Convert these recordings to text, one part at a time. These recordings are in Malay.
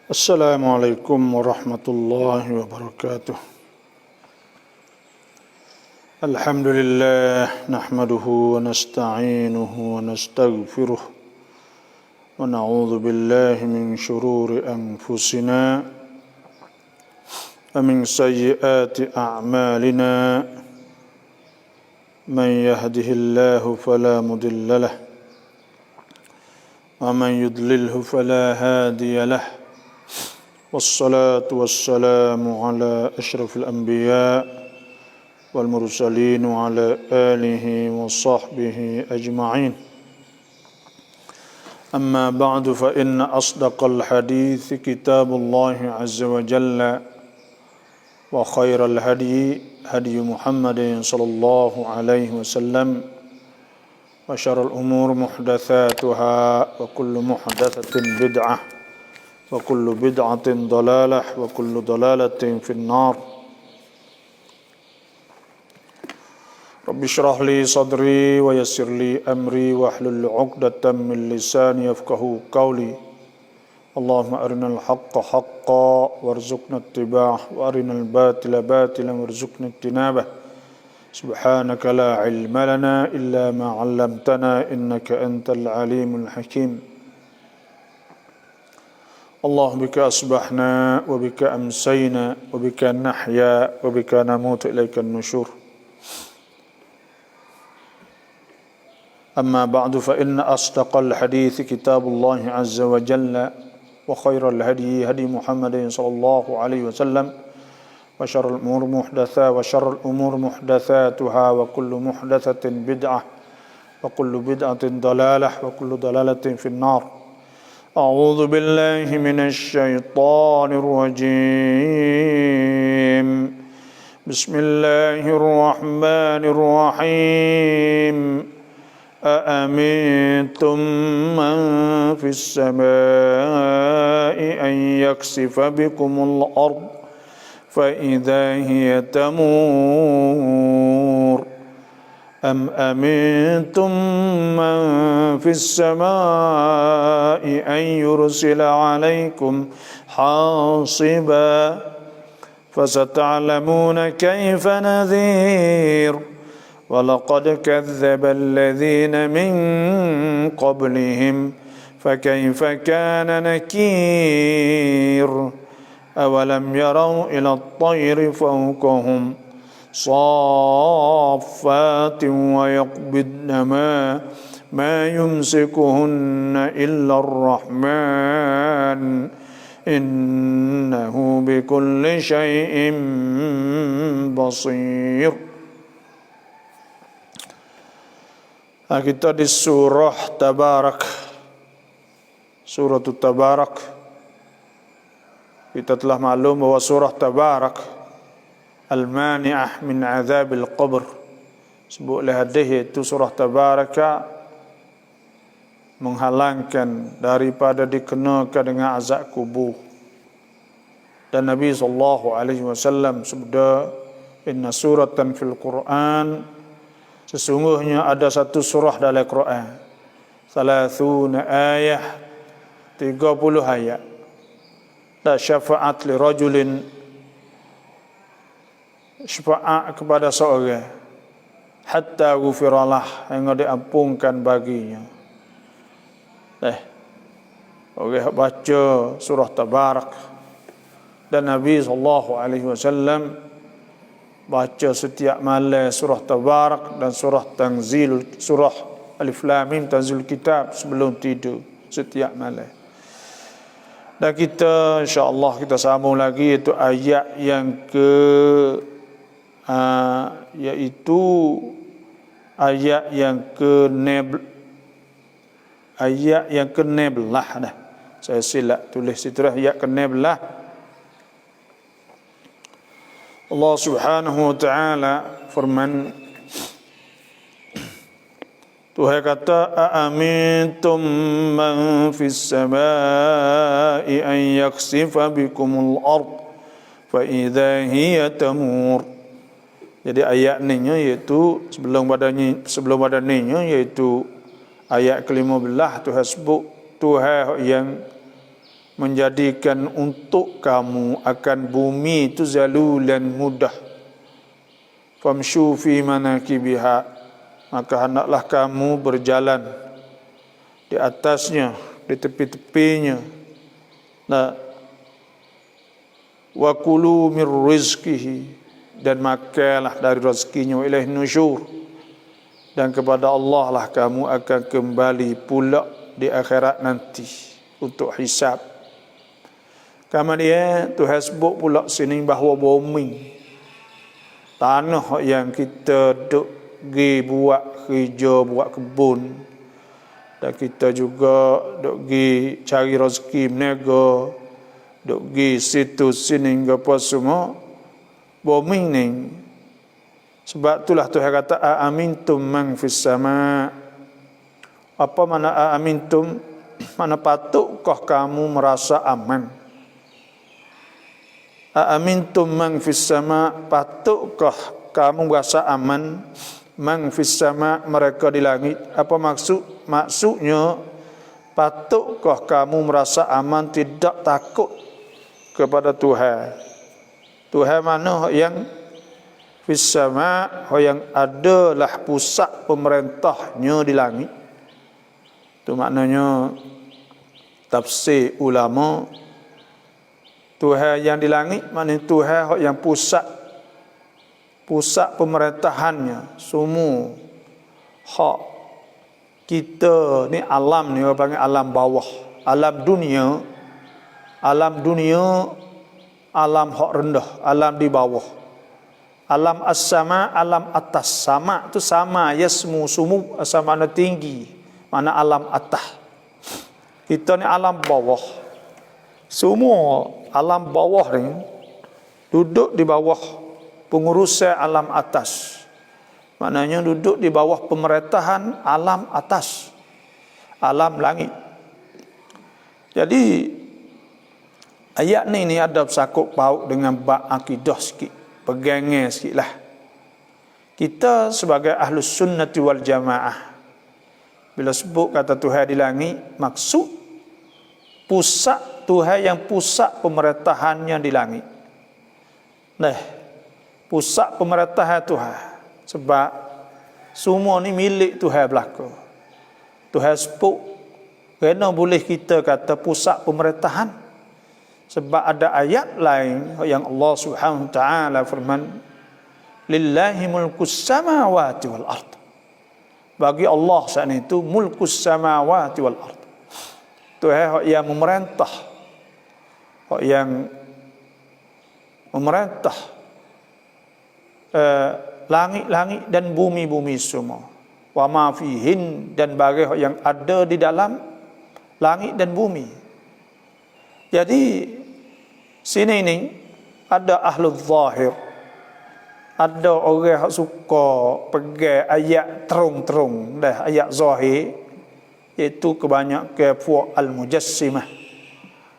السلام عليكم ورحمة الله وبركاته. الحمد لله نحمده ونستعينه ونستغفره ونعوذ بالله من شرور أنفسنا ومن سيئات أعمالنا. من يهده الله فلا مضل له ومن يضلله فلا هادي له. والصلاة والسلام على أشرف الأنبياء والمرسلين وعلى آله وصحبه أجمعين. أما بعد فإن أصدق الحديث كتاب الله عز وجل وخير الهدي هدي محمد صلى الله عليه وسلم وشر الأمور محدثاتها وكل محدثة بدعة وكل بدعة ضلالة وكل ضلالة في النار. رب اشرح لي صدري ويسر لي أمري واحلل عقدة من لساني يفقهوا قولي. اللهم أرنا الحق حقا وارزقنا اتباعه وأرنا الباطل باطلا وارزقنا اجتنابه. سبحانك لا علم لنا إلا ما علمتنا إنك أنت العليم الحكيم. اللهم بك أصبحنا وبك أمسينا وبك نحيا وبك نموت إليك النشور. أما بعد فإن أصدق الحديث كتاب الله عز وجل وخير الهدي هدي محمد صلى الله عليه وسلم وشر الأمور محدثاتها وكل محدثة بدعة وكل بدعة ضلالة وكل ضلالة في النار. أعوذ بالله من الشيطان الرجيم. بسم الله الرحمن الرحيم. أأمنتم من في السماء أن يخسف بكم الأرض فإذا هي تمور أم أمنتم من في السماء أن يرسل عليكم حاصبا فستعلمون كيف نذير. ولقد كذب الذين من قبلهم فكيف كان نكير. أولم يروا إلى الطير فوقهم صافات ويقبضن ما يمسكهن إلا الرحمن إنه بكل شيء بصير. Kita di surah Tabarak, surah Tabarak. Kita telah maklum bahwa surah Tabarak Al-Mani'ah min Azabil Qabr, sebut oleh hadis itu surah Tabaraka menghalangkan daripada dikenakan dengan azab kubur. Dan Nabi SAW sabda, inna suratan fil Quran, sesungguhnya ada satu surah dalam Quran, 30 ayat, 30 ayat. La syafa'at li rajulin, syafaat kepada seorang, hatta ghufiralah, hingga diampunkan baginya. Orang baca surah Tabarak, dan Nabi SAW baca setiap malam surah Tabarak dan surah Tanzil, surah Alif Lam Mim Tanzil Kitab sebelum tidur setiap malam. Dan kita insya-Allah kita sambung lagi iaitu ayat yang yaitu ayat yang ke-19 dah. Saya silap tulis situ ayat ke-19. Allah Subhanahu wa taala firman, Tuhan kata, aamintum man fis samaa'i an yakhsifa bikumul ard fa idza hiya tamur. Jadi ayat ni iaitu sebelum badannya iaitu ayat ke-15 Tuhan sebut Tuhan yang menjadikan untuk kamu akan bumi itu zalulan mudah. Famshu fi manakibiha, maka hendaklah kamu berjalan di atasnya, di tepi-tepinya. Nah, wa kulu mir rizqihi, dan makanlah dari rezekinya. Wa ilaihin nusyur, dan kepada Allah lah kamu akan kembali pula di akhirat nanti untuk hisab. Kemudian Tuhan sebut pula sini bahawa bumi, tanah yang kita duk pergi buat kerja, buat kebun, dan kita juga duk pergi cari rezeki berniaga, duk pergi situ sini apa semua, bumi ni. Sebab itulah Tuhan kata aamintum man fis sama. Apa makna aamintum? Mana patutkah kamu merasa aman? Aamintum man fis sama, patutkah kamu merasa aman? Man fis sama, mereka di langit. Apa maksudnya patutkah kamu merasa aman, tidak takut kepada Tuhan? Tuhan mana yang fis sama, yang adalah pusat pemerintahnya di langit. Itu maknanya tafsir ulama, Tuhan yang di langit maknanya Tuhan yang pusat pemerintahannya semua. Hak kita ni alam ni orang panggil alam bawah, alam dunia, alam hak rendah, alam di bawah. Alam as-sama, alam atas. Sama tu sama, yasmu, sumu, sama makna tinggi, mana alam atas. Kita ni alam bawah. Semua alam bawah ni duduk di bawah pengurusan alam atas. Maknanya duduk di bawah pemerintahan alam atas, alam langit. Jadi ayat ni ada bersangkut paut dengan bab akidah sikit. Pegangnya sikit lah. Kita sebagai ahlus sunnati wal jamaah, bila sebut kata Tuhan di langit, maksud pusat Tuhan yang pusat pemerintahannya di langit. Nah, pusat pemerintahan Tuhan. Sebab semua ni milik Tuhan belaka. Tuhan sebut, kerana boleh kita kata pusat pemerintahan. Sebab ada ayat lain yang Allah Subhanahu wa taala firman, lillahi mulkus samawati wal ard. Bagi Allah saat itu mulkus samawati wal ard. Tuhan yang memerintah, yang memerintah langit-langit dan bumi-bumi semua. Wa ma fihin, dan bagi yang ada di dalam langit dan bumi. Jadi sini ni ada ahlul zahir, ada orang yang suka pegang ayat terung-terung dah, ayat zahir, iaitu kebanyakan puak al-mujassimah,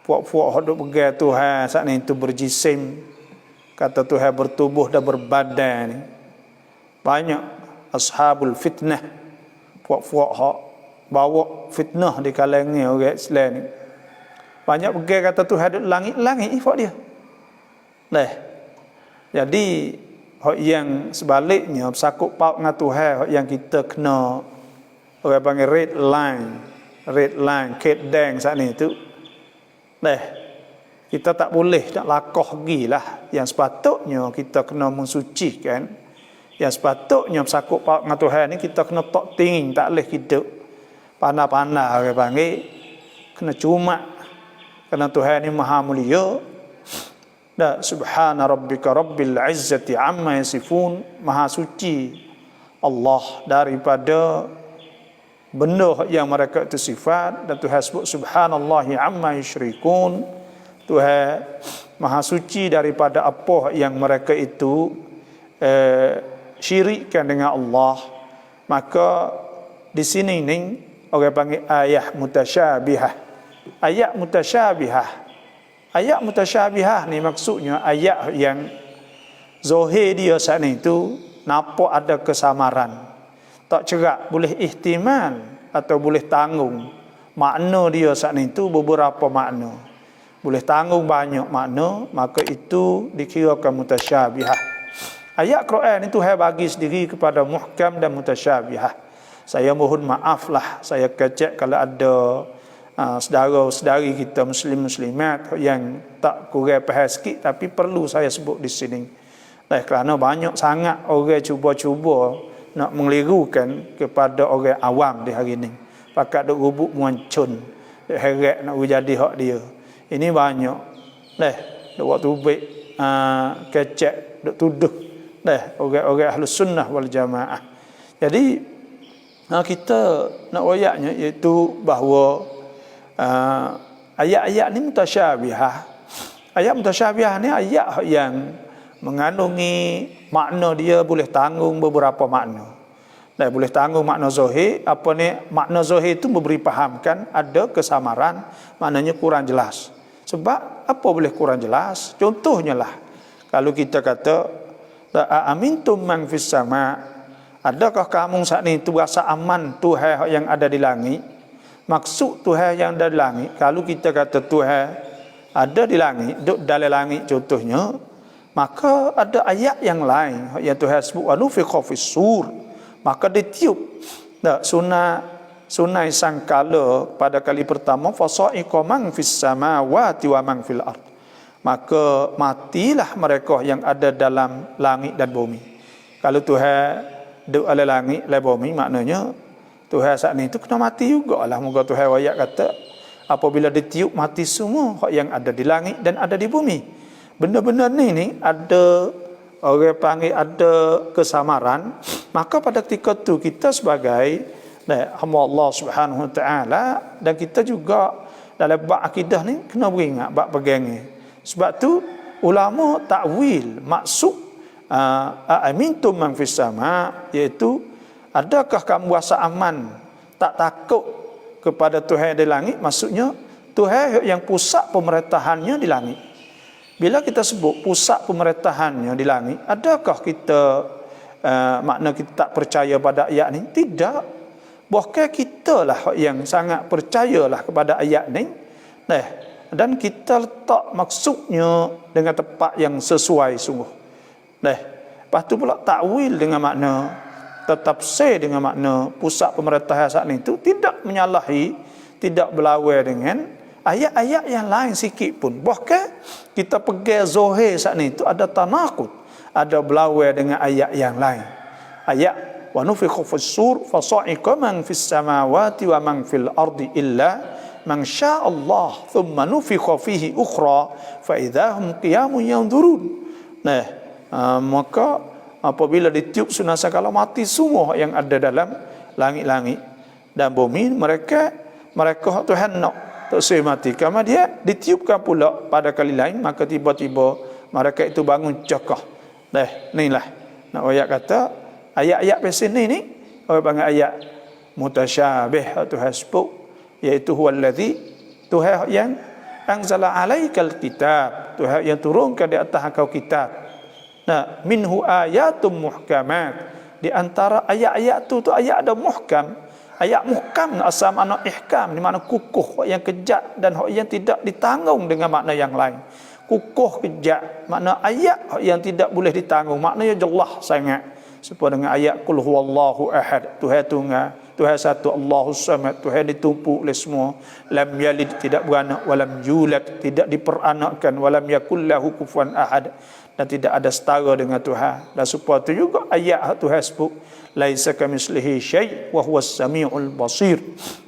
puak-puak yang pegang Tuhan saat ni itu berjisim, kata Tuhan bertubuh dan berbadan ni. Banyak ashabul fitnah, puak-puak hak bawa fitnah di kalangan orang Islam ni. Banyak pergi kata Tuhan ada langit-langit ifak dia. Nah, jadi hak yang sebaliknya bersangkut paut dengan Tuhan, hak yang kita kena orang panggil red line, kedeng saat ni tu. Nah, kita tak boleh nak lakoh gilah. Yang sepatutnya kita kena mensucikan. Yang sepatutnya bersangkut paut dengan Tuhan ni kita kena tok tinggi, tak boleh hidup pandai-pandai orang panggil, kena cuma. Kerana Tuhan ini maha mulia. Dan subhana rabbika rabbil izzati amma yasifun, maha suci Allah daripada benda yang mereka itu sifat. Dan Tuhan sebut subhanallahi amma yusyrikun, Tuhan maha suci daripada apa yang mereka itu syirikkan dengan Allah. Maka di sini ni orang panggil ayat mutasyabihah. Ayat mutasyabihah ni maksudnya ayat yang zahir dia saat itu nampak ada kesamaran, tak cerak, boleh ihtimal atau boleh tanggung. Makna dia saat itu beberapa makna. boleh tanggung banyak makna, maka itu dikirakan mutasyabihah. Ayat Quran itu Tuhan bagi sendiri kepada muhkam dan mutasyabihah. Saya mohon maaflah, saya kecek kalau ada saudara-saudari kita muslim-muslimat yang tak kurang faham sikit, tapi perlu saya sebut di sini. Kerana banyak sangat orang cuba-cuba nak mengelirukan kepada orang awam di hari ini. Pakat duk rubuk muancun, heret nak jadi hak dia. Ini banyak. Duk waktu baik kecek duk tuduh orang-orang Ahlus Sunnah wal Jamaah. Jadi kita nak royaknya iaitu bahawa ayat-ayat ni mutasyabihah. Ayat mutasyabihah ni ayat yang mengandungi makna dia boleh tanggung beberapa makna. Dan boleh tanggung makna zahir. Apa ni makna zahir itu memberi fahamkan ada kesamaran, maknanya kurang jelas. Sebab apa boleh kurang jelas? Contohnya lah, kalau kita kata amintum man fis sama, adakah kamu saat ini tu rasa aman Tuhan yang ada di langit? Maksud Tuhan yang ada di langit, kalau kita kata Tuhan ada di langit, duduk dalam langit contohnya, maka ada ayat yang lain yang Tuhan sebut wa nufikha fis sur, maka ditiup sunai sangkala pada kali pertama, fasa'iqa man fis samawati wa man fil ard, maka matilah mereka yang ada dalam langit dan bumi. Kalau Tuhan duduk dalam langit dan bumi, maknanya Tuhan saat ni tu kena mati jugalah. Moga Tuhan ayat kata apabila ditiup mati semua yang ada di langit dan ada di bumi. Benda-benda ni ada orang panggil ada kesamaran. Maka pada ketika tu kita sebagai hamba Allah Subhanahu Wa Taala, dan kita juga dalam bab akidah ni kena beringat bab pegangnya. Sebab tu ulama takwil maksud amintum man fis sama, iaitu adakah kamu rasa aman, tak takut kepada Tuhan di langit? Maksudnya Tuhan yang pusat pemerintahannya di langit. Bila kita sebut pusat pemerintahannya di langit, adakah kita makna kita tak percaya pada ayat ni? Tidak. Bahkan kita lah yang sangat percayalah kepada ayat ni. Dan kita letak maksudnya dengan tepat yang sesuai sungguh. Lepas tu pula takwil dengan makna, tafsir dengan makna pusat pemerintahan saat ini itu tidak menyalahi, tidak berlawan dengan ayat-ayat yang lain sikit pun. Bahkan kita pegang zahir saat ini itu ada tanaqud, ada berlawan dengan ayat yang lain. Ayat wa nufikha fis-sur fasa'iqa man fis samawati wa man fil ardi illa man syaa Allah thumma nufikha fihi ukhra fa idahum qiyamun yanzurun. Maka apabila ditiup sunasakala mati semua yang ada dalam langit-langit dan bumi, mereka Tuhan nak tak saya mati. Kerana dia ditiupkan pula pada kali lain, maka tiba-tiba mereka itu bangun cakah. Inilah nak ayat kata ayat-ayat pasal ni orang panggil ayat mutasyabih Tuhan sebut, iaitu huwallazi, Tuhan yang anzala alaikal kitab, Tuhan yang turunkan di atas engkau kitab. Minhu ayatum muhkamat, di antara ayat-ayat tu ayat ada muhkam. Ayat muhkam asal makna ihkam, di mana kukuh, yang kejat dan yang tidak ditanggung dengan makna yang lain. Kukuh kejat, makna ayat yang tidak boleh ditanggung, maknanya jelas sangat. Seperti dengan ayat qul huwallahu ahad, Tuhan tunggal, Tuhan satu, Allahus samad, Tuhan ditumpu oleh semua, lam yalid, tidak beranak, walam yulad, tidak diperanakkan, walam yakul lahu kufuwan ahad, dan tidak ada setara dengan Tuhan. Dan supaya itu juga ayat Tuhan sebut laisa kamitslihi syai' wa huwas samiul basir,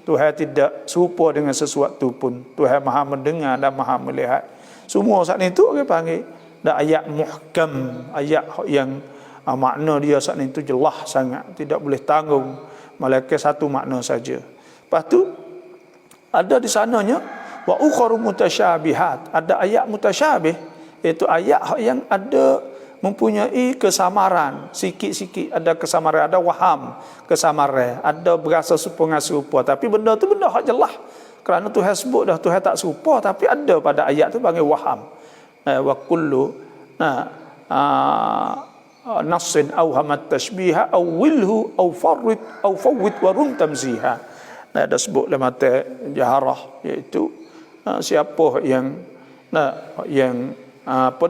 Tuhan tidak serupa dengan sesuatu pun, Tuhan Maha mendengar dan Maha melihat. Semua saat itu orang panggil dan ayat muhkam, ayat yang makna dia saat itu jelas sangat, tidak boleh tanggung, malaikat satu makna saja. Lepas tu ada di sananya wa ukharu mutasyabihat, ada ayat mutasyabih, iaitu ayat yang ada mempunyai kesamaran, sikit-sikit ada kesamaran, ada waham kesamaran, ada berasa serupa, tapi benda tu benda hak jelas. Kerana Tuhan sebut dah Tuhan tak serupa, tapi ada pada ayat tu panggil waham. Wa kullu nassin aw hamat tashbiha aw wilhu aw farrid aw fawwid wa rum tamziha. Ada sebut dalam mata jaharah, iaitu siapa yang yang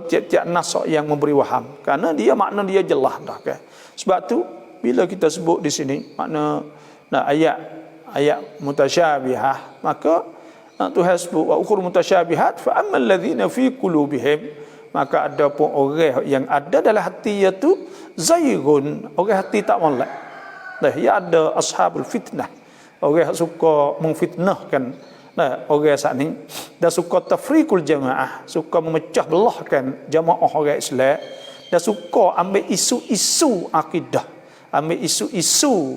tiap-tiap nas yang memberi waham, karena dia makna dia jelas dah kan. Sebab tu bila kita sebut di sini makna ayat mutasyabihah, maka Tuhan sebut wa ukhur mutasyabihat fa ammal ladzina fi qulubihim, maka ada pun orang yang ada dalam hati iaitu zaigun, orang hati tak molek. Ya ada ashabul fitnah, orang yang suka memfitnahkan orang saat ni, dan suka tafriqul jamaah, suka memecah belahkan jamaah orang Islam, dan suka ambil isu-isu akidah, ambil isu-isu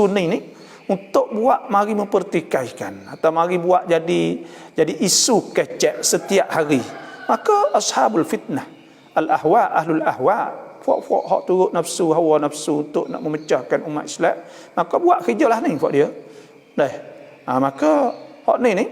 ni untuk buat mari mempertikaikan atau mari buat jadi isu kecek setiap hari. Maka ashabul fitnah, al-ahwa, ahlul ahwa, fok hak turut nafsu, hawa nafsu untuk nak memecahkan umat Islam, maka buat kerjalah ni fok dia. Maka hak ni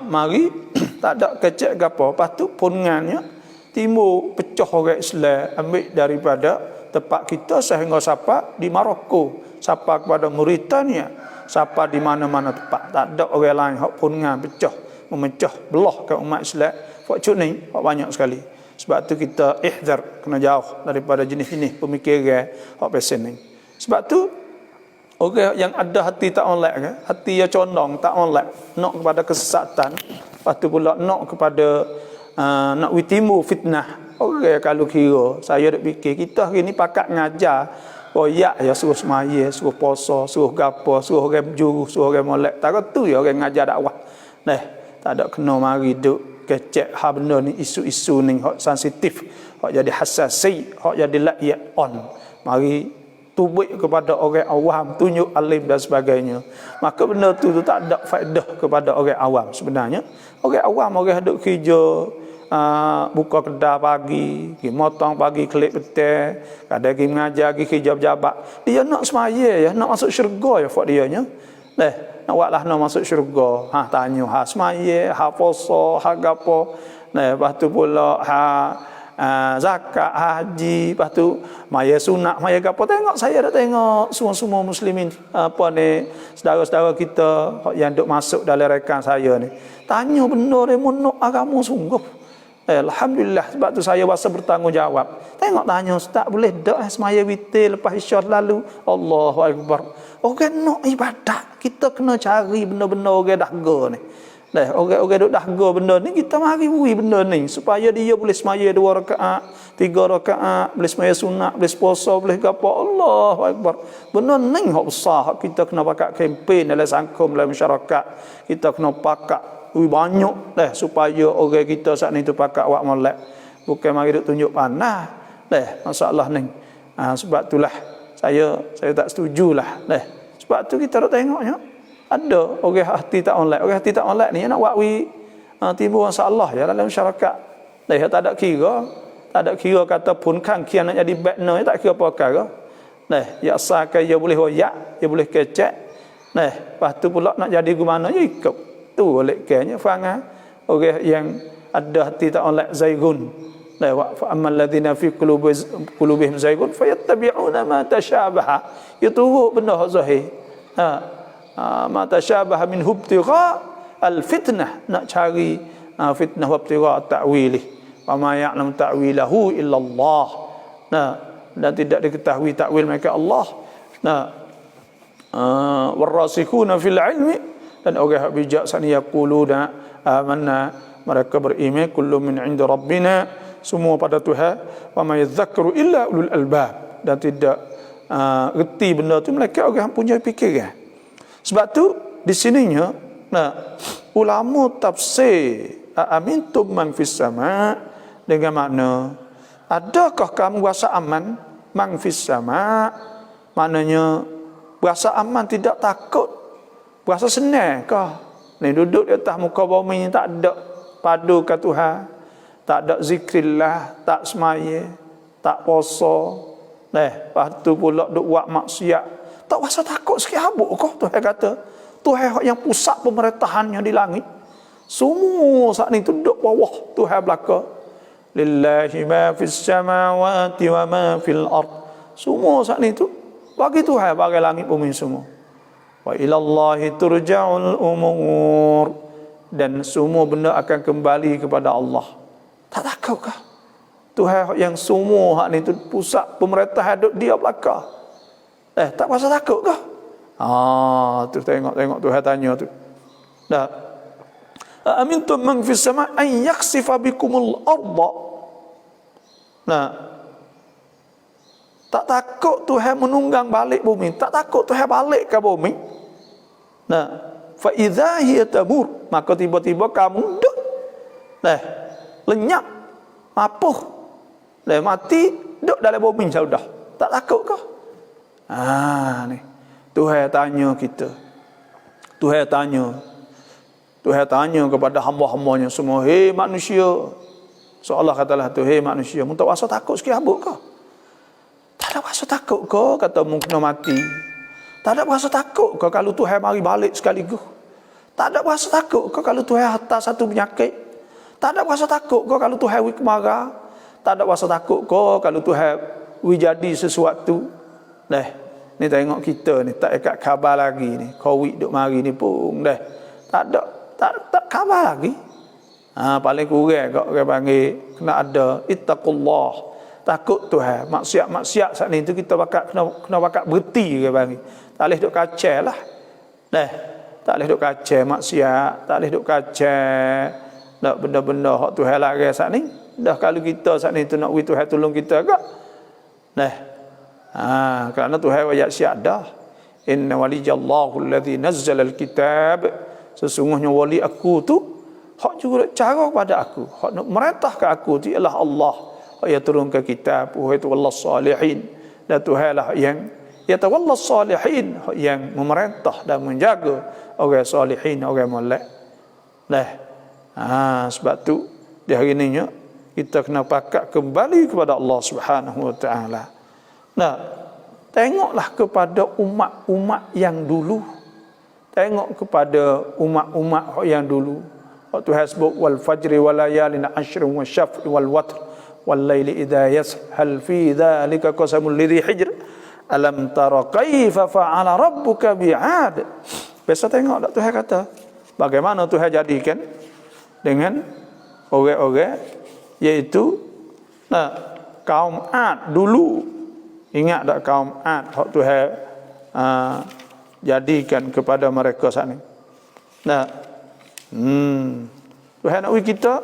mari tak ada kecek gapo, lepas tu pungannya timbul pecah orang Islam, ambil daripada tempat kita sehingga sampai di Maroko, sampai kepada Mauritania, sampai di mana-mana tempat. Tak ada orang lain hak pungan pecah, memecah belah ke umat Islam. Fak ni hak banyak sekali. Sebab tu kita ihzar, kena jauh daripada jenis-jenis pemikiran hak pesen ni. Sebab tu orang yang ada hati tak molek ke, hati yang condong tak molek, nak kepada kesesatan, lepas tu pula nak kepada nak witimu fitnah. Orang kalau kira saya duk fikir kita hari ni pakat ngajar royak ya, suruh semaya, suruh puasa, suruh gapo, suruh orang juru, suruh orang molek. Tak tu ya orang ngajar dakwah. Tak ada kena mari duk kecek ha benda ni, isu-isu ni hak sensitif, hak jadi hassasi, hak jadi layak on. Mari tubik kepada orang awam, tunjuk alim dan sebagainya. Maka benda tu tak ada faedah kepada orang awam sebenarnya. Orang awam, orang duk kerja, buka kedai pagi, pergi motong pagi, kelip petang, kadang pergi mengajar, pergi kerja pejabat. Dia nak semaya ya, nak masuk syurga ya fak dia nya. Nak buatlah nak masuk syurga. Tanya semaya, puasa, gapo. Lepas tu pula zakat, haji, lepas tu maya sunat, maya gapo. Tengok saya dah tengok semua muslimin saudara-saudara kita yang duk masuk dalam rekan saya ni. Tanya benda ni monok agama sungguh. Alhamdulillah, sebab tu saya rasa bertanggungjawab. Tengok tanya, ustaz boleh dak semaya witir lepas isyak lalu? Allahu akbar. Orang nak ibadat, kita kena cari benda-benda orang dahga ni. Orang duk dahga benda ni, kita mari bui benda ni supaya dia boleh semaya 2 rakaat, 3 rakaat, boleh semaya sunat, boleh puasa, boleh gapo. Allahu akbar. Benda ni hak besar, kita kena pakai kempen dalam sangkum, dalam masyarakat. Kita kena pakai banyak supaya orang kita saat ni tu pakat awak molek, bukan mari duk tunjuk panah masalah ni. Sebab itulah saya tak setujulah. Sebab tu kita duk tengoknya ada orang hati tak molek. Orang hati tak molek ni nak buat timbul masalah ya dalam masyarakat. Tak ada kira kata pun kan kian nak jadi partner, tak kira apa perkara. Ya asalkan dia boleh royak, dia boleh kecek. Lepas tu pula nak jadi ke mana ya ikut tu oleh kenya fanga orang yang ada hati tak molek zaigun. Fa ammal ladzina fi qulubihim zaigun fayattabi'una ma tashabaha, itu benda zahir. Ma tashabaha min hubtigha al fitnah, nak cari fitnah wa ibtigha ta'wilih, wa ma ya'lam ta'wilahu illa Allah. Dan tidak diketahui takwil mereka Allah. Warasikhuna fil ilmi, dan orang bijak sana yaquluna amanna, mereka beriman kullu min 'inda rabbina, semua pada Tuhan. Wa may yadhakkaru illa ulul albab, dan tidak reti benda tu mereka orang punya fikiran. Sebab tu di sininya ulama tafsir amintum man fis sama, dengan makna adakah kamu rasa aman? Man fis sama maknanya berasa aman, tidak takut, berasa senang kah? Ni duduk di atas muka bumi ni tak ada padu ke Tuhan, tak ada zikrillah, tak semaya, tak puasa. Lepas tu pula duk buat maksiat, tak rasa takut sikit habuk kah? Tuhan kata, Tuhan yang pusat pemerintahannya di langit, semua saat ni tu duduk bawah Tuhan belaka. Lillahi ma fis samawati wa ma fil ard, semua saat ni tu bagi Tuhan, bagi langit bumi semua. Wa ilallahi turja'ul umur, dan semua benda akan kembali kepada Allah. Tak takutkah? Tuhan yang semua hak ni tu pusat pemerintah duduk dia belakang. Tak rasa takut kah? Tu tengok Tuhan tanya tu. Dah. Amintum man fis sama' an yakhsifa bikumul arda. Nah. Tak takut Tuhan menunggang balik bumi, tak takut Tuhan balik ke bumi. Nah, fa idza hiya tamur, maka tiba-tiba kamu duk. Lenyap, mapuh. Mati duduk dalam bumi sudah. Tak takut kah? Ni. Tuhan tanya kita. Tuhan tanya kepada hamba-hambanya semua, "Hei manusia." Seolah katalah tu, "Hei manusia, mu tak rasa takut sikit habuk kah? Tak ada rasa takut kah kata mu kena mati? Tak ada rasa takut kah kalau Tuhan mari balik sekaligus? Tak ada rasa takut kah kalau Tuhan hantar satu penyakit? Tak ada rasa takut kah kalau Tuhan wik marah? Tak ada rasa takut kau kalau Tuhan jadi sesuatu. Ni tengok kita ni tak dekat khabar lagi ni. Covid duk mari ni pun tak khabar lagi. Paling kurang kau orang panggil kena ada ittaqullah. Takut Tuhan. Maksiat saat ni tu kita kena bakat berhenti orang panggil. Tak boleh duk kacau lah. Tak boleh duk kacau maksiat, tak boleh duk kacau benda-benda hak Tuhan larang saat ni. Dah kalau kita saat ni tu nak Tuhan tolong kita agak. Kerana Tuhan wajak siap dah. Inna walijallahu alladhi nazzala alkitab. Sesungguhnya wali aku tu hak juga cara kepada aku, hak nak merintah ke aku tu ialah Allah. Hak yang turun ke kitab, wa tawallas salihin. Dan Tuhan lah yang tawallas salihin, hak yang memerintah dan menjaga orang salihin, orang molek. Sebab tu di hari ni kita kena pakat kembali kepada Allah Subhanahu wa taala. Tengoklah kepada umat-umat yang dulu. Tengok kepada umat-umat yang dulu. Waktu hasbuk wal fajri wal layalin ashrin wa syaf'i wal watr wal laili idza yashal fi dzalika qasamul lidhi hijr alam tara kaifa fa'ala rabbuka bi'ad. Biasa tengok tak Tuhan kata bagaimana Tuhan jadikan dengan orang-orang iaitu kaum Ad dulu. Ingat tak kaum Ad hak Tuhan jadikan kepada mereka saat ni. Tuhan nak kita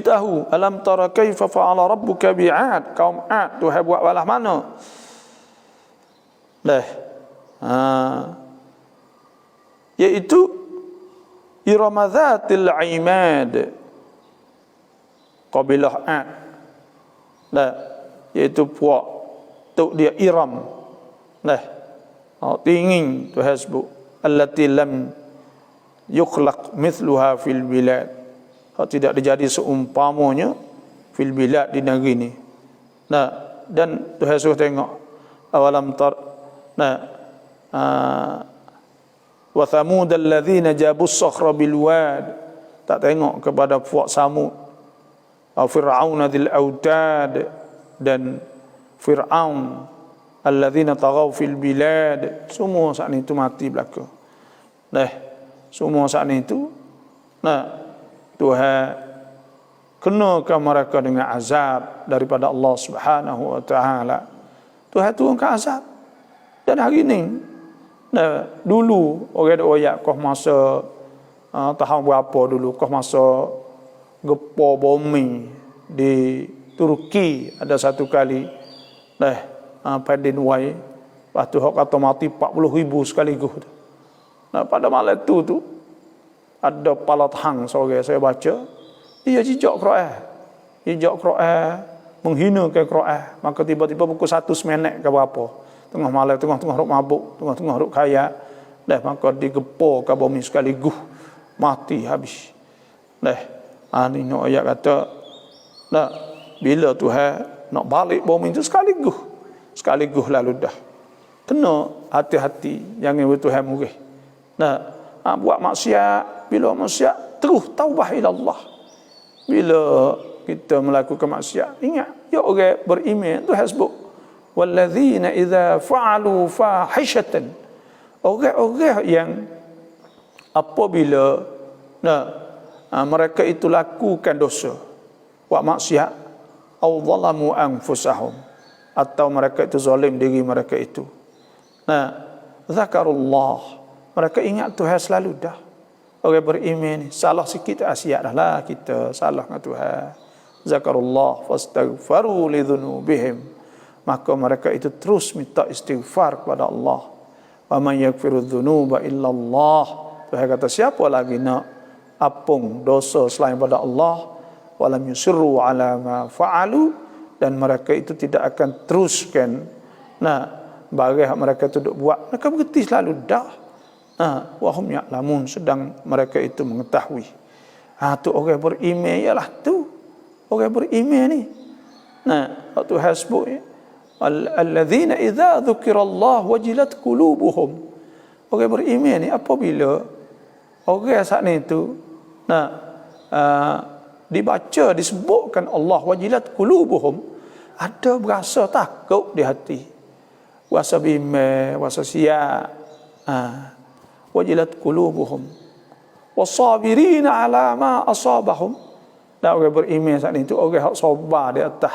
tahu alam tara kaifa fa'ala rabbuka bi'ad. Kaum Ad Tuhan buat balas mana? Iaitu iramadzatil imad, kabilah Ad. Iaitu puak tok dia Iram. Tinggi Tuhan sebut allati lam yukhlaq mithluha fil bilad. Tidak terjadi seumpamanya fil bilad di negeri ni. Dan Tuhan suruh tengok awalam tar wa thamud alladhina jabus sakhra bil wad. Tak tengok kepada puak Samud, Fir'aun dzil autad, dan Fir'aun alladzina taghaw fil bilad. Semua saat itu mati belaka. Semua saat itu Tuhan kenakan mereka dengan azab daripada Allah Subhanahu wa taala. Tuhan turunkan azab. Dan hari ini dulu orang duk royak kau masa tahun berapa dulu, kau masa gempa bumi di Turki ada satu kali Padin Wai. Lepas tu hak kata mati 40,000 sekaligus. Pada malam tu ada palat hang seorang saya baca, dia jijak Quran, menghinakan Quran. Maka tiba-tiba pukul 1 semenek ke berapa, tengah malam, tengah ruk mabuk, tengah ruk kaya, maka digepor ke bumi sekaligus, mati habis. Ni nak ayat kata bila Tuhan nak balik bumi itu sekaligus lalu dah. Kena hati-hati, jangan Tuhan murih. Buat maksiat, bila maksiat terus taubah ila Allah. Bila kita melakukan maksiat, ingat ya orang beriman Tuhan sebut walladzina idza fa'alu fahishatan. Orang-orang yang apabila mereka itu lakukan dosa, buat maksiat, au zalamu anfusahum, atau mereka itu zalim diri mereka itu. Zakarullah, mereka ingat Tuhan selalu dah. Orang beriman ni salah sikit asiat dah lah kita salah dengan Tuhan. Zakarullah fastaghfaru lidzunubihim, maka mereka itu terus minta istighfar kepada Allah. Wa man yaghfiru dzunuba illa Allah. Tuhan kata siapa lagi nak apung dosa selain pada Allah. Wa lam yusirru ala ma fa'alu, dan mereka itu tidak akan teruskan barang mereka itu duk buat. Mereka mengerti selalu dah. Wa hum ya'lamun, sedang mereka itu mengetahui. Tu orang beriman ialah tu. Orang beriman ni. Waktu hasbu alladzina idza dzukirallah wajilat qulubuhum. Orang beriman ni apabila orang saat ni tu dibaca disebutkan Allah wajilat qulubuhum, ada berasa takut di hati. Rasa bimbang, rasa siap. Wajilat qulubuhum wasabirina ala ma asabahum. Dan orang beriman saat itu orang yang sabar di atas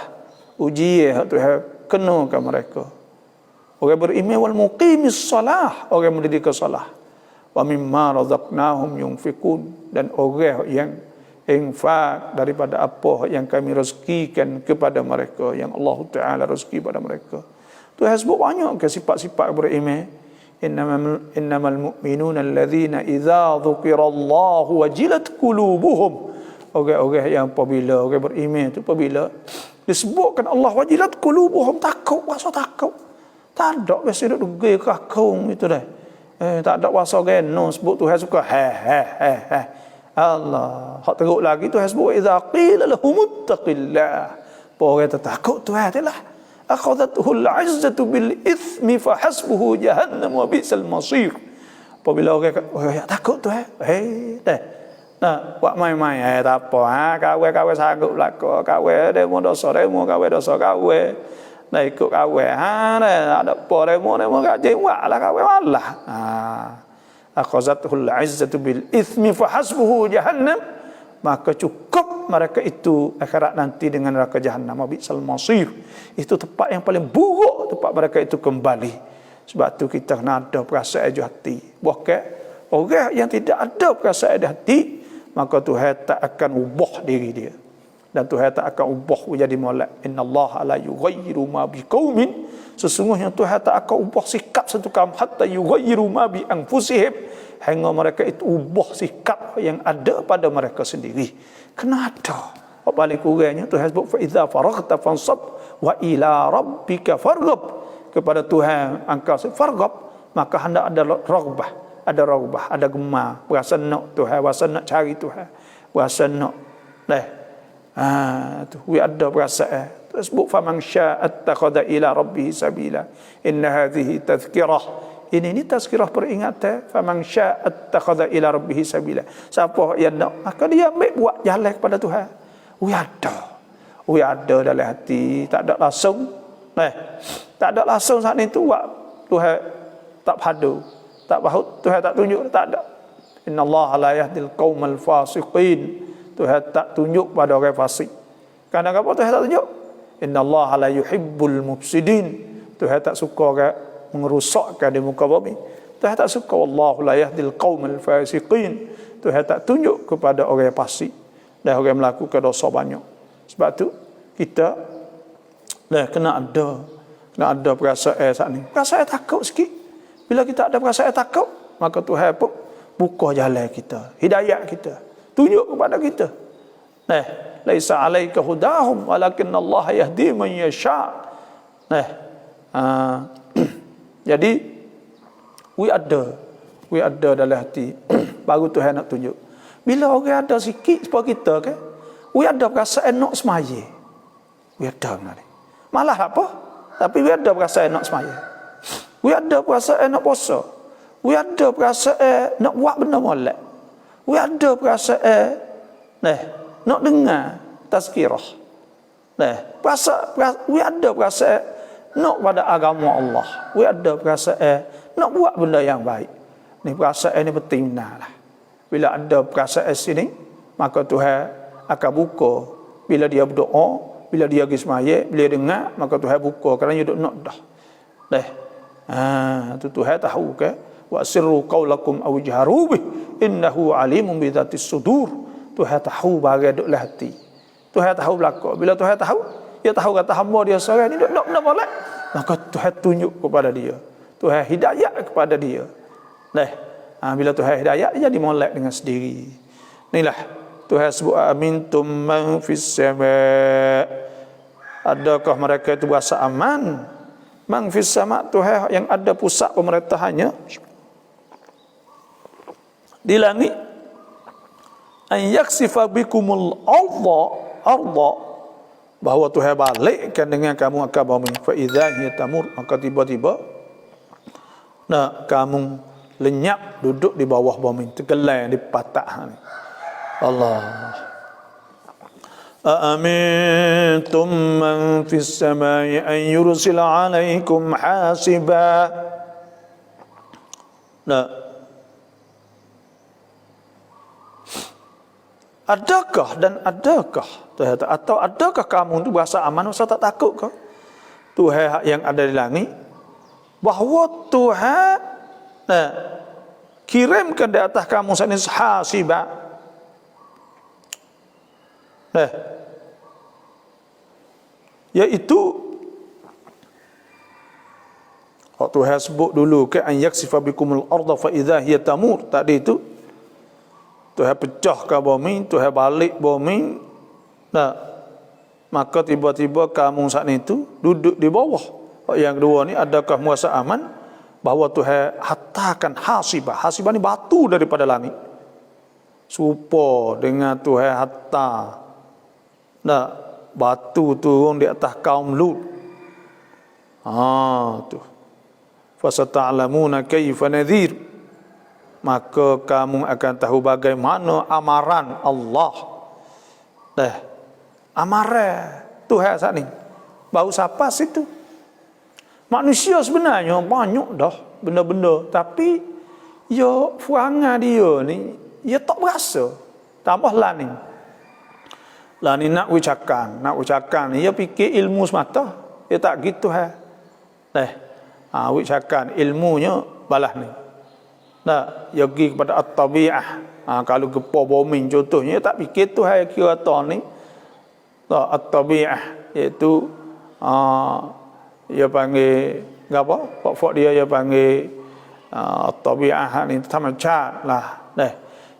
ujian yang Tuhan kenakan mereka. Orang beriman wal muqimis salah, orang yang mendirikan salah. Wa mimma razaqnahum yunfikun, dan orang yang infak daripada apa yang kami rezekikan kepada mereka, yang Allah Ta'ala rezeki pada mereka. Tuhan sebut banyak ke sifat-sifat beriman. Innamal mu'minuna alladzina idza dzukirallahu wajilat qulubuhum. Orang-orang yang apabila orang beriman itu apabila disebutkan Allah wajilat qulubuhum, takut, rasa takut. Tak ada biasa duk degil kakung itu dah. Tak ada rasa geno sebut Tuhan suka Allah. Hak teruk lagi Tuhan sebut idza qila lahumuttaqillah. Orang takut Tuhan telah akhadhatuhul 'izzatu bil ithmi fa hasbuhu jahannam wa bi'sal masir. Apabila orang takut tu buat main-main tak apa, kawan-kawan sanggup belaka, kawan demo dosa kawan ikut kawan ada apa demo gaji buatlah kawan malah. Akhadhatuhul 'izzatu bil ithmi fa hasbuhu jahannam, maka cukup mereka itu akhirat nanti dengan neraka jahannam, bi'sal masir. Itu tempat yang paling buruk tempat mereka itu kembali. Sebab tu kita kena ada perasaan di hati. Bukan orang yang tidak ada perasaan di hati, maka Tuhan tak akan ubah diri dia. Dan Tuhan tak akan ubah menjadi molek. Innallaha la yughayyiru ma biqaumin, sesungguhnya Tuhan tak akan ubah sikap satu kaum hatta yughayyiru ma bi anfusihim, hingga mereka itu ubah sikap yang ada pada mereka sendiri. Kena ada. Paling kurangnya Tuhan sebut fa idza faraghta fansab wa ila rabbika farghab. Kepada Tuhan engkau farghab, maka hendak ada raghbah, ada gemar, berasa nak Tuhan, berasa nak cari Tuhan, berasa nak tu we ada perasaan. Sebut faman syaa'a attakhadha ila rabbih sabila. Inna hadhihi tazkirah. Ini tazkirah peringatan. Faman syaa'a attakhadha ila rabbih sabila. Siapa yang nak, maka dia ambil buat jalan kepada Tuhan. We ada dalam hati, tak ada langsung. Tak ada langsung saat itu buat Tuhan tak padu, tak bahu, Tuhan tak tunjuk, tak ada. Innallaha la yahdil qaumal fasiqin. Tuhan tak tunjuk pada orang fasik. Kerana apa Tuhan tak tunjuk? Innallaha la yuhibbul mufsidin. Tuhan tak suka orang merosakkan di muka bumi. Tuhan tak suka. Wallahu la yahdil qaumal fasiqin. Tuhan tak tunjuk kepada orang yang fasik dan orang yang melakukan dosa banyak. Sebab tu kita kena ada perasaan saat ni. Perasaan takut sikit. Bila kita ada perasaan takut, maka Tuhan pun buka jalan kita, hidayah kita, tunjuk kepada kita. Laisa alaika hudahum walakin Allah yahdi man yasha. Jadi we ada dalam hati baru Tuhan nak tunjuk. Bila orang ada sikit sebab kita we ada perasaan nak semaya. We ada benar. Malah apa? Tapi we ada perasaan nak semaya. We ada perasaan nak puasa. We ada perasaan nak buat benda molek. We ada perasaan nak dengar tazkirah. We ada perasaan nak pada agama Allah. We ada perasaan nak buat benda yang baik. Ni perasaan ni penting lah. Bila ada perasaan sini, maka Tuhan akan buka. Bila dia berdoa, bila dia pergi semaya, bila dia dengar, maka Tuhan buka. Kerana dia duduk nak dah. Tu Tuhan tahu ke? Wa sirru qaulakum aw jaharu bih innahu alimun bi dzatis sudur. Tuhan tahu barang duk dalam hati. Tuhan tahu belaka. Bila Tuhan tahu, dia tahu kata hamba dia seorang ni duk nak molek, maka Tuhan tunjuk kepada dia. Tuhan hidayah kepada dia. Bila Tuhan hidayah, dia jadi molek dengan sendiri. Inilah Tuhan sebut amintum man fis sama'. Adakah mereka itu berasa aman? Man fis sama', Tuhan yang ada pusat pemerintahannya di langit. An yaksifa bikumul arda, bahawa Tuhan balikkan dengan kamu akan bumi. Fa idza hiya tamur, maka tiba-tiba kamu lenyap duduk di bawah bumi, tenggelam di patah ni. Allah. Amintum man fis samai an yursila alaikum hasiba. Adakah atau adakah kamu tu berasa aman, rasa tak takut ke? Tuhan yang ada di langit, bahawa Tuhan kirimkan di atas kamu sana hasiba. Iaitu Tuhan sebut dulu ke an yaksifa bikumul arda fa idza hiya tamur. Tadi itu Tuhan pecahkan bumi, Tuhan balik bumi. Maka tiba-tiba kamu saat itu duduk di bawah. Yang kedua ni, adakah merasa aman bahawa Tuhan hantarkan hasibah. Hasibah ni batu daripada langit. Serupa dengan Tuhan hantar batu turun di atas kaum Lut. Tu. Fasata'lamuna kaifa nadhir. Maka kamu akan tahu bagaimana amaran Allah. Amaran Tuhan saat ni. Baru siapa situ? Manusia sebenarnya banyak dah benda-benda, tapi fuangan dia ni, dia tak berasa. Tambahlah ni. Lah ni nak ucapkan ni, dia fikir ilmu semata. Dia tak gitu ucapkan ilmunya balas ni. Dia pergi kepada at-tabi'ah. Kalau gempa bumi contohnya, tak fikir tu kira tahun ni. At-tabi'ah iaitu dia panggil apa? Pokok dia panggil at-tabi'ah ni tamacat lah.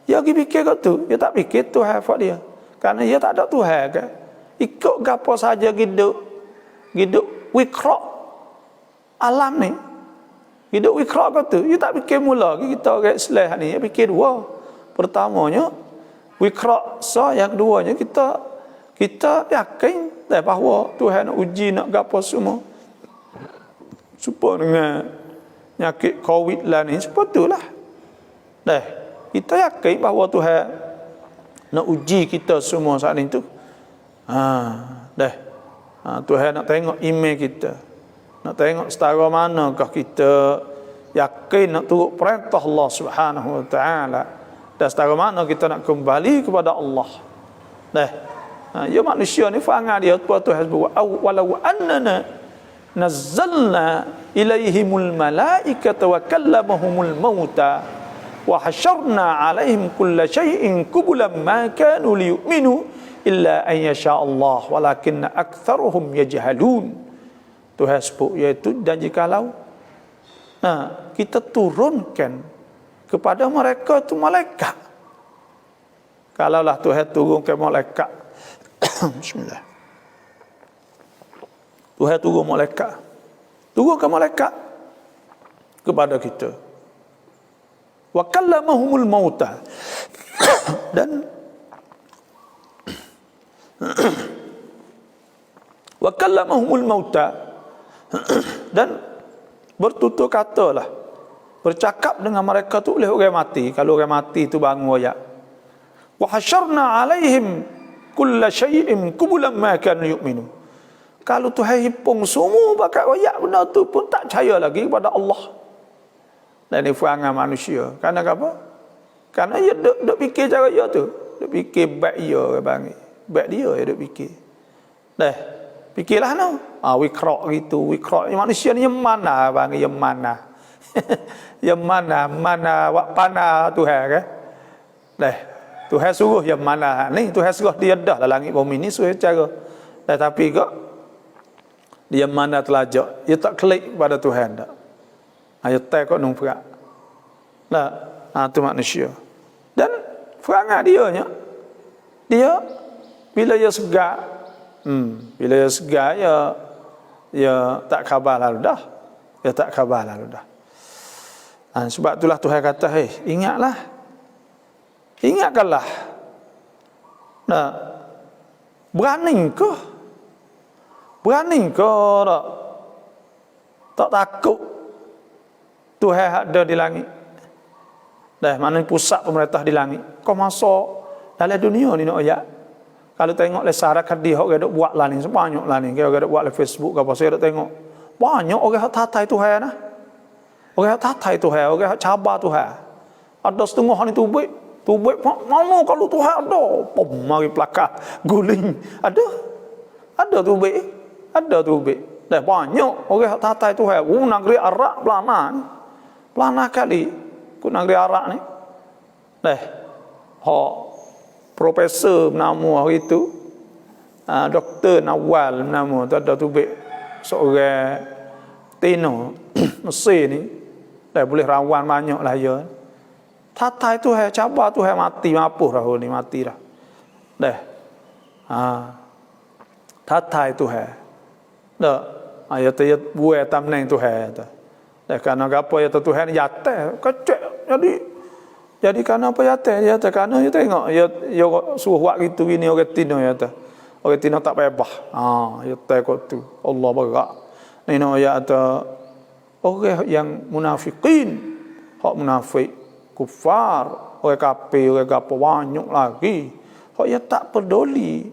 Dia pergi fikir kat tu, dia tak fikir tu pokok dia. Kerana dia tak ada Tuhan kan. Ikut gapo saja hidup wikra alam ni. Hidup wikra kata, dia tak fikir mula kita orang Islam ni, dia fikir dua. Pertamanya wikra yang keduanya kita yakin bahawa Tuhan nak uji nak gapo semua. Supaya dengan nyakit COVID lah ni sepatutlah. Kita yakin bahawa Tuhan nak uji kita semua saat itu. Tuhan nak tengok iman kita. Nak tengok setara manakah kita yakin nak turut perintah Allah Subhanahu wa taala, dan setara mana kita nak kembali kepada Allah. Manusia ni faham dia Tuhan sebut walau annana nazzalna ilaihimul malaikata wa kallamahumul mauta wa hasyarna alaihim kulla syai'in qubulan ma kanu liyu'minu illa an yasha Allah walakinna aktsaruhum yajhalun. Tuhan sebut iaitu, dan jikalau kita turunkan kepada mereka itu malaikat. Kalaulah Tuhan turunkan malaikat bismillah. Tuhan turunkan malaikat kepada kita. Wa kallamahumul mauta dan wa kallamahumul mauta dan bertutur katalah, bercakap dengan mereka tu oleh orang mati. Kalau orang mati tu bangun ayat. Wa hasyarna alaihim kulla syai'in qubulan ma kanu yu'minu. Kalau Tuhan hipung semua bakat ayat benda tu pun tak percaya lagi kepada Allah. Dan ini perangai manusia. Kerana apa? Karena dia duk fikir cara dia tu. Duk fikir baik dia ke bang. Baik dia duk fikir. Dah. Fikirlah no. Wikra gitu, wikra. Manusia ni yang mana bang? Yang mana? Yang mana wak panah Tuhan ke? Dah. Tuhan suruh yang mana? Ni Tuhan suruh dia dah lah langit bumi ni suruh cara. Dah tapi kok dia mana telajak. Dia tak klik pada Tuhan dak. Dia tak kok nung perak. Nah, tu manusia. Dan perangai dia bila dia segar, bila dia segar dia tak khabar lalu dah. Dia tak khabar lalu dah. Sebab itulah Tuhan kata, ingatkanlah. Nah, berani ke tak takut Tuhan ada di langit. Dah mana pusat pemerintah di langit. Kau masuk dalam dunia ni nak ayat. Kalau tengok le masyarakat dia orang dok buat lah ni, banyak lah ni. Orang dok buat le Facebook ke apa saya dok tengok. Banyak orang hak tatai Tuhan nah. Orang hak tatai Tuhan, orang hak cabar Tuhan. Ada setengah ni tubik mana kalau Tuhan ada. Pom mari pelakar guling. Ada tubik. Dah banyak orang hak tatai Tuhan. Negeri Arab pelana kali. Ku negeri Arab ni. Profesor nama hari itu, Doktor Nawal nama tu ada tubik seorang Tino Mesir ni. Boleh rawan banyak lah ya. Tata itu cabar tu mati mapuh dah ni mati dah. Tata itu dah. Ayat buat tamneng tu tu. Kerana apa ya Tuhan jatuh kecek jadi kerana apa jatuh kerana dia tengok dia suruh buat gitu ini orang Tino orang Tino tak bebas dia tengok tu Allah berak ni nak ayat orang yang munafikin hak munafik kufar orang kafir orang apa banyak lagi hak dia tak peduli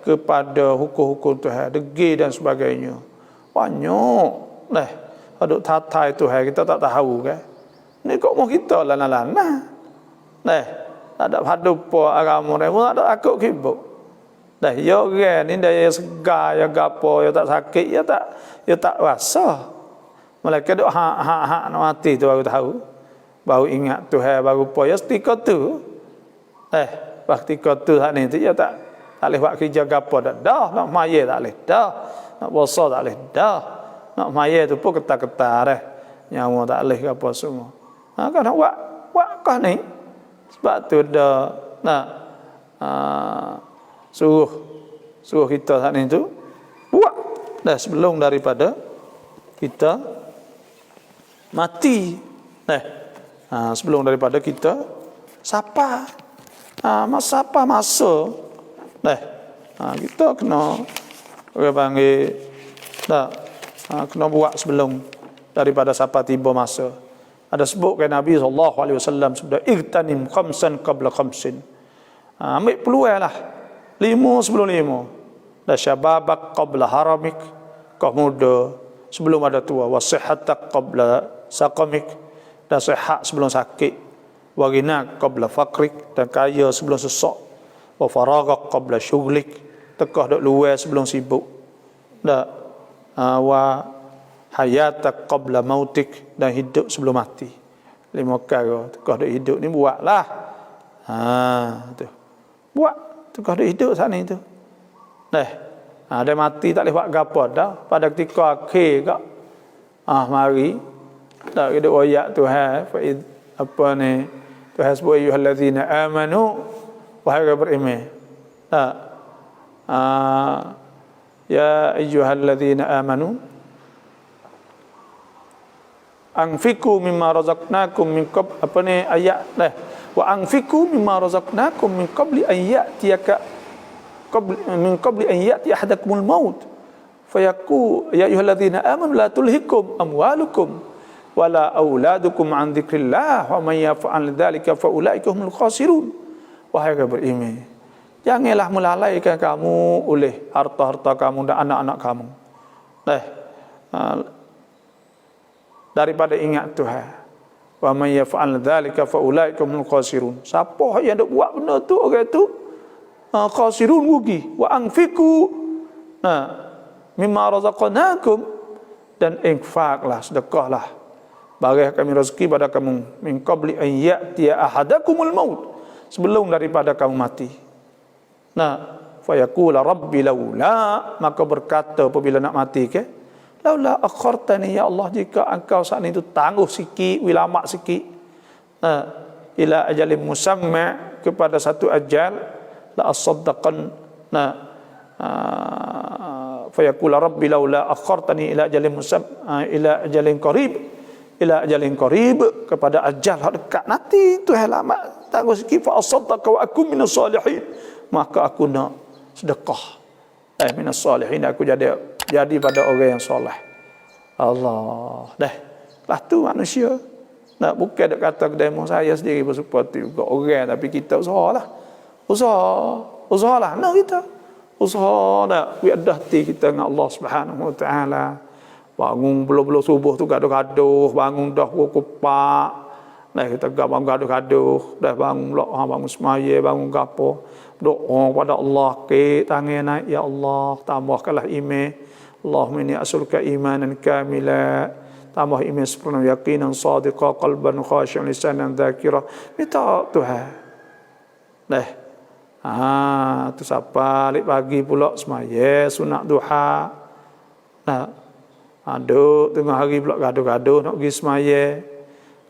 kepada hukum-hukum Tuhan degil dan sebagainya banyak aduk tata itu kita tak tahu kan. Ni kok mau kita lana-lana. Ada hadupa agama ni pun ada akut kibuk. Ya orang ni dia segar ya gapo ya tak sakit ya tak rasa. Malaikat duk hak nak mati tu baru tahu. Baru ingat Tuhan baru apa ya ketika tu. Ketika tu hak ni tu ya tak boleh buat kerja gapo dah nak maya tak boleh dah. Nak puasa tak boleh dah. Nak maya tu pun ketar-ketar nyawa tak boleh ke apa semua. Kan nak buat kah ni sebab tu dah nak suruh kita saat ni tu buat dah sebelum daripada kita mati sebelum daripada kita sapa masa kita kena orang panggil kena buat sebelum daripada siapa tiba masa. Ada sebutkan Nabi SAW sudah igtanim khamsan qabla khamsin. Ambil peluang lah 5 sebelum 5. Dan syababak qabla haramik, kau muda sebelum ada tua. Wasihatak qabla saqamik, dan sihat sebelum sakit. Wa ghinak qabla faqrik, dan kaya sebelum sesak. Wa faragak qabla syughlik, tekah dok luar sebelum sibuk. Wa hayatak qabla mautik, dan hidup sebelum mati. 5 perkara tekah dok hidup ni buatlah. Tu. Buat tekah dok hidup saat ni tu. Dia mati tak boleh buat gapo dah. Pada ketika akhir kak mari tak ada ayat Tuhan apa ni Tuhan sebut ayyuhallazina amanu wahai orang beriman. Ya ayyuhallazina amanu anfiqu mimma razaqnakum min qabl apa ni ayat wa anfiqu mimma razaqnakum min qabli an ya'tiyaka min qabli an ya'ti ahadakumul maut fayaqul ya ayyuhallazina amanu la tulhikum amwalukum wala auladukum an dzikrillah wa may yaf'al dzalika fa ulaika humul khasirun. Wahai orang beriman, janganlah melalaikan kamu oleh harta-harta kamu dan anak-anak kamu. Daripada ingat Tuhan. Wa may yaf'al dzalika fa ulaika humul khasirun. Siapa yang dak buat benda tu, orang tu khasirun rugi. Wa anfiqu mimma razaqnakum, dan infaklah, sedekahlah bagi kami rezeki pada kamu, min qabli an ya'tiya ahadakumul maut, sebelum daripada kamu mati. Fayaqula rabbi laula, maka berkata apabila nak mati ke, laula akhartani, ya Allah, jika engkau saat itu tangguh sikit, lama sikit, ila ajalin musamma, kepada satu ajal, la asaddaqan, fayaqula rabbi laula akhartani ila ajalin musamma, ila ajalin qarib, ila ajalin qarib, kepada ajal dekat nanti tu lama tangguh sikit, fa asaddaqa wa akun minas salihin, maka aku nak sedekah, minas salihin, aku jadi pada orang yang soleh. Allah dah lah tu manusia. Bukan nak kata demo saya sendiri bersupport juga orang, tapi kita usahalah. Usahalah kita. Usaha dah dah hati kita dengan Allah Subhanahu Wa Taala. Bangun belum subuh tu gaduh-gaduh, bangun dah kupak. Kita bangun gaduh-gaduh, dah bangun bangun semaya, bangun gapo. Doa kepada Allah, ke tangan naik, ya Allah, tambahkanlah iman. Allahumma inni as'aluka imanan kamila, tambah iman sempurna, yaqinan sadiqa, qalban khashi'an, lisanan dzakira. Minta Tuhan. Tu siapa balik pagi pula semaya sunat duha. Duk tengah hari pula gaduh-gaduh nak pergi semaya.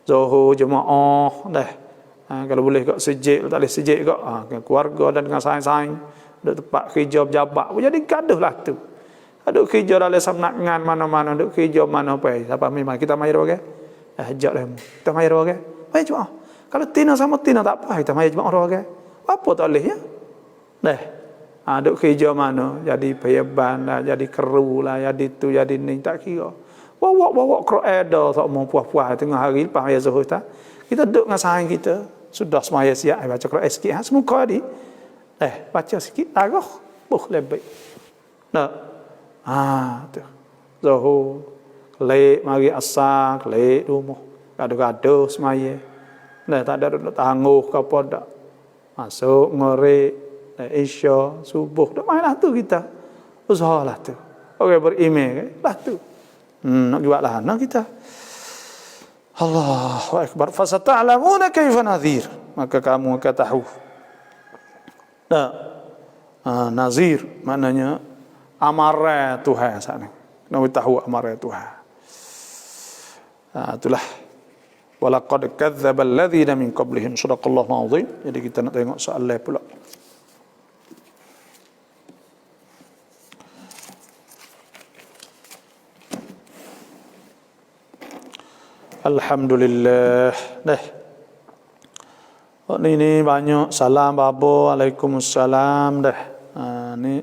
Zuhur jemaah kalau boleh kat sejik, tak boleh sejik kat keluarga dan dengan saing-saing, duk tempat kerja pejabat, jadi gaduh lah tu. Duk kerja dalam samnangan mana-mana, duk kerja mana apa, siapa memang kita mai roge. Ajak lah kita mai roge. Mai jemaah. Kalau tina sama tina tak apa, kita mai jemaah roge. Apa tak boleh ya? Duk kerja mana, jadi pejabat lah, jadi kru lah, jadi tu, jadi ni, tak kira. Bawa Quran dah, tak mau puas-puas tengah hari lepas ayat zuhur tak. Kita duduk dengan saing kita, sudah semaya siap baca Quran sikit, semuka tadi. Baca sikit, arah, lebih. Tu. Zuhur, kelik mari asar, kelik rumah. Gaduh-gaduh semaya. Tak ada duduk tangguh ke apa dak. Masuk ngorek, isya, subuh, dak mainlah tu kita. Usahalah tu. Orang beriman lah tu. Nak buat lah kita. Allahu akbar. Fasata'lamuna kaifa nadhir, maka kamu akan tahu. Nazir maknanya amarah Tuhan sana. Nak tahu amarah Tuhan. Itulah. Walaqad kadzdzaba alladhina min qablihim, sadaqallahu alazim. Jadi kita nak tengok soalan pula. Alhamdulillah. Ini banyak salam babo, waalaikumsalam dah. Ni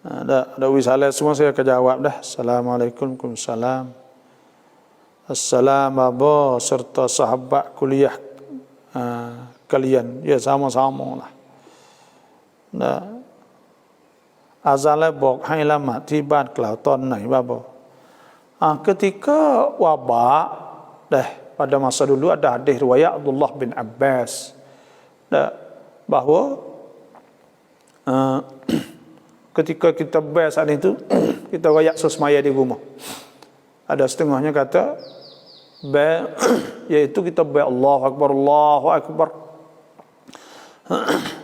ada wisalah semua saya akan jawab dah. Assalamualaikum, waalaikumsalam. Assalam babo serta sahabat kuliah kalian. Ya sama-sama lah. Azalai bok hai lama tibat kelau ton nai babo. Ketika wabak pada masa dulu ada hadis riwayat Abdullah bin Abbas bahawa ketika kita bas saat itu kita rayak sesemaya di rumah. Ada setengahnya kata yaitu kita Allahu Akbar, Allahu Akbar,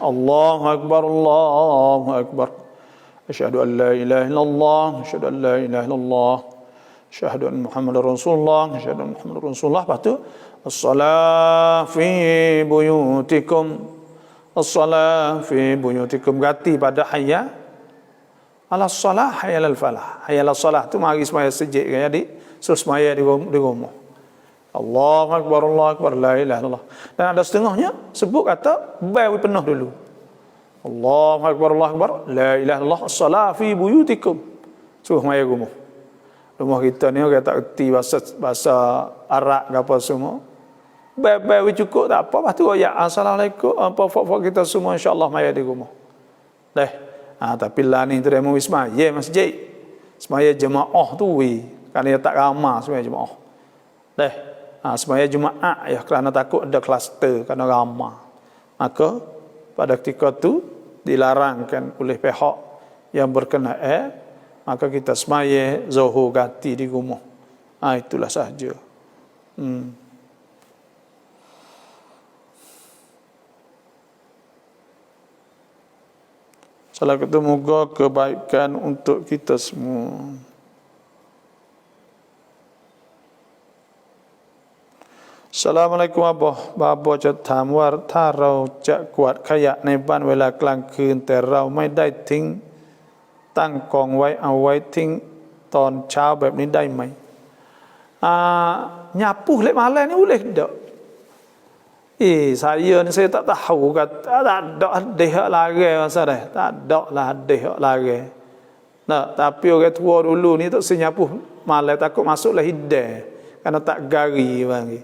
Allahu Akbar, Allahu Akbar, asyhadu an la ilaha illallah, asyhadu an la ilaha illallah, asyhadu anna Muhammadar Rasulullah, asyhadu anna Muhammadar Rasulullah. Lepas tu as-salah fi buyutikum, as-salah fi buyutikum, ganti pada hayya ala salah, hayya al falah. Hayya al salah tu mari semaya sejik kan, jadi semaya di rumah. Allahu Akbar, Allahu Akbar, la ilaha illallah. Dan ada setengahnya sebut kata bawi penuh dulu. Allahu Akbar, Allahu Akbar, la ilaha illallah, as-salah fi buyutikum. Suruh maya rumah. Rumah kita ni orang tak erti bahasa Arab ke apa semua. Baik-baik cukup tak apa. Lepas tu ya assalamualaikum, apa fak kita semua insya-Allah maya di rumah. Tapi lah ni tu dia mau semaya masjid. Semaya jemaah tu kan dia tak ramai semaya jemaah. semaya Jumaat ya, kerana takut ada kluster kerana ramai. Maka pada ketika tu dilarangkan oleh pihak yang berkenaan, maka kita semaya zuhur ganti di rumah. Itulah sahaja. Salah kata moga kebaikan untuk kita semua. Assalamualaikum abah. Bapaจะถามว่าถ้าเราจะกวาดขยะในบ้านเวลากลางคืนแต่เราไม่ได้ทิ้งตั้งกองไว้เอาไว้ทิ้งตอนเช้าแบบนี้ได้ไหมnyapu lek malam ni boleh tak? Saya ni saya tak tahu kata tak ada hadis hak larang masa dah. Tak ada lah hadis hak larang. Nah, tapi orang tua dulu ni tak senyapu malam takut masuklah hidang kerana tak gari bang.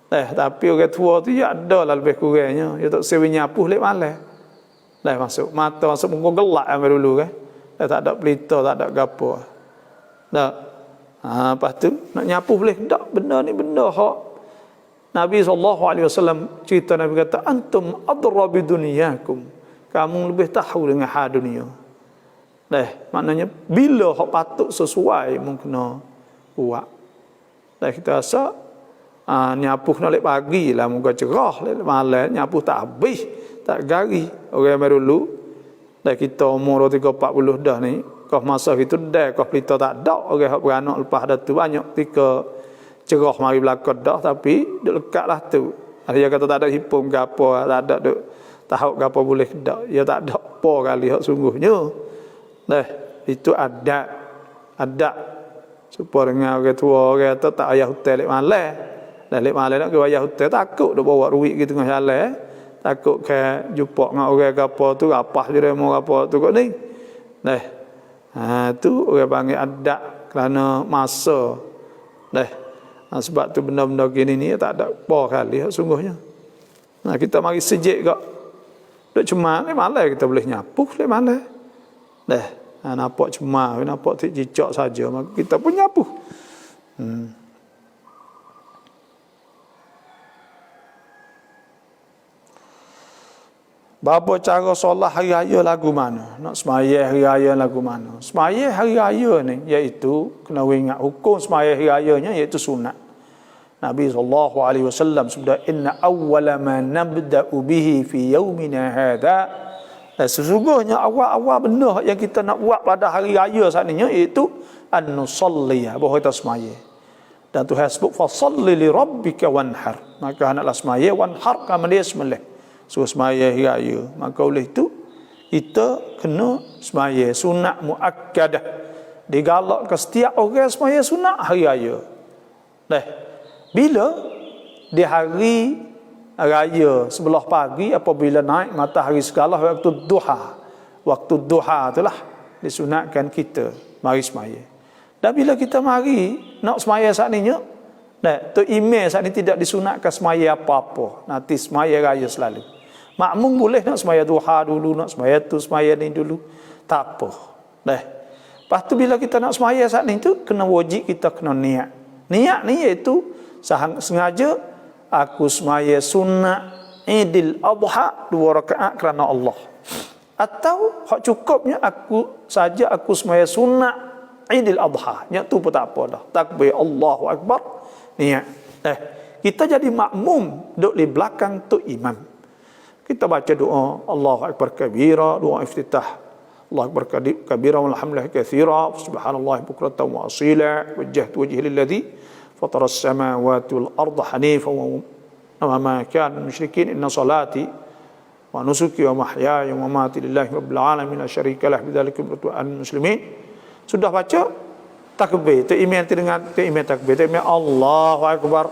Tapi orang tua tu ya ada lah lebih kurangnya. Dia tak sewi nyapu lek malam. Masuk mata masuk muka gelap ambil dulu kan. Tak ada pelita, tak ada gapo. Lepas tu nak nyapu boleh tak? Benda ni benda hak Nabi SAW cerita, Nabi kata antum adra bi dunyakum, kamu lebih tahu dengan hal dunia. Maknanya bila hak patut sesuai mungkin kena buat. Kita rasa nyapu kena lek pagi lah, muka cerah lek malam nyapu tak habis, tak gari. Orang yang dulu kita umur 30-40 dah ni, kau masa itu dah kau pelita tak ada. Orang hak beranak lepas dah tu banyak ketika cerah mari belakang dah, tapi duk lekatlah tu. Dia kata tak ada hipum ke apa, tak ada duk tahu ke apa boleh dak. Ya tak ada apa kali hak sungguhnya. Itu adat supaya dengan orang tua orang kata tak payah hotel lek malam. Lek malam nak ke payah hotel takut duk bawa duit ke tengah jalan. Takut ke jumpa dengan orang ke apa tu, rapah dia mau apa tu kok ni. Tu orang panggil adat kerana masa. Sebab tu benda-benda gini ni tak ada apa kali sungguhnya. Kita mari sejik kak. Duk cuma ni malam kita boleh nyapu le malam. Nampak cuma, nampak tik cicak saja, maka kita pun nyapu. Bapa cara solat hari raya lagu mana? Nak sembahyang hari raya lagu mana? Sembahyang hari raya ni iaitu kena ingat hukum sembahyang hari rayanya iaitu sunat. Nabi SAW sudah inna awwala ma nabda'u bihi fi yaumina hadha. Sesungguhnya awal-awal benda yang kita nak buat pada hari raya saat ini iaitu an-nusalli, bahawa kita sembahyang. Dan Tuhan sebut fasalli li rabbika wanhar. Maka hendaklah sembahyang wanhar kamu dia sembelih. So semaya hari raya. Maka oleh itu kita kena semaya sunat muakkadah. Digalak ke setiap orang semaya sunat hari raya. Bila di hari raya sebelah pagi apabila naik matahari segala waktu duha. Waktu duha itulah disunatkan kita mari semaya. Dan bila kita mari nak semaya saat ni tu email saat ni tidak disunatkan semaya apa-apa. Nanti semaya raya selalu. Makmum boleh nak semaya duha dulu, nak semaya tu, semaya ni dulu. Tak apa. Lepas tu bila kita nak semaya saat ni tu, kena wajib kita kena niat. Niat ni iaitu sengaja aku semaya sunat Idul Adha 2 rakaat kerana Allah. Atau hak cukupnya aku semaya sunat Idul Adha. Nya tu pun tak apa dah. Takbir Allahu Akbar. Niat. Kita jadi makmum duduk di belakang tu imam. Kita baca doa Allahu Akbar kabira, doa iftitah. Allahu Akbar kabira walhamdulillah katsira, subhanallah bukratan wa asila, wajjahtu wajhi lilladzi fatara as-samawati wal arda hanifan wa ma kana musyrikin, inna salati wa nusuki wa mahyaya wa mamati lillahi rabbil alamin la syarika lah bidzalika umirtu an muslimin. Sudah baca takbir, teriman dengan teriman takbir, teriman Allahu Akbar.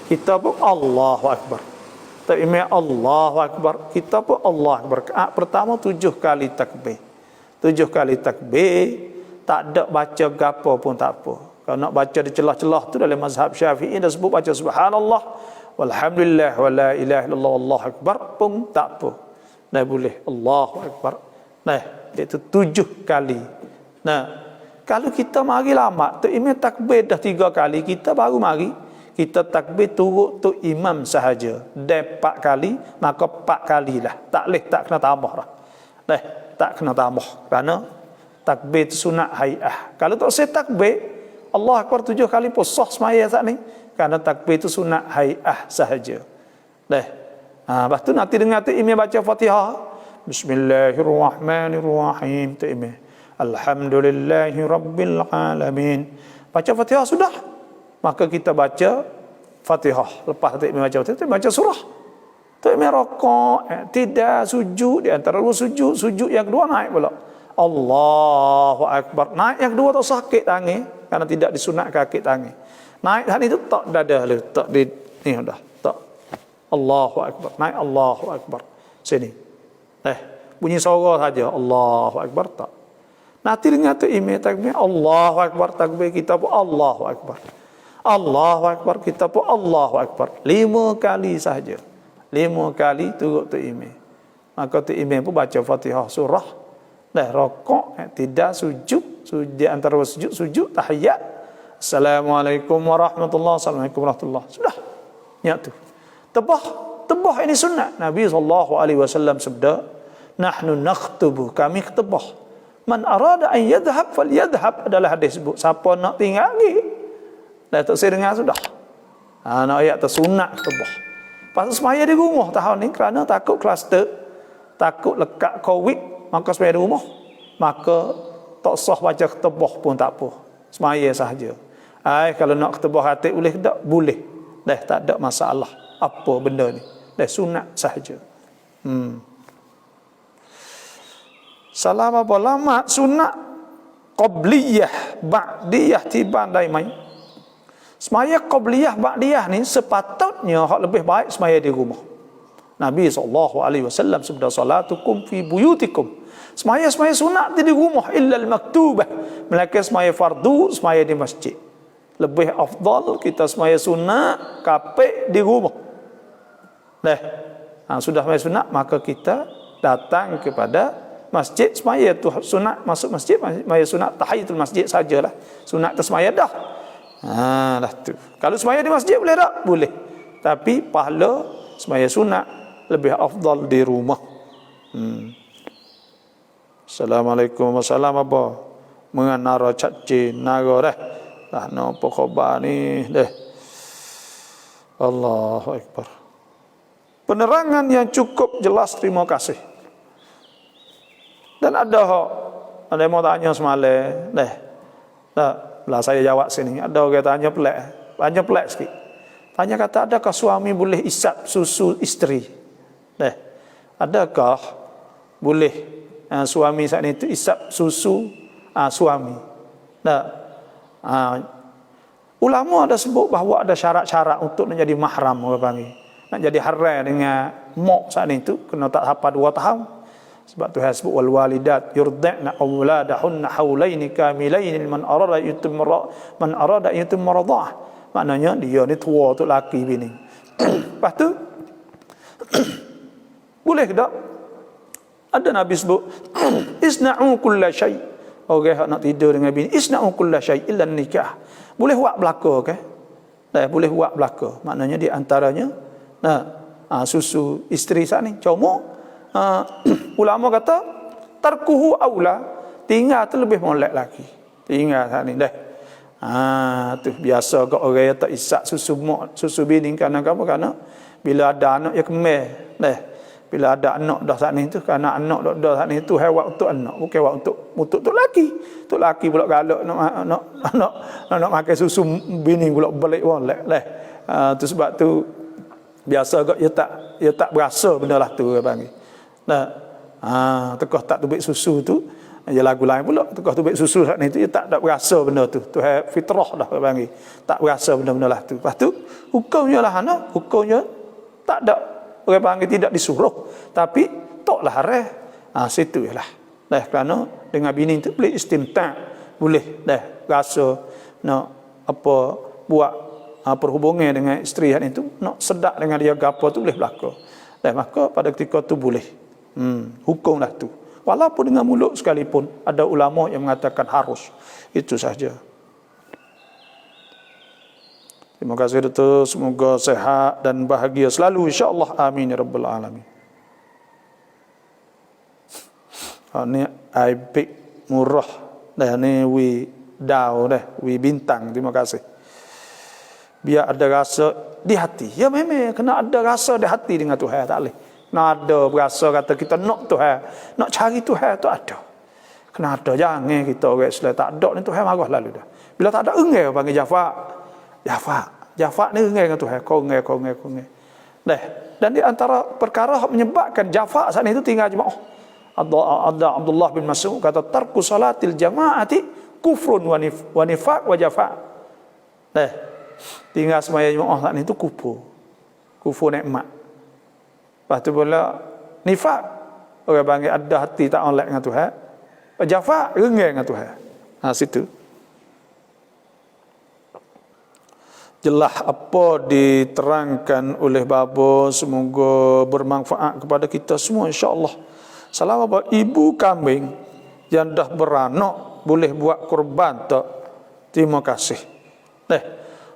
Kita pun Allahu Akbar. Teriman Allahu Akbar. Kita pun Allahu Akbar. Pertama 7 kali takbir. 7 kali takbir, tak ada baca gapo pun tak apa. Kalau nak baca di celah-celah tu dalam mazhab Syafi'i dah sebut baca subhanallah walhamdulillah wa la ilaha illallah wallahu akbar pun tak apa. Boleh Allahu Akbar. Itu 7 kali. Kalau kita mari lama, teriman takbir dah 3 kali, kita baru mari, kita takbir turut tu imam sahaja. Dan 4 kali, maka 4 kalilah. Tak boleh, tak kena tambah dah. Tak kena tambah. Kerana takbir tu sunat hai'ah. Kalau tak saya takbir, Allah Akbar 7 kali pun sah semaya saat ni. Kerana takbir tu sunat hai'ah sahaja. Lepas tu nanti dengar tu imam baca Fatihah. Bismillahirrahmanirrahim. Tu imam. Alhamdulillahi Rabbil Alamin. Baca Fatihah sudah. Maka kita baca Fatihah. Lepas tu imam baca Fatihah, kita baca surah. Tu imam rokok, tidak sujud. Di antara dua sujud, sujud yang kedua naik pula. Allahu Akbar. Naik yang kedua tak sakit tangan. Kerana tidak disunat kaki tangan. Naik tadi tu tak dada lu. Tak di, ni dah. Tak. Allahu Akbar. Naik Allahu Akbar. Sini. Bunyi suara saja. Allahu Akbar tak. Nanti dengar tu imam takbir. Allahu Akbar. Takbir kita pun Allahu Akbar. Allahu Akbar, kita pun Allahu Akbar. 5 kali sahaja. 5 kali turut tu imam. Maka tu imam pun baca Fatihah surah. Rokok, tidak sujud. Di antara sujud, tahiyat. Assalamualaikum warahmatullahi wabarakatuh. Assalamualaikum warahmatullahi wabarakatuh. Sudah. Ya tu. Tebah ini sunat. Nabi SAW sabda, nahnu nakhtubu, kami ketebah. Man arada an yadhhab falyadhhab, adalah hadis sebut. Siapa nak tinggal lagi, tak saya dengar sudah. Nak ayat tersunat ketebah. Pasal semaya di rumah tahun ni kerana takut kluster, takut lekat COVID, maka semaya di rumah. Maka tak sah baca ketebah pun tak apa. Semaya sahaja. Kalau nak ketebah hati boleh tak? Boleh. Tak ada masalah apa benda ni. Sunat sahaja. Salam apa lama sunat qabliyah, ba'diyah tiban dai mai. Semaya qabliyah ba'diyah ni sepatutnya hak lebih baik semaya di rumah. Nabi SAW sabda, salatukum fi buyutikum. Semaya sunat di rumah illa al-maktubah. Melainkan semaya fardu semaya di masjid. Lebih afdal kita semaya sunat kapek di rumah. Sudah semaya sunat maka kita datang kepada masjid semaya tu sunat masuk masjid, semaya sunat tahiyatul masjid sajalah. Sunat tu semaya dah. Lah tu. Kalau semaya di masjid boleh tak? Boleh. Tapi pahala semaya sunat lebih afdal di rumah. Assalamualaikum warahmatullahi wabarakatuh. Menganara caci naga dah. Dah apa khabar ni dah. Allahu Akbar. Penerangan yang cukup jelas, terima kasih. Dan ada yang mau tanya semalam lah saya jawab sini. Ada orang tanya pelik sikit. Tanya kata, adakah suami boleh isap susu isteri? Adakah boleh suami saat itu isap susu suami? Ulama ada sebut bahawa ada syarat-syarat untuk nak jadi mahram, orang panggil. Nak jadi haram dengan mak saat itu kena tak sampai 2 tahun. Sebab Tuhan sebut wal walidat yurda'na auladahunna haulaini kamilaini man arada yutimma radha'ah. Maknanya dia ni tua tu laki bini. Lepas tu boleh tak? Ada Nabi sebut isna'u kulla syai. Orang nak tidur dengan bini, isna'u kulla syai illa nikah. Boleh buat belaka ke? Boleh buat belaka. Maknanya di antaranya susu isteri saat ni. Cuma ulama kata tarkuhu aula, tinggal tu lebih molek lagi. Tinggal saat ni tu biasa kau orang yang tak isap susu bini kerana apa? Kerana bila ada anak ya kemeh. Bila ada anak dah saat ni tu, kerana anak dah saat ni tu waktu untuk anak, bukan waktu untuk laki. Untuk laki pula galak nak makan susu bini pula balik molek tu sebab tu biasa kau ia tak berasa benda lah tu orang panggil. Tekah tak tubik susu tu, dia lagu lain pula. Tekah tubik susu saat ni tu, dia tak berasa benda tu. Tu fitrah dah orang panggil. Tak berasa benda-benda lah tu. Lepas tu, hukumnya lah hukumnya tak ada. Orang panggil tidak disuruh. Tapi, taklah haram. Situ je lah. Kerana dengan bini tu boleh istimta'. Boleh rasa nak apa buat perhubungan dengan isteri saat itu, nak sedap dengan dia gapo tu boleh berlaku. Maka pada ketika tu boleh. Hukumlah tu. Walaupun dengan mulut sekalipun, ada ulama yang mengatakan harus. Itu sahaja. Terima kasih Datuk, semoga sehat dan bahagia selalu insya-Allah, amin ya rabbal alamin. Ni aibik murah dah, ni wi dau dah, wi bintang, terima kasih. Biar ada rasa di hati. Ya memang kena ada rasa di hati dengan Tuhan, tak boleh. Kena ada rasa kata kita nak Tuhan, nak cari Tuhan tu ada. Kena ada, jangan kita orang Islam tak ada ni Tuhan marah lalu dah. Bila tak ada engai panggil Jafa ni engai dengan Tuhan, kau engai. Dah. Dan di antara perkara yang menyebabkan Jafa saat itu tinggal jemaah. Ada Abdullah bin Mas'ud kata tarku salatil jamaati kufrun wa nifaq wa jafa. Dah. Tinggal semaya jemaah saat itu kufur nikmat. Lepas tu pula nifaq, orang panggil ada hati tak oleh dengan Tuhan. Jafa rengai dengan Tuhan. Situ jelas apa diterangkan oleh bapa, semoga bermanfaat kepada kita semua insya-Allah. Salam apa ibu kambing yang dah beranak boleh buat kurban tak? Terima kasih.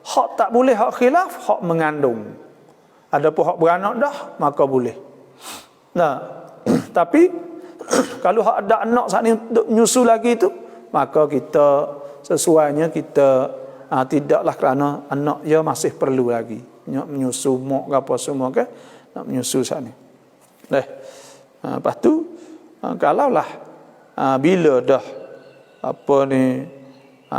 Hak tak boleh, hak khilaf, hak mengandung. Adapun hak beranak dah maka boleh. Tapi kalau hak ada anak saat ni untuk nyusu lagi tu, maka kita sesuainya kita tidaklah kerana anak dia masih perlu lagi menyusu mak ke apa semua ke, nak menyusu saat ni. Lepas tu kalaulah bila dah apa ni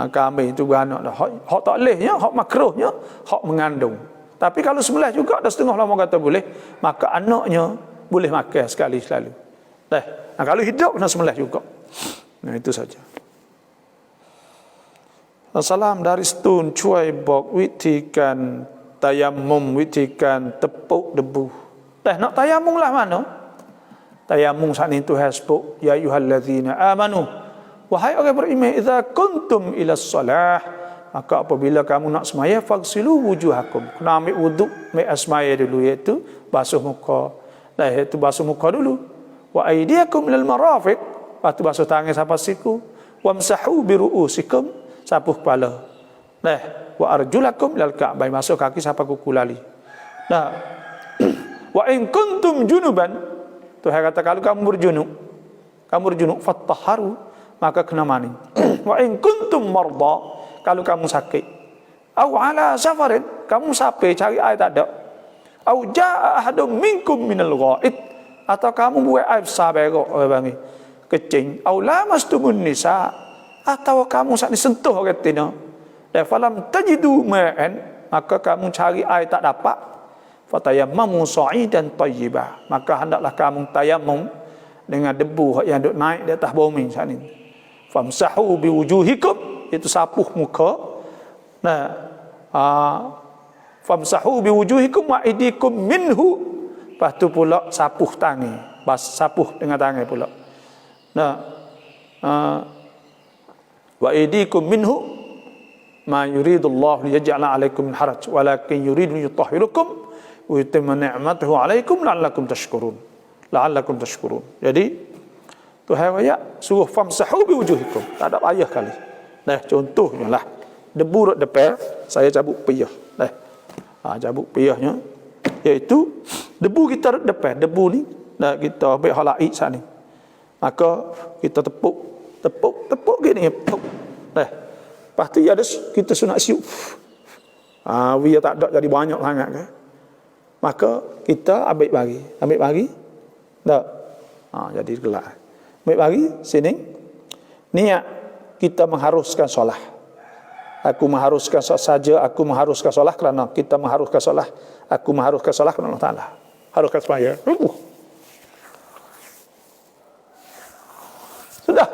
kambing itu beranak dah, hak tak bolehnya, hak makruhnya, hak mengandung. Tapi kalau sembelih juga dah setengah lama kata boleh, maka anaknya boleh makan sekali selalu. Kalau hidup kena sembelih juga. Itu saja. Salam dari Stun Cuai Bok, witikan tayamum, witikan tepuk debu. Nak tayamum lah mana? Tayamum saat ini Tuhan sebut, ya ayyuhallazina amanu, wahai orang beriman, idza kuntum ila shalah, maka apabila kamu nak semaya, fagsilu wujuhakum, kena ambil wuduk, ambil semaya dulu, iaitu basuh muka. Iaitu basuh muka dulu. Wa aydiyakum ilal marafiq, lepas tu basuh tangan sampai siku. Wamsahu bi ru'usikum, sapuh kepala. Wa arjulakum ilal ka'bain, basuh kaki sampai kuku lali. Wa in kuntum junuban, Tuhan kata kalau kamu berjunub fattaharu, maka kena mandi. Wa in kuntum marda, kalau kamu sakit. Au ala safarin, kamu sampai cari air tak ada. Au jaa ahadum minkum minal ghaid, atau kamu buat air besar berok orang panggil kecing. Au lamastumun nisa, atau kamu saat disentuh orang tina. Dan falam tajidu ma'an, maka kamu cari air tak dapat. Fatayammamu sa'idan tayyiba, maka hendaklah kamu tayamum dengan debu yang duk naik di atas bumi saat ini. Famsahu biwujuhikum, itu sapuh muka. Famsahu biwujuhikum wa aydikum minhu, lepas tu pula sapuh tangan, sapuh dengan tangan pula. Wa aydikum minhu ma yuridullahu liyaj'ala 'alaikum min haraj walakin yuridu yutahhirukum wa yutimma ni'matahu 'alaikum la'allakum tashkurun. Jadi Tuhan ayat suruh famsahu biwujuhikum, tak ada payah kali. Contohnya lah debu duk depan, saya cabut piyah. Cabut piyahnya, iaitu debu kita duk depan, debu ni kita ambil halaik saat ni. Maka kita tepuk gini, tepuk. Lepas tu ada kita sunat siup. Biar tak ada jadi banyak sangat ke. Maka kita ambil bagi. Tak. Jadi gelap. Ambil bagi sini. Niat kita mengharuskan solat. Aku mengharuskan solat kerana kita mengharuskan solat. Aku mengharuskan solat kerana Allah Taala. Haruskan sembahyang. Sudah.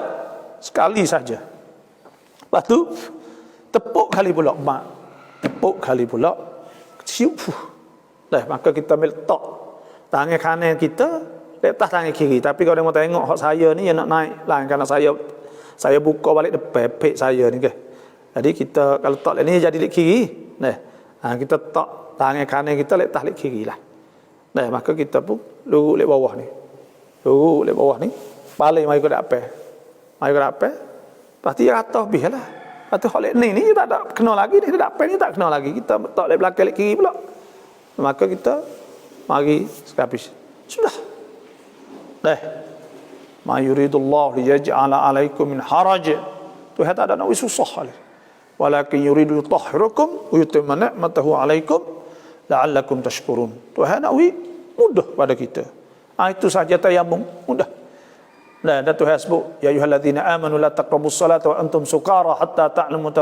Sekali saja. Lepas tu tepuk kali pula mak. Tepuk kali pula siup. Maka kita ambil tok tangan kanan kita letak tangan kiri. Tapi kalau dia mau tengok hak saya ni yang nak naik lah, kerana saya buka balik depan pek saya ni ke. Jadi kita kalau tok ni jadi lek kiri. Kita tok tangan kanan kita letak lek kiri lah. Maka kita pun lurus lek bawah ni. Balik mari ke depan. Pasti atas biarlah. Atau hal ni tak ada kena lagi ni, tak pen ni tak kena lagi. Kita tak boleh belakang kiri pula. Maka kita mari habis. Sudah. Dah. Ma yuridullahu liyaj'ala 'alaikum min haraj. Tuhan tak ada nak susah. Walakin yuridu yutahhirakum wa yutimma ni'matahu 'alaikum la'allakum tashkurun. Tuhan nak mudah pada kita. Itu saja tayammum, mudah. Nah, dan Tuhan sebut, ya ayyuhalladzina amanu la taqrabus salata wa antum sukara hatta ta'lamu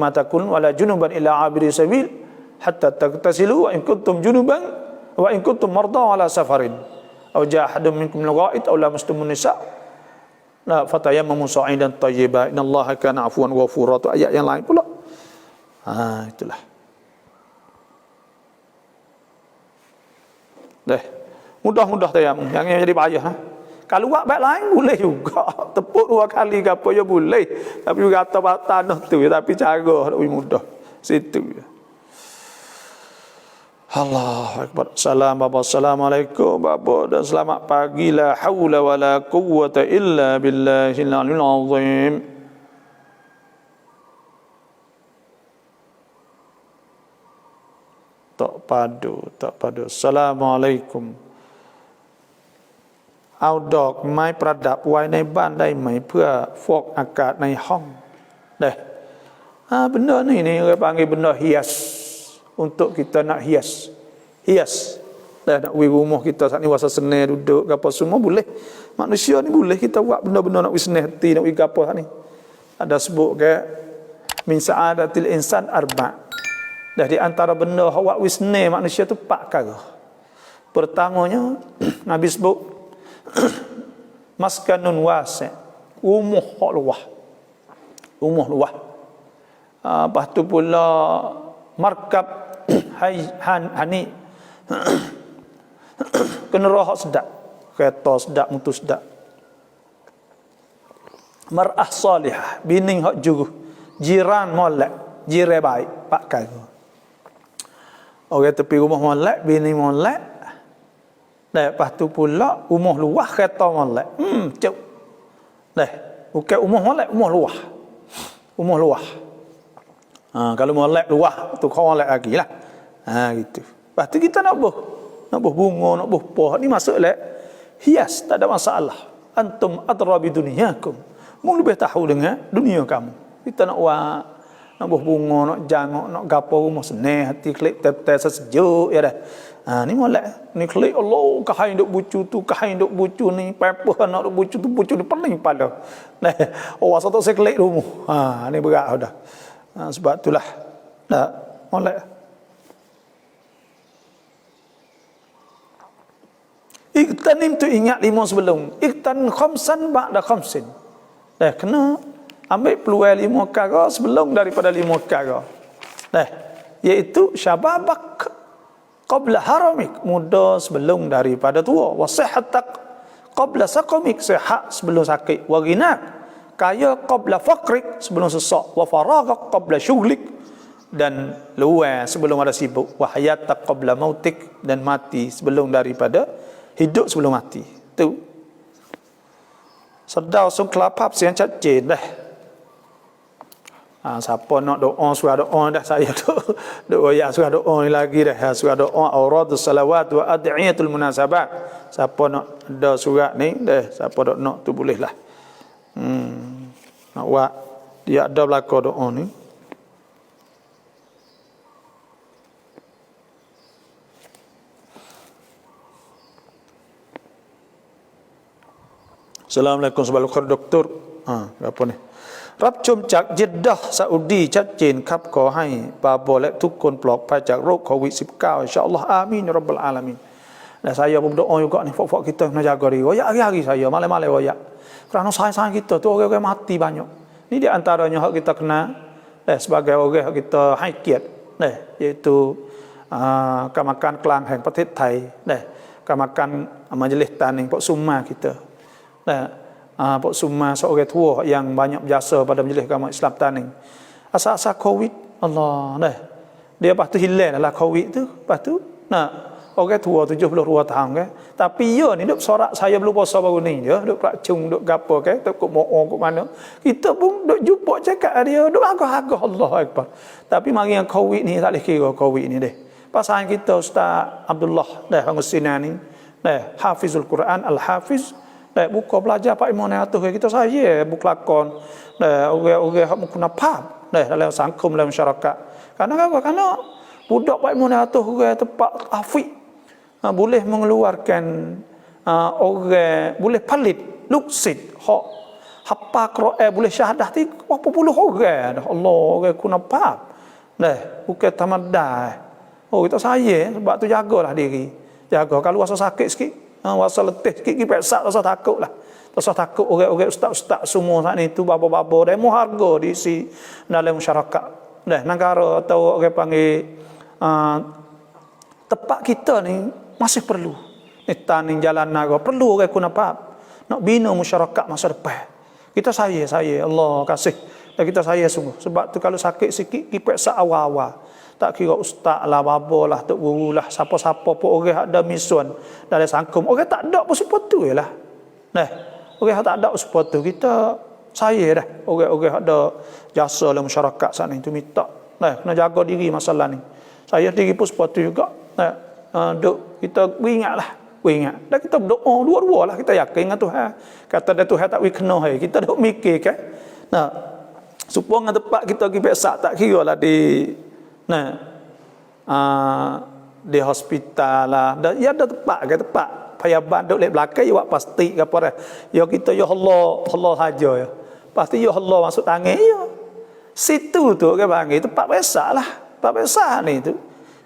ma taqulun wa la junuban illa 'abiri sabil hatta tagtasilu wa in kuntum junuban wa in kuntum marda ala safarin aw jaa ahadun minkum al-gha'id aw lamastumun nisa la fatayammamu sa'idan tayyiba innallaha kana 'afuwan ghafura. Ayat yang lain pula. Itulah. Mudah-mudah tayamum. Yang jadi payah. Kalau buat baik lain boleh juga. Tepuk 2 kali ke apa ya boleh. Tapi juga atas tanah tu. Tapi cara lebih mudah. Situ. Allahu Akbar. Assalamualaikum Bapa dan selamat pagi. La haula wa la quwwata illa billahil aliyil azim. Tak padu. Assalamualaikum. เอาดอกไม้ประดับไว้ในบ้านได้ไหมเพื่อฟอกอากาศในห้องdah benda ni orang panggil benda hias untuk kita nak hias dah nak pergi rumah kita saat ni wasa senang duduk apa semua boleh manusia ni boleh kita buat benda-benda nak pergi senang hati nak pergi apa saat ni ada sebut ke min sa'adatil insan arba dah di antara benda hak pergi senang manusia tu 4 perkara. Pertamanya Nabi sebut maskanun wasi' rumah hak luah. Lepas tu pula markab hani kenderaan hak sedap, kereta sedap, motor sedap. Mar'ah salihah, bini hak juruh, jiran molek, jiran baik, 4 perkara. Orang tepi rumah molek, bini molek. Lepas tu pula rumah luah kereta molek. Cuk. Bukan rumah molek, rumah luah. Kalau molek luah tu kau molek lagi lah. Gitu. Lepas tu kita nak buh bunga, nak buh poh. Ni masuk hias, tak ada masalah. Antum adra bi dunyakum. Mu lebih tahu dengan dunia kamu. Kita nak buh bunga, nak jangok, nak gapo rumah senang, hati klik tep-tep sejuk ya dah. Ni molek, ni klik Allah kahai duk bucu tu, kahai duk bucu ni, pepah nak duk bucu tu, bucu ni pening pada. Orang satu saya klik rumah. Ni berat dah. Sebab itulah. Molek. Iktanim tu ingat 5 sebelum. Iktan khamsan ba'da khamsin. Kena ambil peluang 5 perkara sebelum daripada 5 perkara. Iaitu syababak qabla haramik, muda sebelum daripada tua. Wa sihhatak qabla saqamik, sihat sebelum sakit. Wa ghinak, kaya qabla faqrik, sebelum sesak. Wa faragak qabla syughlik, dan luar sebelum ada sibuk. Wa hayatak qabla mautik, dan mati sebelum daripada hidup sebelum mati. Tu sedar sung kelapap siang cacin dah. Siapa nak doa surah doa dah saya doa ya surah doa ni lagi dah surah doa auradus salawat wa ad'iyatul munasabat. Siapa nak ada surah ni dah, siapa nak tu bolehlah. Nak buat dia ada belaka doa ni. Assalamualaikum warahmatullahi wabarakatuh. Apa ni? รับชมจากเยดดะห์ซาอุดีชัดเจนครับขอให้บาโบและทุกคนปลอดภัยจากโรคโควิด -19 insyaallah amin ya rabbal alamin. Dan saya pun berdoa juga ni fok-fok kita kena jaga diri. Royak hari-hari saya malam-malam royak. Kerana sayang-sayang kita tu orang-orang mati banyak. Ni di antaranya hak kita kena sebagai orang hak kita ให้เกียรติ iaitu กรรมการกลางแห่งประเทศไทย กรรมการ Majlis Taning Pak Summa kita. Pak Summa seorang tua yang banyak berjasa pada Majlis Agama Islam Taning. Asal-asal Covid, Allah, dia lepas tu hilang lah Covid tu. Lepas tu Orang tua 72 tahun ke. Tapi ya ni duk sorak saya belum puasa baru ni je, duk prakcung duk gapo ke, duk kok mo'o kok mana. Kita pun duk jumpa cakap dia, duk agak-agak Allah Akbar. Tapi mari yang Covid ni tak boleh kira Covid ni deh. Pasal kita Ustaz Abdullah dah Husina ni, dah Hafizul Quran Al-Hafiz, dah buka belajar Pak Imam atus kita saya buku lakon, dah orang-orang hak mukuna pap, dah dalam sangkum dalam masyarakat. Karena apa? Karena budak Pak Imam atus orang tempat afik boleh mengeluarkan orang boleh palit luksid hak hafal Quran boleh syahadah ti berapa puluh orang dah Allah orang kuna pap dah bukan tamaddah kita saya sebab tu jagalah diri jaga kalau rasa sakit sikit rasa letih sikit pergi periksa rasa takutlah rasa takut orang-orang ustaz-ustaz semua saat ni tu babo-babo demo harga di si dalam masyarakat dah negara atau orang panggil tempat kita ni masih perlu ni jalan naga perlu orang kuna pap nak bina masyarakat masa depan kita saya Allah kasih dan kita saya sungguh sebab tu kalau sakit sikit kita periksa awal-awal tak kira ustaz lah babo lah tok guru lah siapa-siapa pun orang ada misuan dalam sangkum orang tak ada pun seperti tu lah nah orang tak ada seperti tu kita saya dah orang-orang ada jasa dalam masyarakat sana itu minta nah kena jaga diri masalah ni saya diri pun seperti juga nah duk kita ingat dan kita berdoa dua-dua lah kita yakin dengan Tuhan kata dia Tuhan tak kena kita duk mikir kan nah supaya dengan tempat kita pergi periksa tak kira lah di di hospital lah ya ada tempat payaban duk lek belakang ya buat pasti ke apa dah ya kita ya Allah saja ya pasti ya Allah masuk tangan ya situ tu ke panggil tempat periksa lah tempat periksa ni tu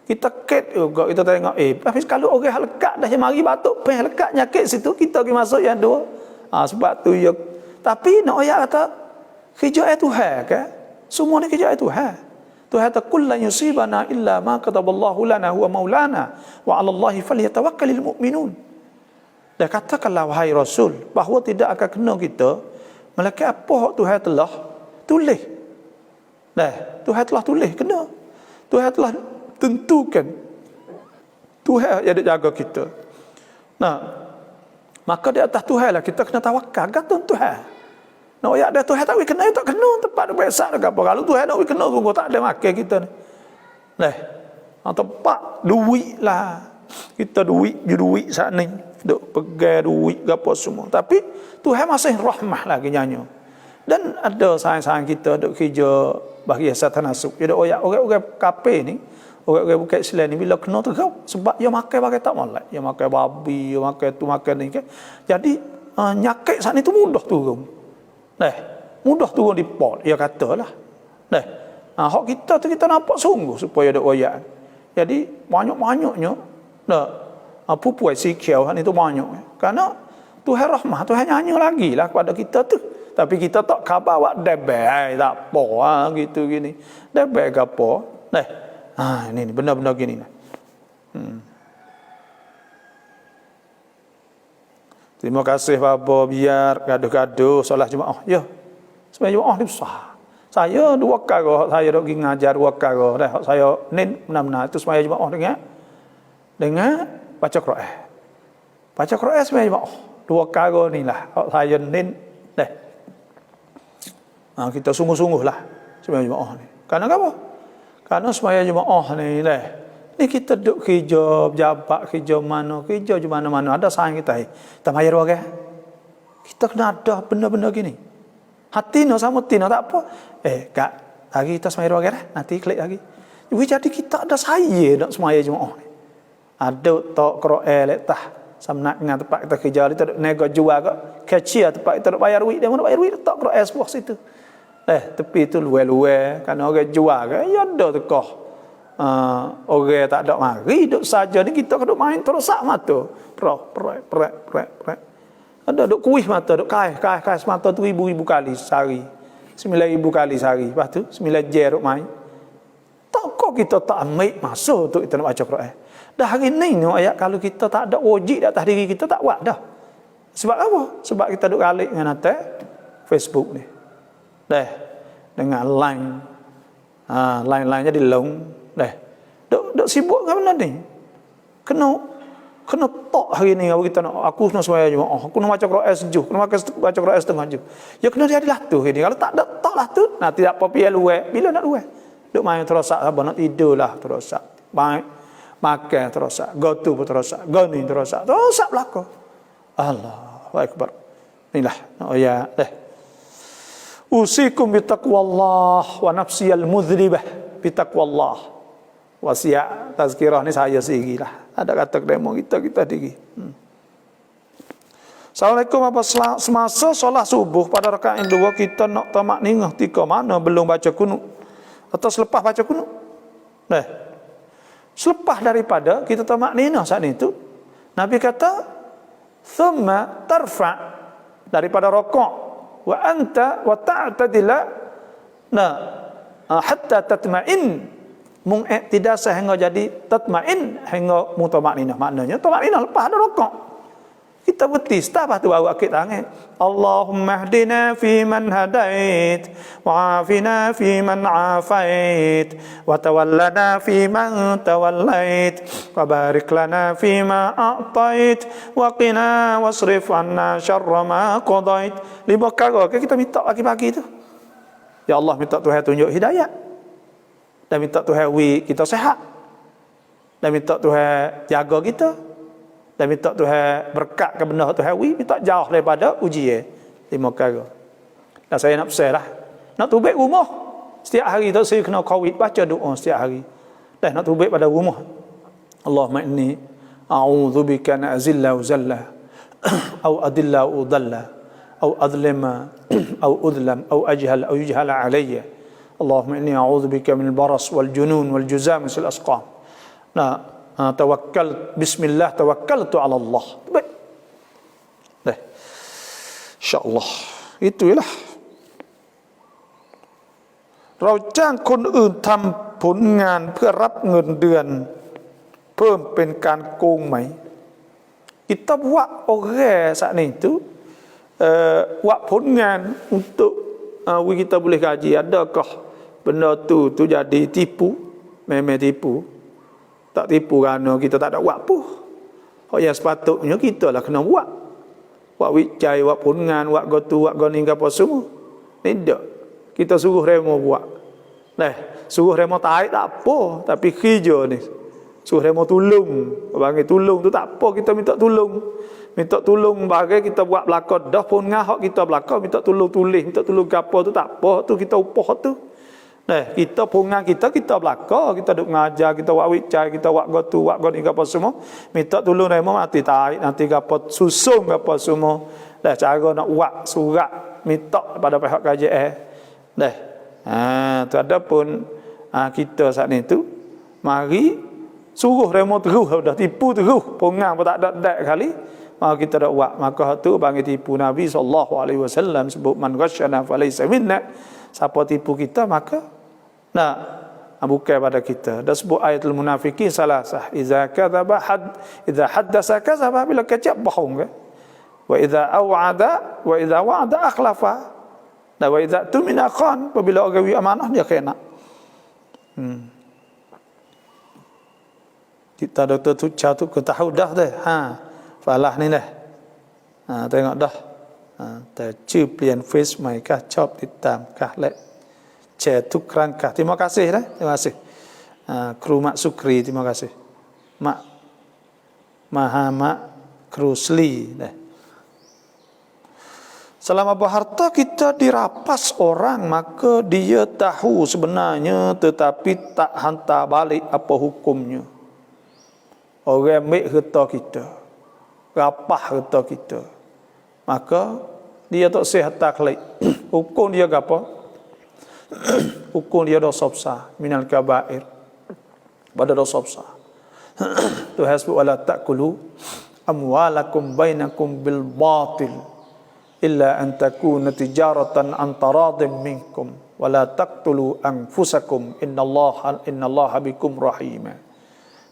kita ket juga kita tengok tapi kalau orang lekat dah mari batuk peh lekat nyakit situ kita pergi masuk yang dua sebab tu ya tapi nak ayat kata kerja Tuhan ke semua ni kerja Tuhan kata kullan yusibana illa ma kataballahu lana huwa maulana wa 'ala Allahi falyatawakkalul mu'minun dan katakanlah wahai Rasul bahawa tidak akan kena kita melainkan apa hak Tuhan telah tulis Tuhan telah tulis kena Tuhan telah tentukan Tuhan yang jaga kita maka di atas Tuhan lah kita kena tawakal gantung Tuhan nak ayat dia Tuhan tak kena tak kena tempat dia biasa ke apa kalau Tuhan nak kena tunggu tak ada makan kita ni tempat duit lah kita duit saat ni duk pegang duit ke apa semua tapi Tuhan masih rahmah lagi nyanyi dan ada sayang-sayang kita duk kerja bagi asatan nasuk jadi orang-orang kafir ni orang-orang bukan Islam ni bila kena tergau sebab dia makan pakai tak molek dia makan babi dia makan tu makan ni kan jadi nyakit saat ni tu mudah turun mudah turun di pot dia katalah hak kita tu kita nampak sungguh supaya ada oyak jadi banyak-banyaknya pupuai sikau ni tu banyak kerana Tuhan rahmah Tuhan nyanyi lagi lah kepada kita tu tapi kita tak khabar awak debel tak apa gitu gini debel ke apa ini benda-benda gini terima kasih Bapa biar gaduh-gaduh solat jemaah ya sebenarnya jemaah ni besar saya 2 kali saya dok pergi ngajar 2 kali dah saya nin benar-benar itu sebenarnya jemaah dengan baca Quran sebenarnya jemaah 2 kali ni lah saya nin kita sungguh-sungguh lah sebenarnya jemaah ni kerana apa karena semaya jemaah ni ni kita duduk kerja jabat kerja mana-mana ada sayang kita kita bayar orang kita kena ada benda-benda gini hati no sama tino tak apa kak lagi kita semaya orang nanti klik lagi jadi kita ada saya nak semaya jemaah ni ada tok Quran letak samnak dengan tempat kita kerja kita duk nego jual ke kecil tempat kita duk bayar duit dia nak bayar duit tok Quran sebuah situ tepi tu luar-luar kan orang jual ke ya ada tekah orang tak ada mari duk saja ni kita duk main terus sak mata prek ada duk kuih mata duk kai mata tu ribu kali sehari 9,000 kali sehari lepas tu 9 jer duk main tak kok kita tak ambil masa untuk kita nak baca Quran dah hari ni ayat kalau kita tak ada wajib di atas diri kita tak buat dah sebab apa sebab kita duk galik dengan atas Facebook ni dengan line-nya di long duk sibuk dengan benda ni Kena tok hari ni kita nak aku kena sembahyang jemaah. Aku nak baca Quran sejuk, kena baca Quran setengah jam. Ya kena jadilah tu hari ni. Kalau tak ada tok lah tu. Nah tidak apa pian luar. Bila nak luar? Duk main terosak sabar nak tidurlah terosak. Baik makan terosak, gotu pun terosak, goni terosak. Terosak belaka. Allahu akbar. Inilah oh ya deh. Usikum bitaqwallah wa nafsiyal mudhribah bitaqwallah. Wasiat tazkirah ni saya sendirilah. Ada kata demo kita diri. Assalamualaikum apa semasa solat subuh pada rakaat yang dua kita nak tamak ningah tika mana belum baca kunut atau selepas baca kunut. Selepas daripada kita tamak ningah saat itu Nabi kata thumma tarfa daripada rakaat wa anta wa ta'tadila hatta tatma'in tidak sehingga jadi tatmain hingga mutamakninah. Maknanya tamakninah lepas ada rakaat kita berhenti setelah tu baru akid tangan Allahumma hdina fi man hadait wa afina fi man afait wa tawallana fi man tawallait wa barik lana fi ma a'tait wa qina wasrif anna syarra ma qadait. 5 perkara kita minta pagi-pagi tu. Ya Allah, minta Tuhan tunjuk hidayah, dan minta Tuhan kita sihat, dan minta Tuhan jaga kita, dan minta Tuhan berkat ke benda Tuhan minta jauh daripada ujian. 5 perkara. Dan saya nak pesan lah, nak tubik rumah setiap hari tu saya kena kawit baca doa setiap hari. Dan nak tubik pada rumah Allahumma inni a'udzubika an azilla wa zalla au adilla wa udalla au adlima au udlam au ajhal au yujhala alayya. Allahumma inni a'udzubika min al-baras wal junun wal juzam wal asqam. Tawakkal bismillah tawakkaltu ala Allah. Baik. Dah. Insya-Allah. Itulah. เราจ้างคนอื่นทำผลงานเพื่อรับเงินเดือนเพิ่มเป็นการโกงไหม Kita buat orang saat ni tu buatผลงาน untuk kita boleh gaji. Adakah benda tu jadi tipu? Memang tipu. Tak tipu kerana kita tak ada buat apa. Hak yang sepatutnya kita lah kena buat. Buat wicai, buatผลงาน, buat gotu, buat goni apa semua. Tidak. Kita suruh remo buat. Suruh remo tarik tak apa, tapi kerja ni suruh remo tolong. Bagi tolong tu tak apa, kita minta tolong. Minta tolong bagi kita buat belakang dah pun ngah kita belakang minta tolong tulis, minta tolong gapo tu tak apa, tu kita upah tu. Kita pungan kita belakang, kita duk ngajar, kita buat wicai, kita buat gotu, buat goni gapo semua. Minta tolong remo mati tarik nanti gapo susung gapo semua. Cara nak buat surat minta pada pihak KJS. Tu ada pun kita saat ni tu mari suruh remo terus dah tipu terus pungang pun tak ada kali. Maka kita dak buat, maka tu bagi tipu Nabi SAW sebut man ghasyana falaysa minna. Siapa tipu kita maka bukan pada kita. Dan sebut ayatul munafiqin salasah, idza kadzaba idza haddasa kadzaba, bila kecap bohong ke, wa idza wa'ada akhlafa, dan wa idza tumina khan, apabila orang amanah dia kena. Kita dah tu jatuh ke tahu dah dah. Falah ni dah. Tengok dah. แต่ชื่อเปลี่ยนเฟซใหม่ค่ะชอบติดตามค่ะและแชร์ทุกครั้งค่ะ terima kasih dah terima kasih kru Mak Sukri terima kasih Mak Mahamak Kru Sli dah. Selama berharta kita dirampas orang, maka dia tahu sebenarnya tetapi tak hantar balik apa hukumnya. Orang ambil harta kita, rapah harta kita, maka dia tak sihat taklid. Hukum dia apa? Hukum dia dosa besar, minal kabair, pada dosa besar. Tuhan sebut wala ta'kulu amwalakum bainakum bil batil illa an takuna tijaratan an taradin minkum wala taqtulu anfusakum innallaha bikum rahim.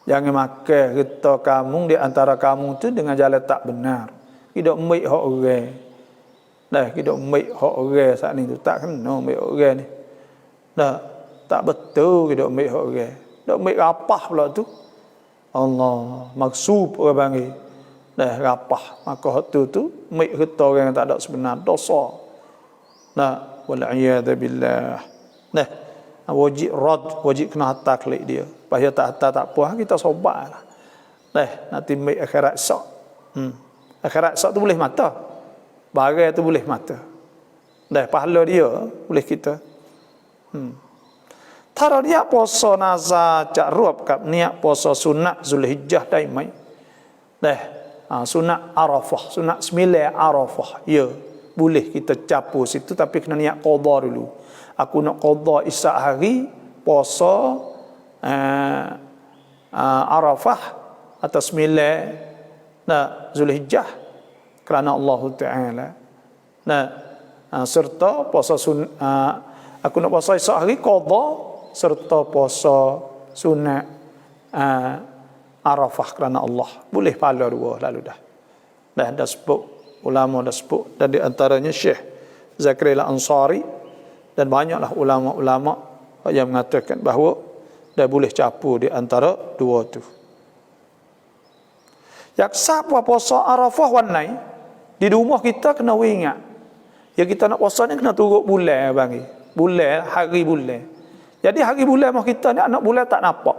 Jangan makan harta kamu di antara kamu tu dengan jalan tak benar. Kita ambil hak orang. Kita ambil hak orang saat ni tu tak kena ambil hak orang ni. Tak betul kita ambil hak orang. Tak ambil rapah pula tu. Allah maksub orang panggil. Dah rapah maka hak tu mik kita orang yang tak ada sebenar dosa. Nah, wal iyad billah. Nah, wajib rad, wajib kena hantar klik dia. Bahaya tak hantar tak puas kita sobatlah. Nah, nanti mik akhirat sak. Akhirat sak tu boleh mata. Bagai tu boleh mata. Dah pahala dia boleh kita. Tara niat puasa nazar cak ruap kap niat puasa sunat Zulhijjah daimai. Dah sunat Arafah, sunat 9 Arafah. Ya, boleh kita capu situ tapi kena niat qada dulu. Aku nak qada Isyak hari puasa Arafah atau 9 Zulhijjah kerana Allah Taala. Serta puasa aku nak puasa Isyak hari qada serta puasa sunat Arafah kerana Allah. Boleh pahala dua lalu dah. Dah sebut ulama dah sebut, dan di antaranya Syekh Zakaria Al-Ansari dan banyaklah ulama-ulama yang mengatakan bahawa dah boleh capu di antara dua tu. Yak siapa puasa Arafah wanai di rumah kita kena ingat. Ya kita nak puasa ni kena turut bulan bang. Bulan, hari bulan. Jadi hari bulan mah kita ni anak bulan tak nampak.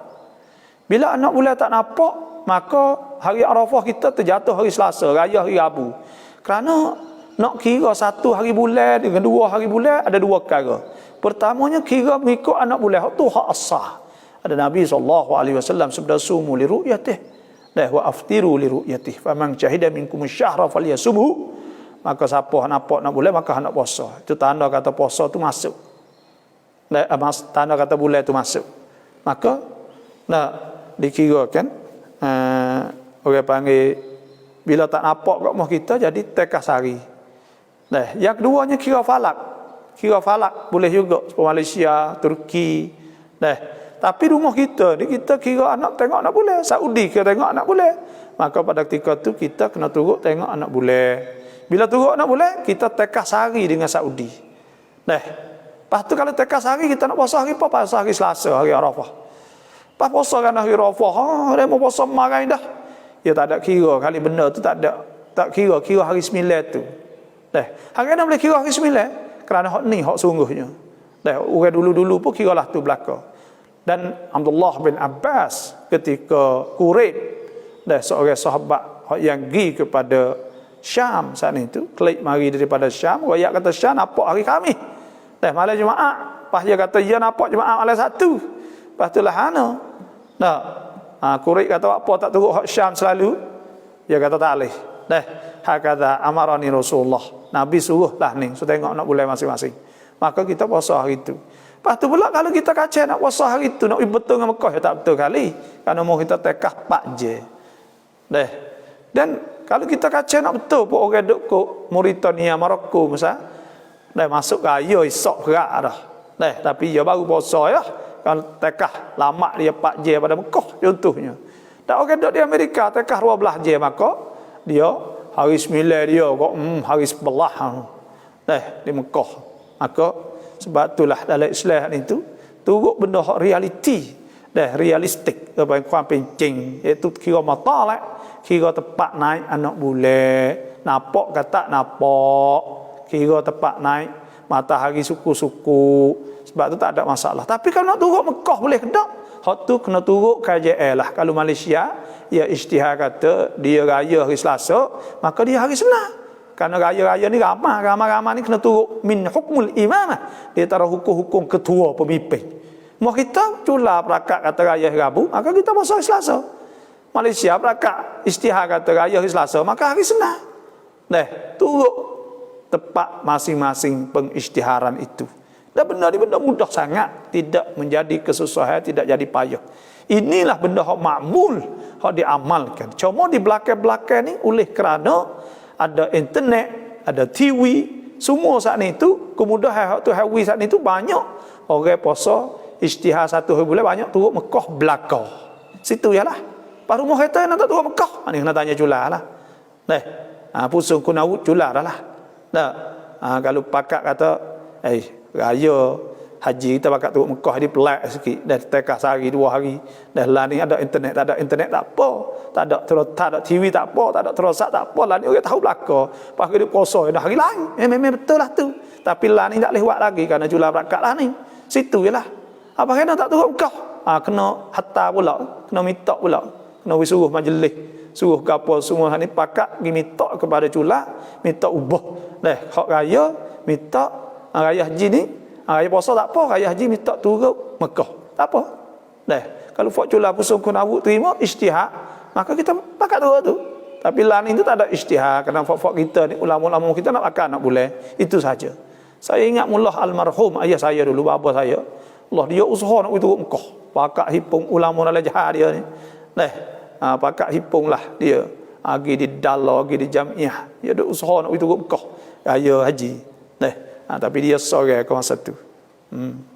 Bila anak bulan tak nampak, maka hari Arafah kita terjatuh hari Selasa, raya hari Rabu. Kerana nak kira satu hari bulan dengan 2 hari bulan ada 2 perkara. Pertamanya kira mengikut anak bulan, tu hak asah. Ada Nabi SAW sabda sumu li ru'yatih wa aftiru li ru'yatih. Faman syahida minkum asy-syahra falyasumhu. Maka siapa nampak nak bulan maka hendak puasa. Itu tanda kata puasa tu masuk. Tanda kata bulan tu masuk. Maka dikirakan orang panggil bila tak nampak kat rumah kita jadi tekas hari. Yang keduanya kira falak. Kira falak boleh juga seperti Malaysia, Turki. Tapi rumah kita ni kita kira anak tengok anak bulan, Saudi kita tengok anak bulan. Maka pada ketika tu kita kena turut tengok anak bulan. Bila turut anak bulan kita tekas hari dengan Saudi. Lepas tu kalau tekas hari kita nak puasa hari apa? Puasa hari Selasa, hari Arafah. Pas puasa kan hari Arafah, dia mau puasa marai dah. Ya tak ada kira kali benda tu tak kira hari 9 tu. Hari mana boleh kira hari 9? Kerana hak ni hak sungguhnya. Orang dulu-dulu pun kiralah tu belaka. Dan Abdullah bin Abbas ketika Quraib, seorang sahabat yang pergi kepada Syam saat itu, klik mari daripada Syam, royak kata Syam nampak hari Khamis. Malam Jumaat, pas dia kata ya nampak Jumaat malam 1. Lepas tu lah Quraib kata apa tak turut hak Syam selalu. Dia kata tak boleh. Hakadha amarani Rasulullah. Nabi suruh lah ni, so tengok nak bulan masing-masing. Maka kita puasa hari tu. Lepas tu pula kalau kita kacau nak puasa hari tu, nak betul dengan Mekah, ya tak betul kali. Kerana mau kita tekah 4 je. Dan kalau kita kacau nak betul pun orang duduk ke Mauritania, Maroko misalnya, masuk raya esok berat dah. Tapi dia baru puasa ya. Kalau tekah lama dia 4 je pada Mekah contohnya. Tak orang duduk di Amerika tekah 12 je maka dia hari 9 dia kok hari 11 di Mekah. Maka sebab itulah dalam Islam itu turut benda hak realiti realistik apa yang kurang pencing iaitu kira mata kira tepat naik anak bulan nampak ke tak nampak, kira tepat naik matahari suku-suku. Sebab tu tak ada masalah. Tapi kalau nak turut Mekah boleh ke tak? Hak tu kena turut KJL lah. Kalau Malaysia, ya ijtihad kata dia raya hari Selasa, maka dia hari Senin. Kerana raya-raya ni ramai ni kena turut min hukmul imamah. Dia taruh hukum-hukum ketua pemimpin. Mau kita cula perakat kata raya hari Rabu, maka kita puasa hari Selasa. Malaysia perakat ijtihad kata raya hari Selasa, maka hari Senin. Turut tepat masing-masing pengijtiharan itu. Dan benda ni benda mudah sangat, tidak menjadi kesusahan, tidak jadi payah. Inilah benda hak makmul, hak diamalkan. Cuma di belakang-belakang ni oleh kerana ada internet, ada TV, semua saat ni tu kemudahan hak tu hawi saat ni tu banyak orang puasa ijtihad 1 hari bulan banyak turut Mekah belakang. Situ yalah. Pas rumah kita nak tak turut Mekah, ni kena tanya julalah. Pusung kunawut jular lah. Kalau pakak kata raya haji kita pakat turut Mekah di pelak sikit, dah tekah sehari 2 hari, dah lah ni ada internet, tak ada internet tak apa, tak ada TV tak apa, tak ada terosak tak apa, lah ni orang tahu belaka. Pas dia puasa dah hari lain. Memang betul lah tu. Tapi lah ni tak lewat lagi kerana jula berakat lah ni. Situ jelah. Apa kena tak turut Mekah? Kena hatta pula, kena minta pula, kena suruh majlis, suruh gapo semua ni pakat pergi minta kepada jula, minta ubah. Hak raya minta raya haji ni, raya puasa tak apa, raya haji minta turut Mekah. Tak apa. Kalau fak jula pusung kun awuk terima ijtihad, maka kita pakat turut tu. Tapi lah ni tu tak ada ijtihad, kerana fak kita ni ulama-ulama kita nak makan nak boleh. Itu saja. Saya ingat mullah almarhum ayah saya dulu, bapa saya. Allah dia usaha nak turut Mekah. Pakat hipung ulama dalam jihad dia ni. Pakat hipung lah dia. Pergi di dalah, pergi di jamiah. Dia ada usaha nak turut Mekah. Raya haji. Tapi dia seorang ke masa tu.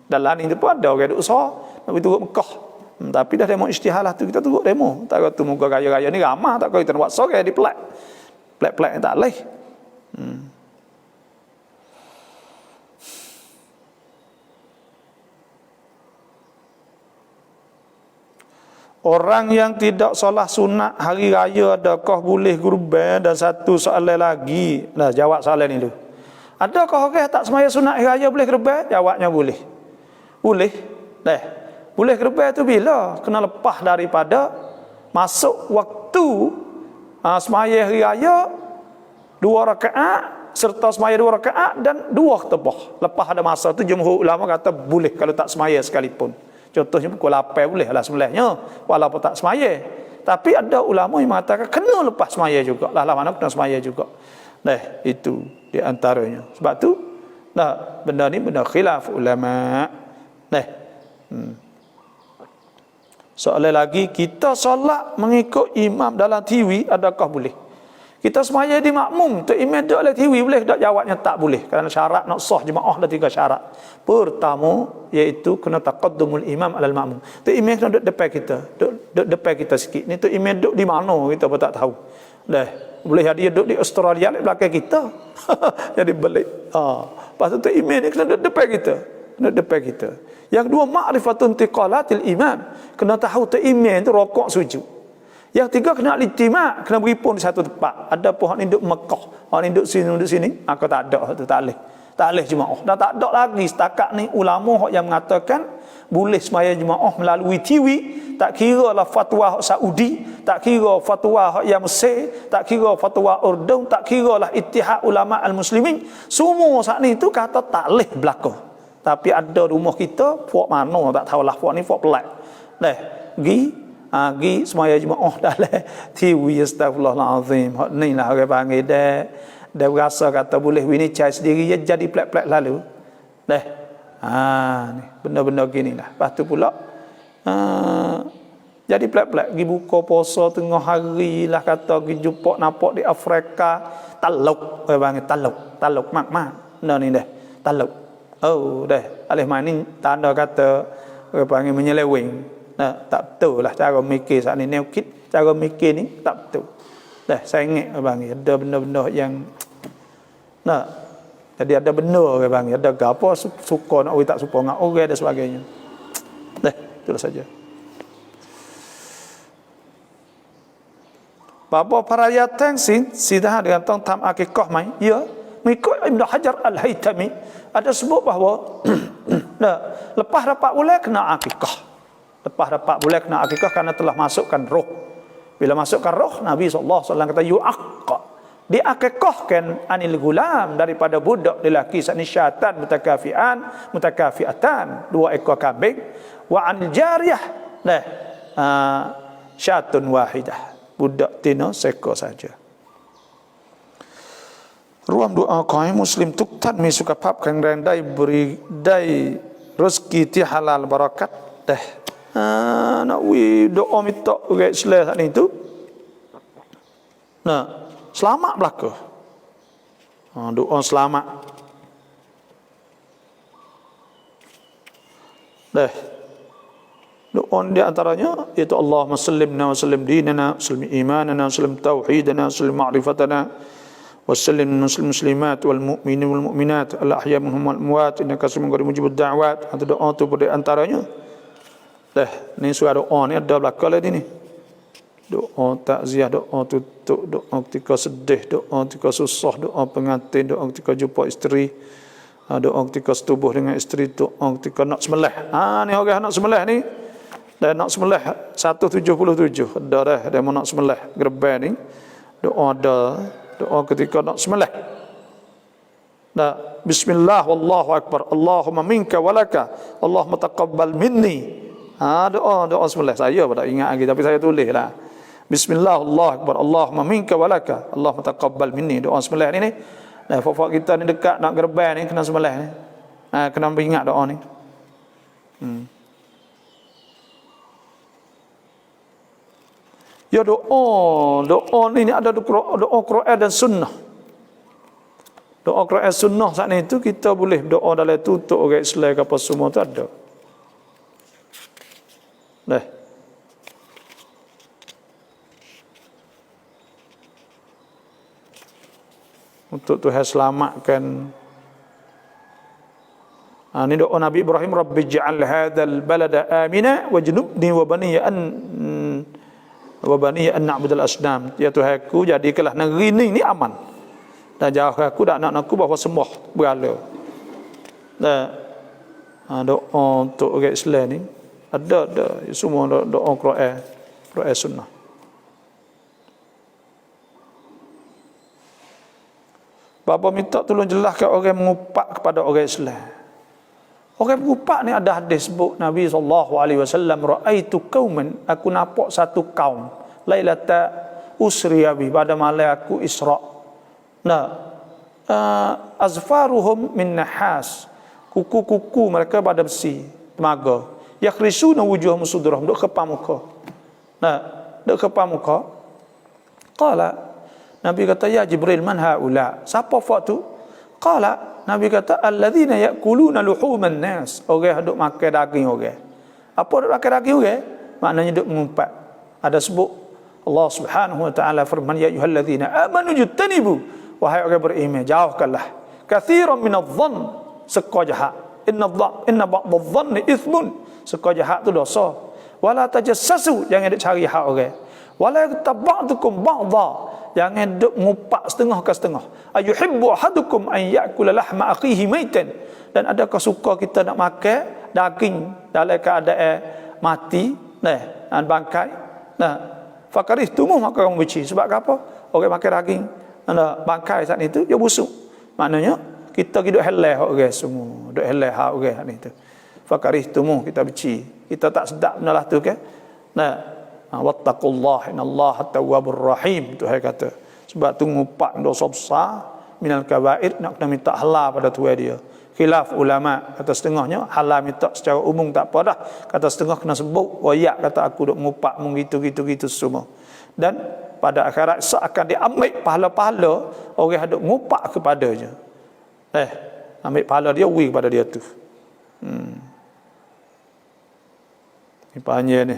Dalam ni pun ada orang ada usaha nak turut Mekah. Tapi dah demo ijtihad lah tu, kita turut demo. Tak kata muka raya-raya ni ramah, tak kata kita nak buat seorang di pelak. Pelak-pelak yang tak boleh. Orang yang tidak solat sunat hari raya adakah boleh kurban? Dan satu soalan lagi. Jawab soalan ni dulu. Adakah orang tak semaya sunat hari raya boleh kurban? Jawabnya boleh. Boleh. Boleh kurban tu bila? Kena lepas daripada masuk waktu semaya hari raya 2 rakaat serta semaya 2 rakaat dan 2 khutbah. Lepas ada masa tu jumhur ulama kata boleh kalau tak semaya sekalipun. Contohnya pukul 8 boleh lah sebenarnya walaupun tak semaya. Tapi ada ulama yang mengatakan kena lepas semaya juga. Lah mana kena semaya juga. Itu di antaranya. Sebab tu benda ni benda khilaf ulama. Soalan lagi, kita solat mengikut imam dalam TV adakah boleh? Kita semaya di makmum, tu imam duduk dalam TV boleh tak? Jawabnya tak boleh. Kerana syarat nak sah jemaah ada 3 syarat. Pertama, iaitu kena taqaddumul imam alal makmum. Tu imam kena duduk depan kita. Duduk depan kita sikit. Ni tu imam duduk di mana kita pun tak tahu. Boleh dia duduk di Australia di belakang kita. Jadi belik. Lepas tu imam ni kena duduk depan kita. Kena depan kita. Yang dua, ma'rifatun tiqalatil iman. Kena tahu tu imam tu rokok sujud. Yang tiga, kena ijtima', kena berhimpun di satu tempat. Ada pun hak ni duduk Mekah, hak ni duduk sini. Aku tak ada tu, tak boleh. Tak boleh jemaah. Dah tak ada lagi setakat ni ulama hak yang mengatakan boleh semaya jemaah melalui TV, tak kira lah fatwa hak Saudi, tak kira fatwa hak yang Mesir, tak kira fatwa Urdun, tak kira lah Ittihad Ulama Al-Muslimin. Semua saat ni tu kata tak boleh berlaku. Tapi ada rumah kita, puak mana tak tahulah, puak ni puak pelak. Gi semaya jemaah dalam TV. Astagfirullahalazim. Hak ni lah orang panggil dia berasa kata boleh wini cai sendiri dia jadi plek-plek lalu. Ni benda-benda gini lah. Lepas tu pula jadi plek-plek pergi buka puasa tengah hari lah, kata pergi jumpa nampak di Afrika taluk, orang panggil taluk mak ni dah taluk. Alih mani tanda kata orang panggil menyeleweng. Tak betul lah cara mikir saat ni. Neokit cara mikir ni tak betul. Saya ingat bang, ada benda-benda yang jadi ada benda bang, ada apa suka nak orang tak suka dengan orang dan sebagainya. Itulah saja. Bapa perayaan sidah dengan tentang akikah mai. Ya, mengikut Ibn Hajar Al-Haytami ada sebut bahawa lepas dapat bulan kena akikah. Lepas dapat bulan kena akikah kerana telah masukkan roh. Bila masukkan roh, Nabi SAW kata yu'aqqa, diakikahkan anil gulam, daripada budak lelaki sakni syatan mutakafiatan 2 ekor kambing, wa anil jariyah syatun wahidah, budak tina sekor saja. Ruam doa kaum muslim tuktan mi suka pap kang rendai beri dai rezeki ti halal barakat nak doa minta orang Islam saat ni tu selamat belaka. Doa selamat. Doa di antaranya iaitu Allahumma sallimna wa sallim dinana, sallim imanana, sallim tauhidana, sallim ma'rifatana, وسلم المسلمات والمؤمنين والمؤمنات الأحياء منهم والأموات إنك سميع قريب مجيب الدعوات. Ada doa tu pada antaranya. Ni surah doa ni ada belakang lagi ni. Doa takziah, doa tutup, doa ketika sedih, doa ketika susah, doa pengantin, doa ketika jumpa isteri, doa ketika setubuh dengan isteri, doa ketika nak sembelih. Ni orang nak sembelih ni. Dan nak sembelih 177 ada dah dia mau nak sembelih gerban ni. Doa ada doa ketika nak sembelih. Bismillah wallahu akbar. Allahumma minka walaka. Allahumma taqabbal minni. Doa sembelih. Saya tak ingat lagi tapi saya tulis lah. Bismillah wallahu akbar. Allahumma minka walaka. Allahumma taqabbal minni. Doa sembelih ni. Fak-fak kita ni dekat nak gerban ni kena sembelih ni. Kena ingat doa ni. Ya doa ni ada doa Quran dan sunnah. Doa Quran sunnah saat ni tu kita boleh doa dalam tu untuk orang Islam ke apa semua tu ada. Untuk Tuhan selamatkan. Ini doa Nabi Ibrahim, Rabbi ja'al hadzal balada amina wajnubni wa baniya an na'budal asnam. Ya Tuhanku, jadikanlah negeri ni aman. Dan jauh aku dan anak-anakku bahawa sembah berhala. Doa untuk orang Islam ni ada semua doa Quran sunnah. Bapa minta tolong jelaskan orang mengupak kepada orang Islam. Orang mengupak ni ada hadis sebut Nabi SAW, ra'aitu qauman, aku nampak satu kaum lailata usri bi, pada malam aku Isra. Azfaruhum min nahas, kuku-kuku mereka pada besi, temaga. Yakhrisuna wujuhum sudurahum, duk kepam muka. Duk kepam muka. Qala, Nabi kata, ya Jibril, man haula? Siapa fak tu? Qala, Nabi kata, alladzina ya'kuluna luhuman nas. Orang duk makan daging orang. Apa duk makan daging orang? Maknanya duk mengumpat. Ada sebut Allah Subhanahu wa taala firman, ya ayyuhalladzina amanu jtanibu, wahai orang beriman, jauhkanlah katsiran minadh-dhann, seka jahat. Inna ba'dadh-dhanni ithmun, seka jahat tu dosa. Wala tajassasu, jangan duk cari hak orang. Wala yataba'dukum ba'dha, jangan duk ngupak setengah ke setengah. Ayuhibbu ahadukum an ya'kula lahma akhihi maitan, dan adakah suka kita nak makan daging dalam keadaan mati, dan bangkai. Fakarihtumuh, maka kamu benci. Sebab apa? Orang makan daging bangkai saat itu dia busuk. Maknanya kita hidup halal orang semua, hidup halal hak orang saat itu. Fakarihtumuh, kita benci. Kita tak sedap benalah tu kan. Wattaqullah innallaha tawwabur rahim, Tuhan kata. Sebab tu ngupak dosa besar minal kabair, nak kena minta halal pada Tuhan dia. Khilaf ulama, kata setengahnya halal minta secara umum tak apa dah. Kata setengah kena sebut wayak, kata aku duk ngupak gitu semua. Dan pada akhirat seakan diambil pahala-pahala orang duk ngupak kepadanya. Ambil pahala dia, wi kepada dia tu. Ini panjang ni.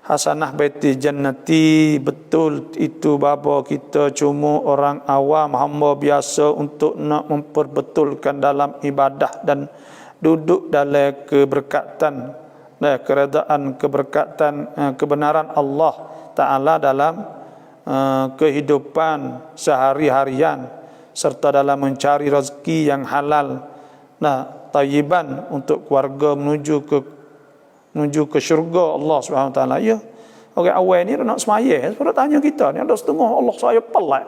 Hasanah baiti jannati, betul itu bapa kita cuma orang awam, hamba biasa untuk nak memperbetulkan dalam ibadah dan duduk dalam keberkatan, keredaan, keberkatan, kebenaran Allah Ta'ala dalam kehidupan sehari-harian, serta dalam mencari rezeki yang halal, tayyiban untuk keluarga menuju ke syurga Allah Subhanahu Wa Taala. Ya, orang awal ni nak semaya, sebab tanya kita ni ada setengah Allah saya pelat.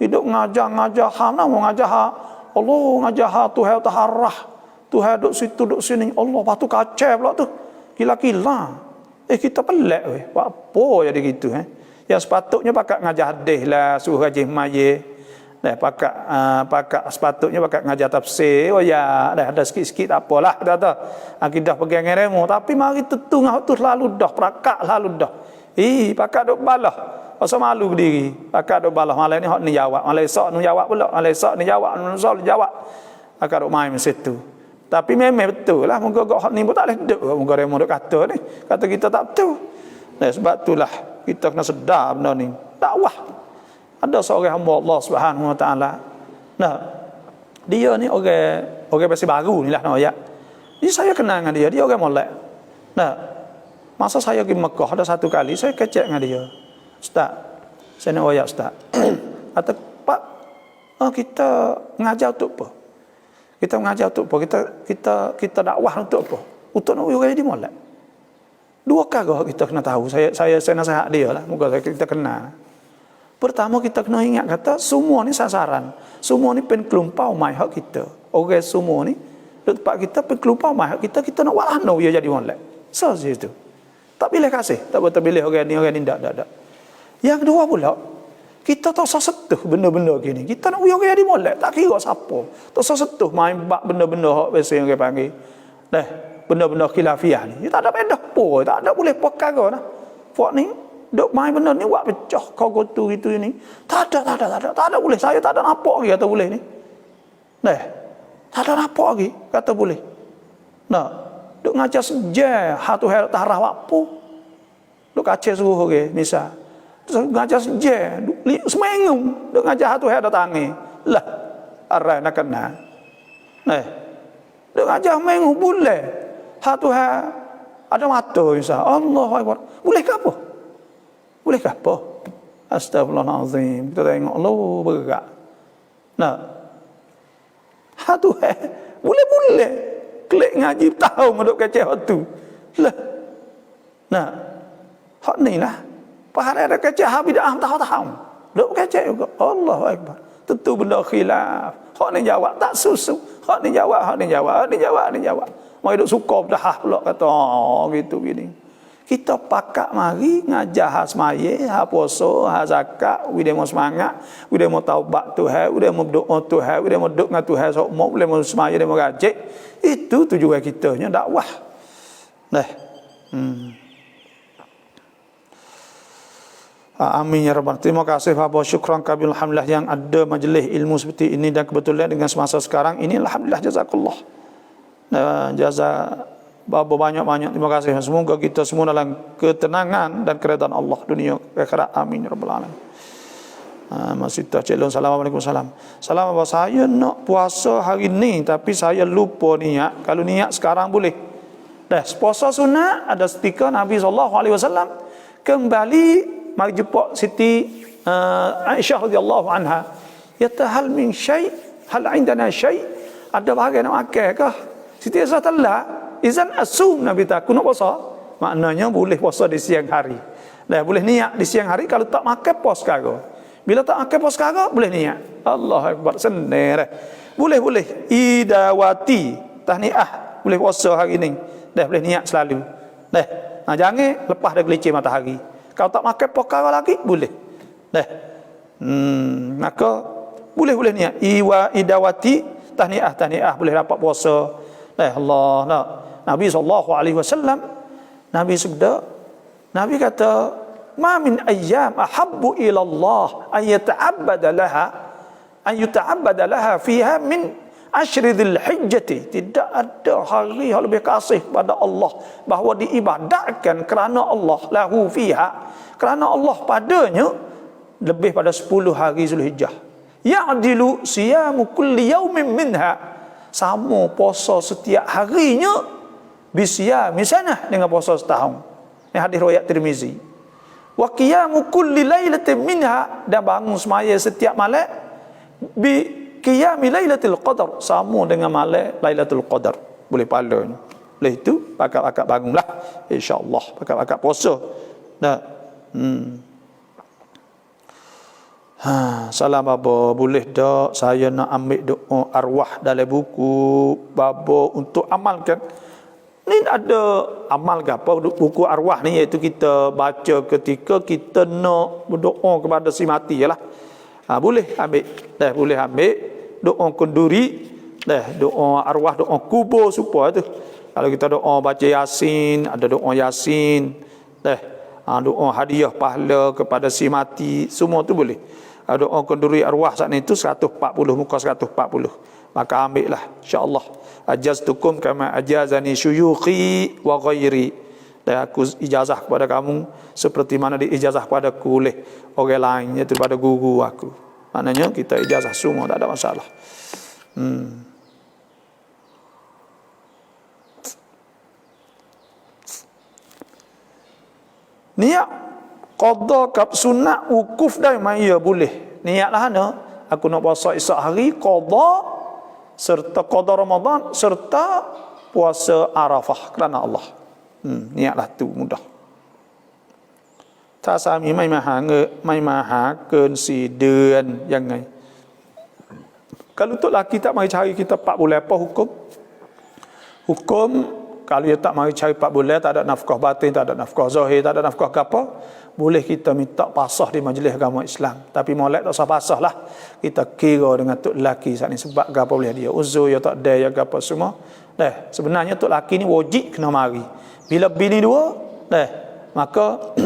Hidup ngajar ha, nak ngajar ha. Allah ngajar ha Tuhan taharrah. Tuhan duk situ duk sini. Allah patu kacau pula tu. Kila-kila. Kita pelat weh. Buat apa jadi gitu Yang sepatutnya pakat ngajar hadis lah, suruh rajin maya. Pakak sepatutnya pakak ngajar tafsir. Oh ya, ada sikit-sikit tak apalah, kata akidah pegang ilmu, tapi mari tetungah tu lalu dah perakak lalu dah. Pakak duk balah. Pasal malu berdiri. Pakak duk balah, malam ni hak ni jawab, malam esok ni jawab pula, malam esok ni jawab, malam esok ni jawab. Pakak duk main masa tu. Tapi memang betul lah, moga hak ni pun tak boleh duk. Moga remo duk kata ni. Kata kita tak betul. Sebab itulah kita kena sedar benda ni. Dakwah. Ada seorang hamba Allah Subhanahu Wa Taala. Nah, dia ni orang besi baru ni lah nak ayat. Jadi saya kenal dengan dia orang molek. Nah, masa saya pergi Mekah ada satu kali saya kecek dengan dia. Ustaz, saya nak ayat Ustaz. Kata, Pak, kita mengajar untuk apa? Kita mengajar untuk apa? Kita dakwah untuk apa? Untuk nak orang di molek. Dua kali kita kena tahu. Saya nasihat dia lah. Moga kita kenal. Pertama kita kena ingat kata semua ni sasaran. Semua ni penkelumpau mai hak kita. Orang semua ni di tempat kita penkelumpau mai hak kita nak walah no dia jadi molek. So situ. Tak boleh kasih, tak boleh pilih orang ni tak. Yang kedua pula, kita tak usah setuh benda-benda gini. Kita nak orang jadi molek, tak kira siapa. Tak usah setuh main bab benda-benda hak biasa yang orang panggil. Benda-benda khilafiyah ni. Tak ada benda apa, tak ada boleh perkara dah. Fak ni duk main benda ni buat pecah kau gotu gitu ini. Tak ada boleh. Saya tak ada nampak lagi kata boleh ni. Tak ada nampak lagi kata boleh. Duk ngajar seje hatu hal tarah apa. Duk kaca suruh orang misal. Terus ngajar seje seminggu duk ngajar hatu hal datangi. Lah arah nak kena. Duk ngajar seminggu boleh. Hatu hal ada mata misal. Allahu Akbar. Boleh ke apa? Boleh ke apa? Astagfirullahalazim. Kita tengok Allah bergerak. Hatu hal boleh. Klik ngaji tahu duk kecek hak tu. Lah. Hak ni lah. Pahal ada kecek hak bidah tahu. Duk kecek juga. Allahu Akbar. Tentu benda khilaf. Hak ni jawab tak susu. Hak ni jawab. Mai duk suka dah pula kata gitu gini. Kita pakak mari ngajah hasmaye, ha puasa, ha zakat, we demo semangat, we demo taubat Tuhan, we demo doa Tuhan, we demo duk dengan Tuhan sokmo, we demo semaya, demo gajek. Itu tujuan kitanya dakwah. Amin ya rabbal. Terima kasih Bapak, syukran kabil alhamdulillah yang ada majlis ilmu seperti ini dan kebetulan dengan semasa sekarang ini alhamdulillah jazakallah. Jaza Bapa banyak-banyak terima kasih. Semoga kita semua dalam ketenangan dan keredaan Allah dunia akhirat. Amin ya rabbal alamin. Masih tak celon. Assalamualaikum salam. Salam Bapak, saya nak puasa hari ni tapi saya lupa niat. Kalau niat sekarang boleh. Puasa sunat ada stiker Nabi SAW kembali mari jumpa Siti Aisyah radhiyallahu anha. Hal min syai' hal indana syai' ada bahagian nak makan ke? Siti Aisyah talak izan asum Nabi tak aku nak puasa. Maknanya boleh puasa di siang hari. Boleh niat di siang hari kalau tak makan puasa sekarang. Bila tak makan puasa sekarang boleh niat. Allahu Akbar senir. Boleh. Idawati tahniah boleh puasa hari ni. Boleh niat selalu. Jangan lepas dah gelicir matahari. Kalau tak makan puasa lagi boleh. Maka boleh niat. Idawati tahniah boleh dapat puasa. Allah Nabi SAW Nabi sabda, Nabi kata ma min ayyam ahabbu ila Allah an yata'abbada laha fiha min ashri dhil hijjati. Tidak ada hari yang lebih kasih pada Allah bahawa diibadahkan kerana Allah lahu fiha, kerana Allah padanya lebih pada 10 hari Zulhijjah. Ya'dilu siyamu kulli yawmin minha, sama puasa setiap harinya bisya misalnya dengan puasa setahun. Ini hadis riwayat Tirmizi. Wa qiyamu kulli lailatin minha, dan bangun semaya setiap malam bi qiyami lailatul qadar, sama dengan malam lailatul qadar. Boleh pahalanya. Oleh itu pakak-pakak bangunlah insya-Allah, pakak-pakak puasa. Salam Bapa, boleh tak saya nak ambil doa arwah dalam buku Bapa untuk amalkan? Ni ada amal ke apa buku arwah ni, iaitu kita baca ketika kita nak berdoa kepada si mati lah. Boleh ambil. Boleh ambil doa kenduri, doa arwah, doa kubur supaya tu. Kalau kita doa baca Yasin, ada doa Yasin. Doa hadiah pahala kepada si mati, semua tu boleh. Doa kenduri arwah saat itu 140 muka 140. Maka ambillah insya-Allah. Ajaztukum kama ajazani syuyukhi wa ghairi. Dan aku ijazah kepada kamu seperti mana diijazah padaku oleh orang lain, iaitu pada guru aku. Maknanya kita ijazah semua, tak ada masalah. Niat qada kap sunat wukuf dah mai ya boleh. Niatlah ana aku nak puasa esok hari qada serta qada Ramadan serta puasa Arafah kerana Allah. Niatlah tu mudah. ถ้าสามีไม่มาหาเกิน4 เดือนยังไง Kalau untuk lelaki tak mari cari kita 4 bulan apa hukum? Hukum kalau dia tak mari cari 4 bulan, tak ada nafkah batin, tak ada nafkah zahir, tak ada nafkah apa, boleh kita minta pasah di majlis agama Islam. Tapi molek tak usah pasah lah. Kita kira dengan tok lelaki saat ni sebab gapo boleh dia uzur ya tak ada ya gapo semua. Dah, sebenarnya tok lelaki ni wajib kena mari. Bila bini dua, dah, maka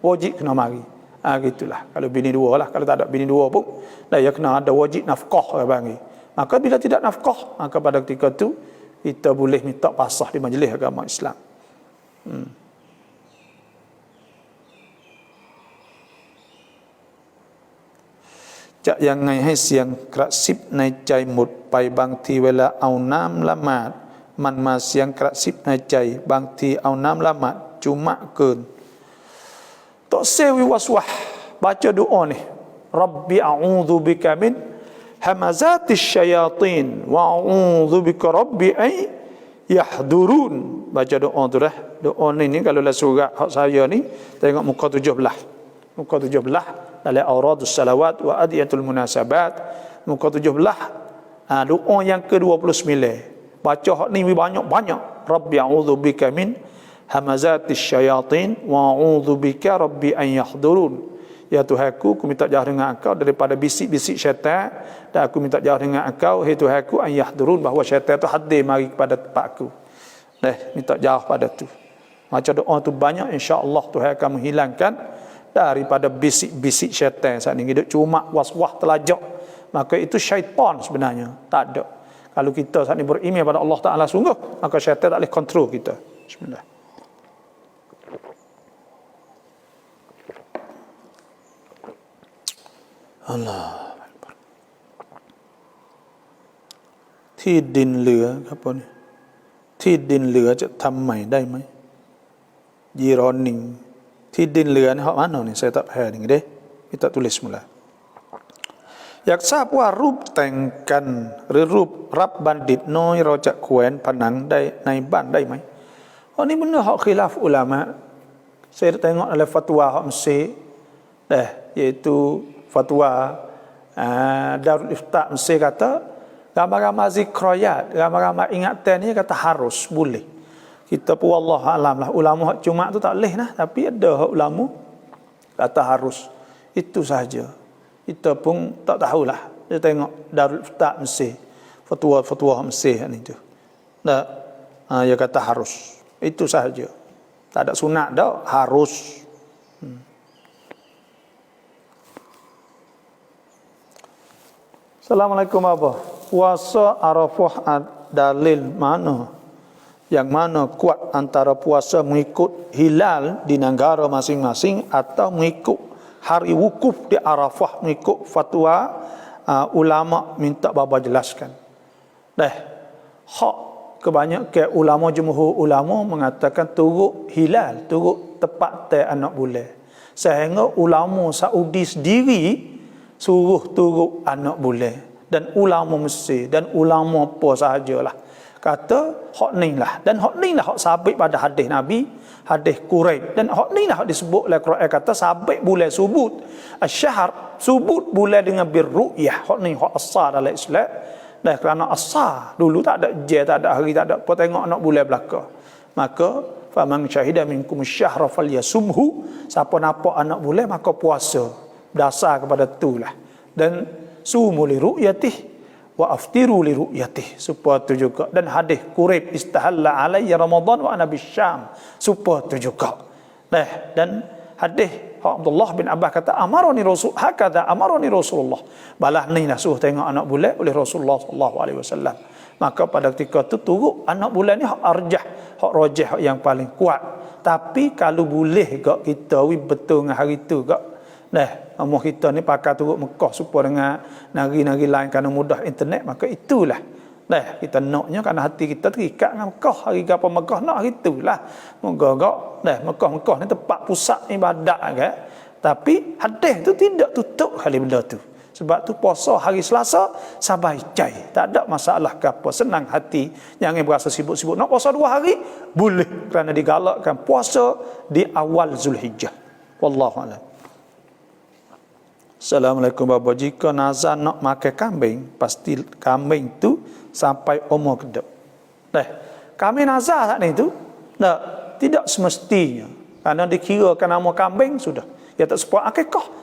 wajib kena mari. Gitulah. Kalau bini dua lah. Kalau tak ada bini dua pun, dah ya kena ada wajib nafkah orang panggil. Maka bila tidak nafkah, maka pada ketika tu kita boleh minta pasah di majlis agama Islam. Cak yangไงให้เสียงกระซิบในใจหมดไปบางทีเวลาเอาน้ำละหมาดมันมาเสียงกระซิบในใจบางทีเอาน้ำละหมาดcumaเกิน Tak sewi waswah baca doa ni. Rabbi a'udzu bika min hamazatis syayatin wa a'udzu bika rabbi ay yahdurun. Baca doa tu dah. Doa ni kalau lah surah hak saya ni tengok muka 17. Muka 17 dalam auradus salawat wa adiyatul munasabat. Muka 17 doa yang ke-29. Baca hak ni banyak-banyak. Rabbi a'udzu bika min hamazatis syayatin wa a'udzu bika rabbi an yahdurun. Ya Tuhanku, aku minta jauh dengan engkau daripada bisik-bisik syaitan, dan aku minta jauh dengan engkau, hai Tuhanku, an yahdurun, bahawa syaitan tu hadir mari kepada tempat aku. Minta jauh pada tu. Macam doa tu banyak, insya-Allah Tuhan akan menghilangkan daripada bisik-bisik syaitan. Saat ni hidup cuma was-was telajak, maka itu syaitan sebenarnya, tak ada. Kalau kita saat ni beriman pada Allah Taala sungguh, maka syaitan tak boleh kontrol kita. Bismillah. Allah ที่ดินเหลือครับพ่อนี่ที่ดินเหลือจะทำใหม่ได้ไหมยีรอนหนึ่งที่ดินเหลือนี่เขาอ่านนี่ saya tak paham ni deh kita tulis mula อยากทราบว่ารูปแต่งกันหรือรูปรับบัณฑิตน้อยเราจะแขวนผนังได้ในบ้านได้ไหม Ini benda hak khilaf ulama. Saya tengok dalam fatwa hak Mesir, iaitu fatwa Darul Ifta Mesir kata gambar-gambar zikrayat, gambar-gambar ingatan ni kata harus, boleh. Kita pun wallah alam lah, ulama hak cuma tu tak boleh lah, tapi ada hak ulama kata harus. Itu sahaja. Kita pun tak tahulah. Dia tengok Darul Ifta Mesir, fatwa Mesir ni tu. Dia kata harus. Itu sahaja. Tak ada sunat dah, harus. Assalamualaikum apa? Puasa Arafah dalil mana? Yang mana kuat antara puasa mengikut hilal di negara masing-masing atau mengikut hari wukuf di Arafah mengikut fatwa ulama minta bapa jelaskan. Hak kebanyakan ulama jumhur ulama mengatakan turut hilal, turut tepat anak bulan. Sehingga ulama Saudi sendiri suruh turut anak bulan, dan ulama Mesir dan ulama apa sahajalah kata hak ni lah, dan hak ni lah hak sabit pada hadis Nabi, hadis Quraib, dan hak ni lah hak disebut oleh Quran kata sabit bulan subut asy-syahr, subut bulan dengan birru'yah. Hak ni hak asal dalam Islam. Dah kerana asal dulu tak ada je, tak ada hari, tak ada apa, tengok anak bulan belaka. Maka faman syahida minkum asy-syahra falyasumhu, siapa nampak anak bulan maka puasa. Dasar kepada itulah. Dan sumu li ru'yatih wa aftiru li ru'yatih, supaya tu juga. Dan hadis Quraib istahalla alayya Ramadan wa ana bisyam, supaya tu juga. Dan hadis Abdullah bin Abbas kata amaroni Rasul hakadha amaroni Rasulullah, balah ni lah suruh tengok anak bulan oleh Rasulullah sallallahu alaihi wasallam. Maka pada ketika tu turut anak bulan ni hak arjah, hak rajih hak yang paling kuat. Tapi kalau boleh gak kita betul dengan hari tu gak. Nah, umur kita ni pakai turut Mekah supaya dengan negeri-negeri lain kerana mudah internet, maka itulah. Nah, kita naknya kerana hati kita terikat dengan Mekah. Hari apa Mekah nak hari itulah. Moga gak. Nah, Mekah ni tempat pusat ibadat kan. Tapi hadis tu tidak tutup kali benda tu. Sebab tu puasa hari Selasa sabai cai. Tak ada masalah ke apa. Senang hati. Jangan berasa sibuk-sibuk. Nak puasa 2 hari? Boleh. Kerana digalakkan puasa di awal Zulhijjah. Wallahualam. Assalamualaikum Bapak. Jika nazar nak makan kambing, pasti kambing tu sampai umur kedap. Dah. Kami nazar saat ni tu, tak, tidak semestinya. Kerana dikirakan nama kambing sudah. Ya tak sepuak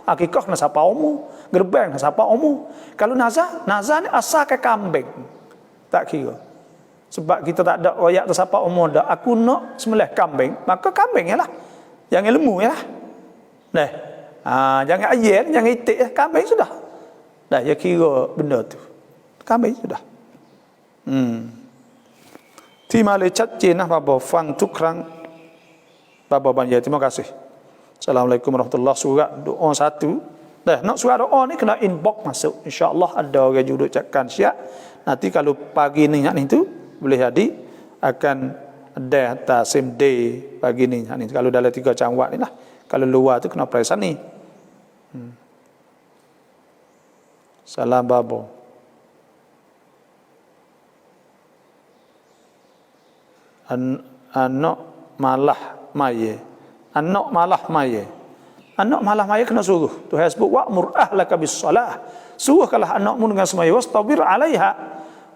akikah kena siapa umur, gerbang kena siapa umur. Kalau nazar ni asal ke kambing. Tak kira. Sebab kita tak ada royak tu siapa umur dah. Aku nak sembelih kambing, maka kambing yalah. Jangan lembu yalah. Nah. Jangan ayam, jangan itik ya, kambing sudah. Dah ya kira benda tu. Kambing sudah. Terima kasih cacin Bapa Fang Tukrang Bapa Banjir. Terima kasih. Assalamualaikum warahmatullahi wabarakatuh. Surat doa 1. Dah, nak surat doa ni kena inbox masuk. InsyaAllah ada orang juduk cakkan siap. Nanti kalau pagi ni tu boleh jadi akan ada atas same day pagi ni. Kalau dalam 3 jam ni lah. Kalau luar tu kena periksa ni. Salam Babo. Anak malah maye. Anak malah maye kena suruh. Tuhan sebut wa'mur ahlaka bis-salah. Suruhkanlah anakmu dengan semaya wastabir 'alaiha.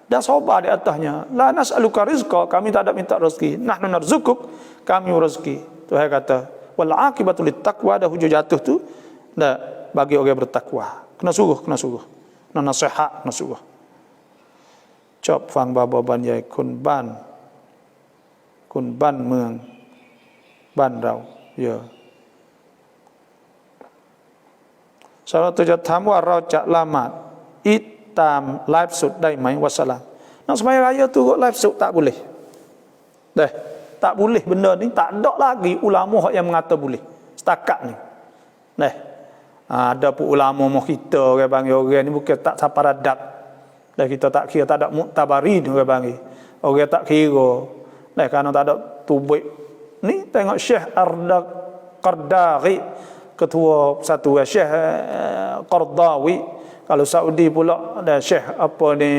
Dan sabar di atasnya. La nas'aluka rizqa, kami tak ada minta rezeki. Nahnu narzukuk, kami rezeki. Tuhan kata, wal 'aqibatu lit-taqwa, dah hujung jatuh tu dah bagi orang bertakwa. Kena suruh. Kena nasihat, kena suruh. Cop fang baba ban yai kun banเมืองบ้านเราเยอะเราจะถามว่าเราจะละหมาดอิดตามไลฟ์สดได้ไหมวะสลามnak sembahyang raya tu live sud tak boleh. Dah, tak boleh benda ni, tak ada lagi ulama yang mengata boleh. Setakat ni. Dah. Ada pun ulama mau kita orang panggil orang ni bukan tak siapa adat. Dah kita tak kira tak ada muktabarin orang panggil. Orang tak kira. Dah kerana tak ada tubik. Ni tengok Syekh Arda Qardawi, ketua satu Syekh Qardawi. Kalau Saudi pula ada Syekh apa ni,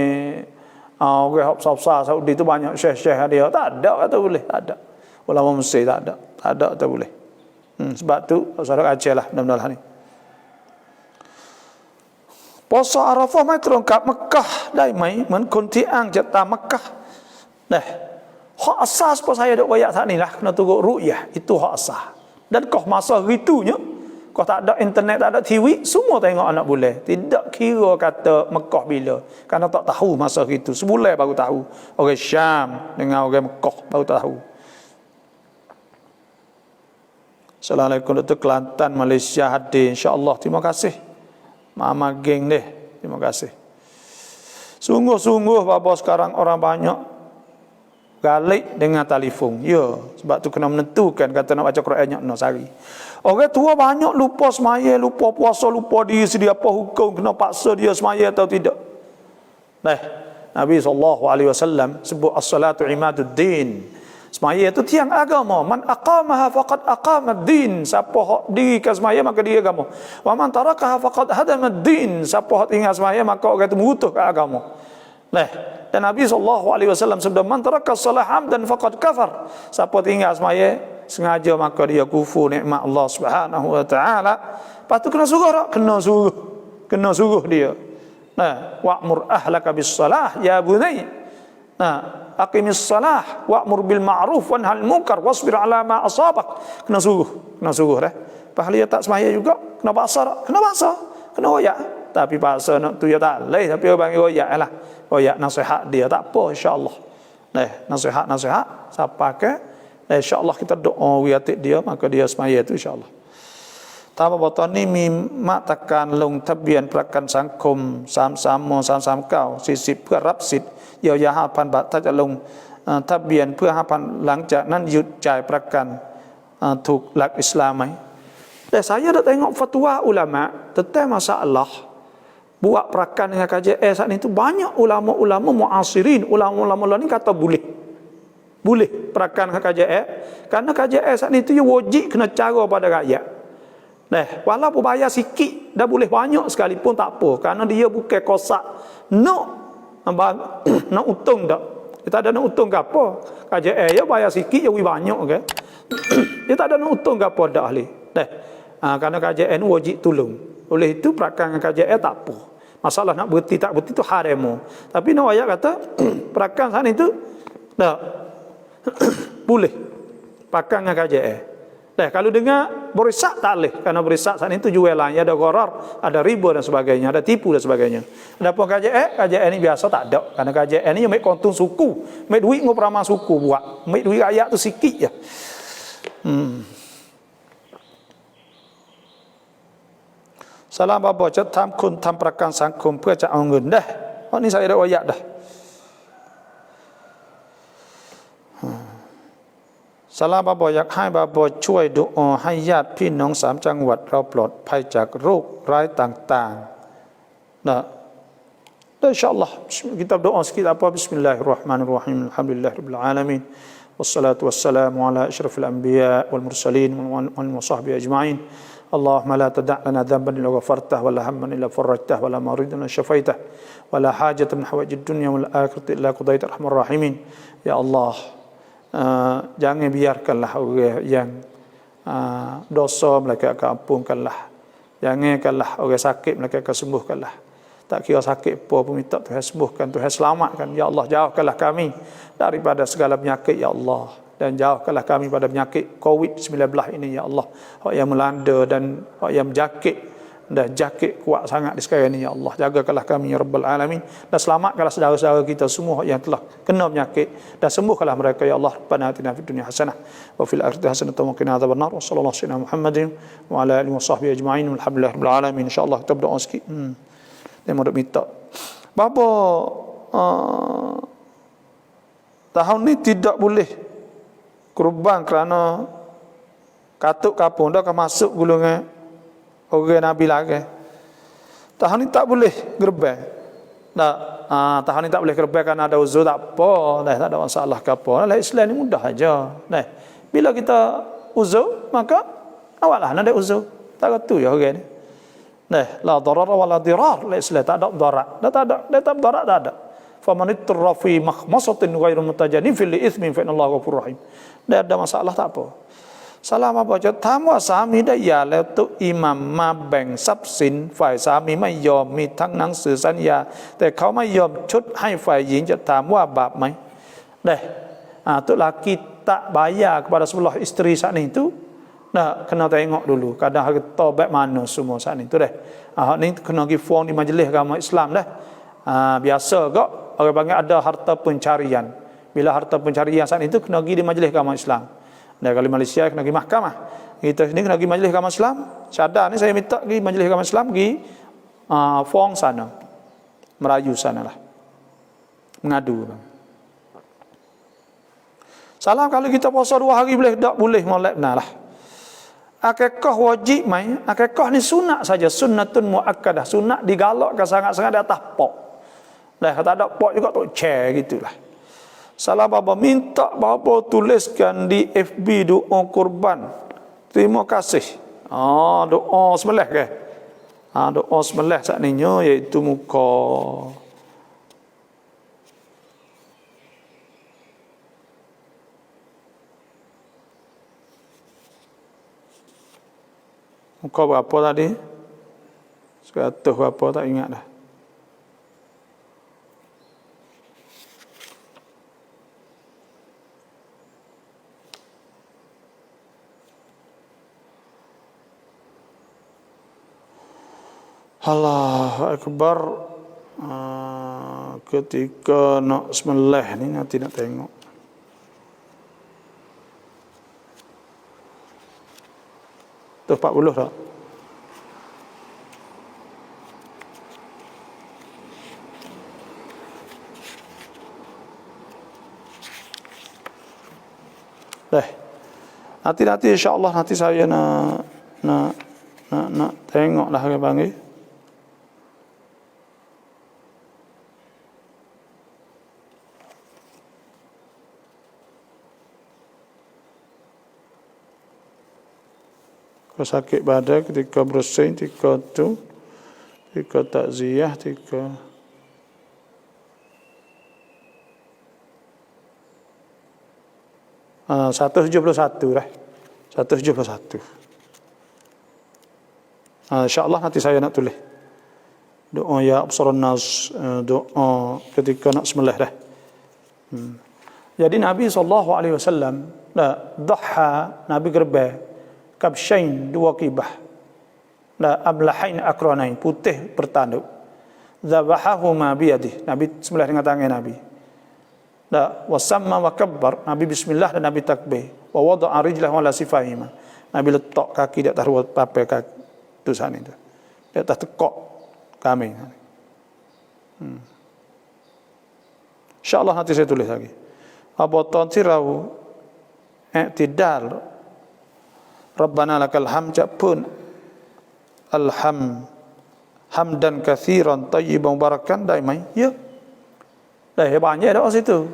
orang besar Saudi tu banyak Syekh dia. Tak ada kata boleh, tak ada. Ulama Mesir tak ada kata boleh. Sebab tu saudara Aceh lah dalam ni. Puasa Arafah mai terungkap Mekah ได้ไหม เหมือนคนที่อ้างจะตามมักกะห์ Nah, hak asas pas saya dok royak saat ni lah kena turut ru'yah, itu hak asas. Dan kau masa ritunya kau tak ada internet, tak ada TV, semua tengok anak boleh. Tidak kira kata Mekah bila, kerana tak tahu masa itu. Sebulan baru tahu. Orang Syam dengan orang Mekah baru tahu. Assalamualaikum Dr. Kelantan Malaysia hadir insya-Allah. Terima kasih. Mama geng deh. Terima kasih. Sungguh-sungguh bapa sekarang orang banyak galik dengan telefon. Ya, sebab tu kena menentukan kata nak baca Quran nak sehari. Orang tua banyak lupa semaya, lupa puasa, lupa diri sendiri apa hukum, kena paksa dia semaya atau tidak. Nah, Nabi SAW sebut as-salatu imaduddin. Semaya itu tiang agama. Man aqamaha faqad aqamad-din. Siapa hak dirikan semaya maka dia agama. Wa man tarakaha faqad hadamad-din. Siapa hak tinggal semaya maka orang itu mengutuh ke agama. Nah, dan Nabi SAW sabda man taraka salah hamdan faqad kafar. Siapa tinggal semaya sengaja maka dia kufur nikmat Allah Subhanahu wa taala. Lepas tu kena suruh tak? Kena suruh dia. Nah, wa'mur ahlaka bis-salah ya bunai. Nah, aqimis salah wa'mur bil ma'ruf wanhal munkar wasbir 'ala ma asabak. Kena suruh dah. Pahala tak semaya juga kena paksa tak? Kena royak. Tapi paksa nak tu ya tak leh, tapi orang panggil royak lah. Royak nasihat dia tak apa insya-Allah. Nah, nasihat siapa ke? Nah, insya-Allah kita doa wiatik dia maka dia semaya tu insya-Allah. Tapa botol ni mi mak takkan lung thabian prakan sangkum sam-sam kau sisip เพื่อรับสิทธิ์เยียวยา 5,000 บาทถ้าจะลง ทะเบียนเพื่อ5,000หลังจากนั้นหยุดจ่ายประกันถูกหลักอิสลามไหมแต่saya dah tengok fatwa ulama tentang masalah buat perakan dengan KJL saat ini tu banyak ulama-ulama muasirin, ulama-ulama ni kata boleh perakan dengan KJL kerana KJL saat ini tu wajib kena cara pada rakyat. Walaupun bayar sikit dah boleh banyak sekalipun tak apa kerana dia bukan kosak nak untung tak. Dia tak ada nak untung ke apa. KJL ya bayar sikit ya banyak ke. Dia tak ada nak untung ke apa dah ahli. Kerana KJL ni wajib tolong. Oleh itu perakan dengan KJL tak apa. Masalah nak berhenti tak berhenti tu haram. Tapi nak ayat kata perakan sana itu dah boleh perakan dengan KJL. Kalau dengar berisak tak boleh. Kerana berisak sana itu jual lain. Ada gharar, ada riba dan sebagainya, ada tipu dan sebagainya. Adapun KJL ni biasa tak ada. Kerana KJL ni ambil kontung suku. Ambil duit ngau peramal suku buat. Ambil duit rakyat tu sikit je. Salam bapa จะทำคุณทำประกันสังคมเพื่อจะเอาเงินได้เพราะนี่ saya dah ayat dah. Salam bapa อยากให้บาบาช่วยดุอาให้ญาติพี่น้อง3จังหวัดเราปลอดภัยจากโรคร้ายต่างๆนะinsyaallah kita berdoa sikit apa bismillahirrahmanirrahim alhamdulillahirabbil alamin wassalatu wassalamu ala asyrafil anbiya wal mursalin wa sahbihi ajma'in. اللهم لا تدع لنا ذنبا الا غفرته ولا هما الا فرجته ولا مريضا الا شفيته ولا حاجة من حوائج الدنيا والآخرة الا قضيت ارحم الراحمين. Ya Allah, jangan biarkanlah orang yang dosa mereka akan ampunkanlah. Jangankanlah orang sakit mereka akan sembuhkanlah. Tak kira sakit apa pun minta Tuhan sembuhkan, Tuhan selamatkan. Ya Allah, jauhkanlah kami daripada segala penyakit ya Allah. Dan jauhkanlah kami pada penyakit COVID-19 ini ya Allah. Hak yang melanda dan hak yang berjakit dan jakit kuat sangat di sekarang ini ya Allah. Jagakanlah kami ya Rabbal Alamin dan selamatkanlah saudara-saudara kita semua yang telah kena penyakit dan sembuhkanlah mereka ya Allah. Rabbana atina fid dunya hasanah wa fil akhirati hasanah wa qina adzabannar. Wa sallallahu alaihi wasallam Muhammadin wa ala alihi wa sahbihi ajma'in. Alhamdulillah rabbil alamin. Insyaallah kita berdoa sikit. Dia mau minta. Bapa tahun ni tidak boleh kurban kerana katuk kapung dah akan masuk golongan orang Nabi lagi. Tahun ni tak boleh gerban. Tahun ni tak boleh gerban kerana ada uzur tak apa. Tak ada masalah ke apa. Islam ni mudah aja. Bila kita uzur maka awaklah nak ada uzur. Tak kata ya orang ni. La darar wala dirar. Islam tak ada darat. Dia tak darat tak ada. Faman ittara fi makhmasatin ghairu mutajanifin li ithmin fa innallaha ghafurur rahim. Dia ada masalah tak apa. Salam apaจะถามว่าสามีได้หย่าแล้วตัวอิหมัมมาแบ่งทรัพย์สินฝ่ายสามีไม่ยอมมีทั้งหนังสือสัญญาแต่เขาไม่ยอมชดให้ฝ่ายหญิงจะถามว่าบาปไหมtu laki tak bayar kepada sebelah isteri saat itu kena tengok dulu kadang harta baik mana semua saat itu ni kena pergi form di majlis agama Islam biasa kok orang panggil ada harta pencarian. Bila harta pencarian saat itu kena pergi di majlis agama Islam. Dan kalau Malaysia kena pergi mahkamah. Kita sini kena pergi majlis agama Islam. Syada ni saya minta pergi majlis agama Islam pergi Fong sana. Merayu sanalah. Mengadu. Salam kalau kita puasa 2 hari boleh tak boleh molek lah. Akikah wajib mai. Akikah ni sunat saja, sunnatun muakkadah. Sunat digalakkan sangat-sangat di atas pok. Tak ada pok juga tak share gitulah. Salam bapa minta bapa tuliskan di FB doa kurban. Terima kasih. Doa sembelih ke? Doa sembelih saat ni iaitu muka berapa tadi? 100 berapa tak ingat dah. Allahu Akbar. Ketika nak sembelih ni nanti nak tengok. Tu 40 tak? Dah. Nanti insya-Allah nanti saya nak tengok dah ke panggil. Kalau sakit badan ketika bersin, ketika tu, ketika takziah, ketika 171 lah. 171. InsyaAllah nanti saya nak tulis doa ya absarun nas, doa ketika nak sembelih dah. Jadi Nabi SAW dhaha, Nabi gerbe kabshain, dua kibah, amlahain akranain, putih bertanduk, dhabahahuma biyadih, Nabi sembelih dengan tangan Nabi. Wasamma wa kabbar, Nabi bismillah dan Nabi takbir. Wa wada'a rijlahu ala sifahima, Nabi letak kaki di atas papai kaki tu sana tu, di atas tekak kami. InsyaAllah nanti saya tulis lagi. Abatan tirau i'tidal, Rabbana lakal hamd pun hamdan kathiran tayyiban barakan daimai. Ya. Dah banyak doa situ.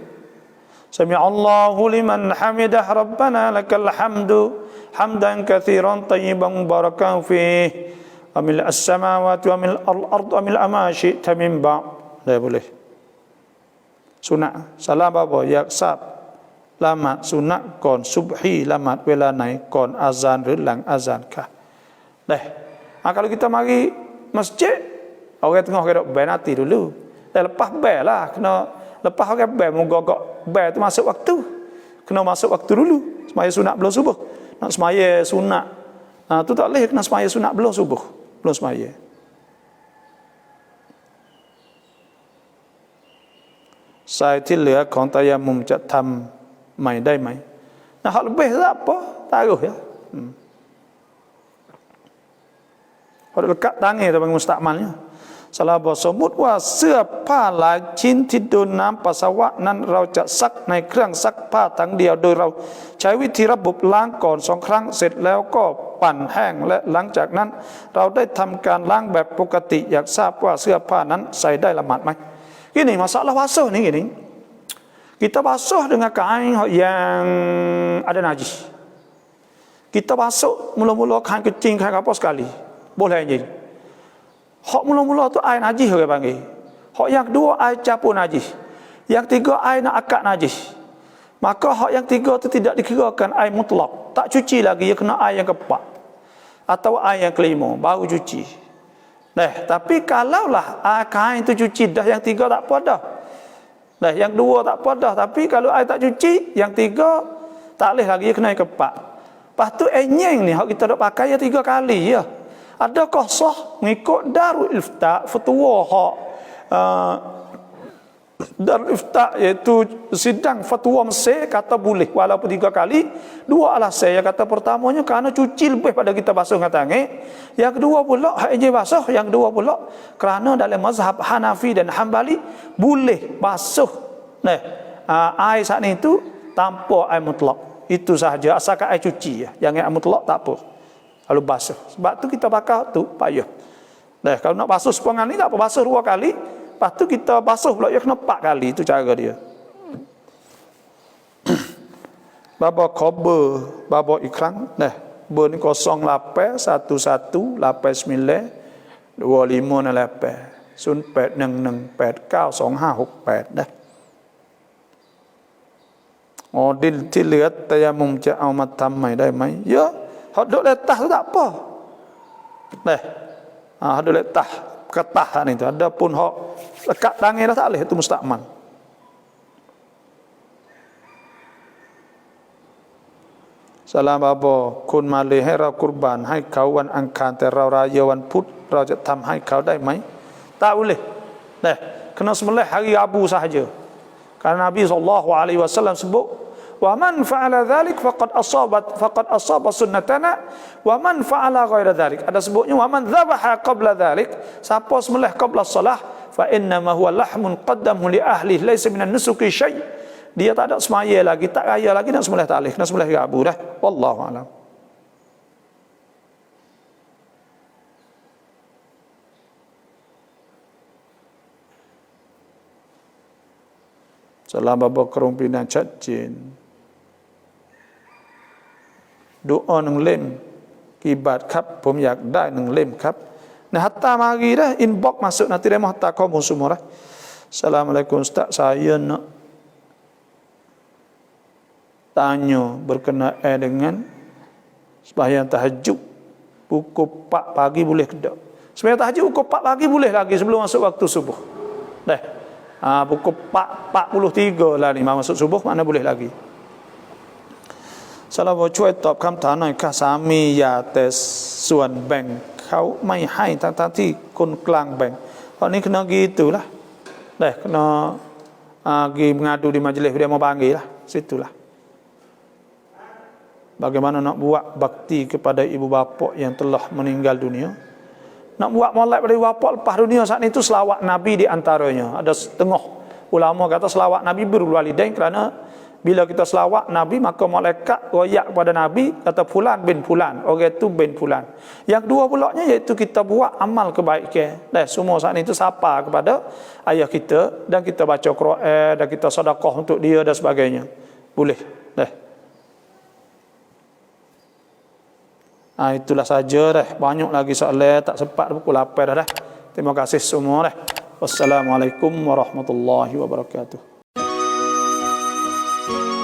Sami'allahu liman hamidah, Rabbana lakal hamdu hamdan kathiran tayyiban barakan fih, wa mil as-samawati wa mil al-ard wa mil ma syi'ta min ba'. Dah boleh. Sunat salam apa? Yaksab lamat sunat kon subhi lamat wela naik kon azan relang azan kah. Dah. Kalau kita mari masjid, orang tengah kena benati dulu. Lepas bel lah, kena lepas orang bel menggogok bel tu masuk waktu. Kena masuk waktu dulu. Semaya sunat belum subuh. Nak semaya sunat tu tak boleh, kena semaya sunat belum subuh. Belum semaya. Saiที่เหลือของตะยัมมุมจะทำใหม่ได้ไหม? Nah, hak lebih tak apa, taruh ya. Kalau lekat tangan tu bagi mustakmalnya. Salah bahasa สมมุติว่าเสื้อผ้าหลายชิ้นที่โดนน้ำปัสสาวะนั้นเราจะซักในเครื่องซักผ้าทั้งเดียวโดยเราใช้วิธีระบบล้างก่อน2 ครั้งเสร็จแล้วก็ปั่นแห้งและหลังจากนั้นเราได้ทำการล้างแบบปกติอยากทราบว่าเสื้อผ้านั้นใส่ได้ละหมาดไหม Gini masalah basuh ni gini. Kita basuh dengan kain yang ada najis. Kita basuh mula-mula kain kecil kain apa sekali. Boleh je. Hak mula-mula tu air najis orang panggil. Hak yang kedua air campur najis. Yang tiga air nak akad najis. Maka hak yang tiga tu tidak dikirakan air mutlak. Tak cuci lagi, dia kena air yang keempat atau air yang kelima baru cuci. Tapi kalaulah kain tu cuci dah, yang tiga tak apa dah. Yang dua tak apa dah. Tapi kalau air tak cuci, yang tiga tak boleh lagi, dia kena yang keempat. Lepas tu enyeng ni hak kita dok pakai ya 3 kali ya. Adakah sah mengikut Darul Ifta, fatwa hak Darul Ifta iaitu sidang fatwa Mesir kata boleh walaupun 3 kali. 2 alasan. Yang kata pertamanya kerana cuci lebih pada kita basuh dengan tangan. Yang kedua pula hak je basuh, yang kedua pula kerana dalam mazhab Hanafi dan Hambali boleh basuh air saat ni tu tanpa air mutlak. Itu sahaja, asalkan air cuci ya. Yang air mutlak tak apa. Kalau basuh. Sebab tu kita pakai tu payah. Kalau nak basuh sepengan ni tak apa, basuh 2 kali. Lepas tu kita basuh pula ya kena 4 kali. Itu cara dia. Baba khabar, baba ikram. Ber ni 08 11 89 2568 0811892568 dah. Dill ที่เหลือตะยัมมุมจะเอามาทำใหม่ได้ไหม? Ya, hak duk letas tu tak apa. Hak duk letas kertas ni tu. Adapun hak lekat tangan dah tak boleh, itu mustakmal. Salam baba, คุณมาเลยให้เรากุรบานให้เขาวันอังคารแต่เรารายวันพุธเราจะทำให้เขาได้ไหม? Tak boleh. Kena sembelih hari Rabu sahaja. Karena Nabi SAW sebut, wa man fa'ala dhalik faqad asaba sunnatana wa man fa'ala ghaira dhalik. Ada sebutnya wa man dhabaha qabla dhalik, siapa sembelih qabla salah fa inna ma huwa lahmun qaddamu li ahli laysa minan nusuki syai'. dia tak ada semaya lagi, tak raya lagi, nak sembelih taklih, nak sembelih gabu dah. Wallahu a'lam. Salam bapa kerumpinan cacin. Doa nang lem kibat kapผมอยากได้1 lemครับnah hatta mari dah inbox masuk nanti demo hatta kaum semua dah. Assalamualaikum Ustaz, saya nak tanya berkenaan dengan sembahyang tahajud pukul 4 pagi boleh ke tak? Sembahyang tahajud pukul 4 pagi boleh lagi sebelum masuk waktu subuh. Dah. Pukul 4:43 lah ni masuk subuh, mana boleh lagi. สำหรับช่วยตอบคำถามหน่อยค่ะสามีอย่าแต่ส่วนแบ่งเขาไม่ให้ทั้งที่คนกลางแบ่งตอนนี้kena gitulah dah kena pergi mengadu di majlis dia mau panggil lah situlah. Bagaimana nak buat bakti kepada ibu bapa yang telah meninggal dunia, nak buat molek pada ibu bapa lepas dunia saat itu selawat Nabi di antaranya. Ada setengah ulama kata selawat Nabi birrul walidain, kerana bila kita selawat Nabi maka malaikat royak kepada Nabi kata fulan bin fulan, orang itu bin fulan. Yang dua pulaknya iaitu kita buat amal kebaikan. Dah semua saat itu sapa kepada ayah kita dan kita baca Quran dan kita sedekah untuk dia dan sebagainya. Boleh. Dah. Itulah saja dah. Banyak lagi soalan tak sempat pukul 8 dah. Terima kasih semua dah. Wassalamualaikum warahmatullahi wabarakatuh.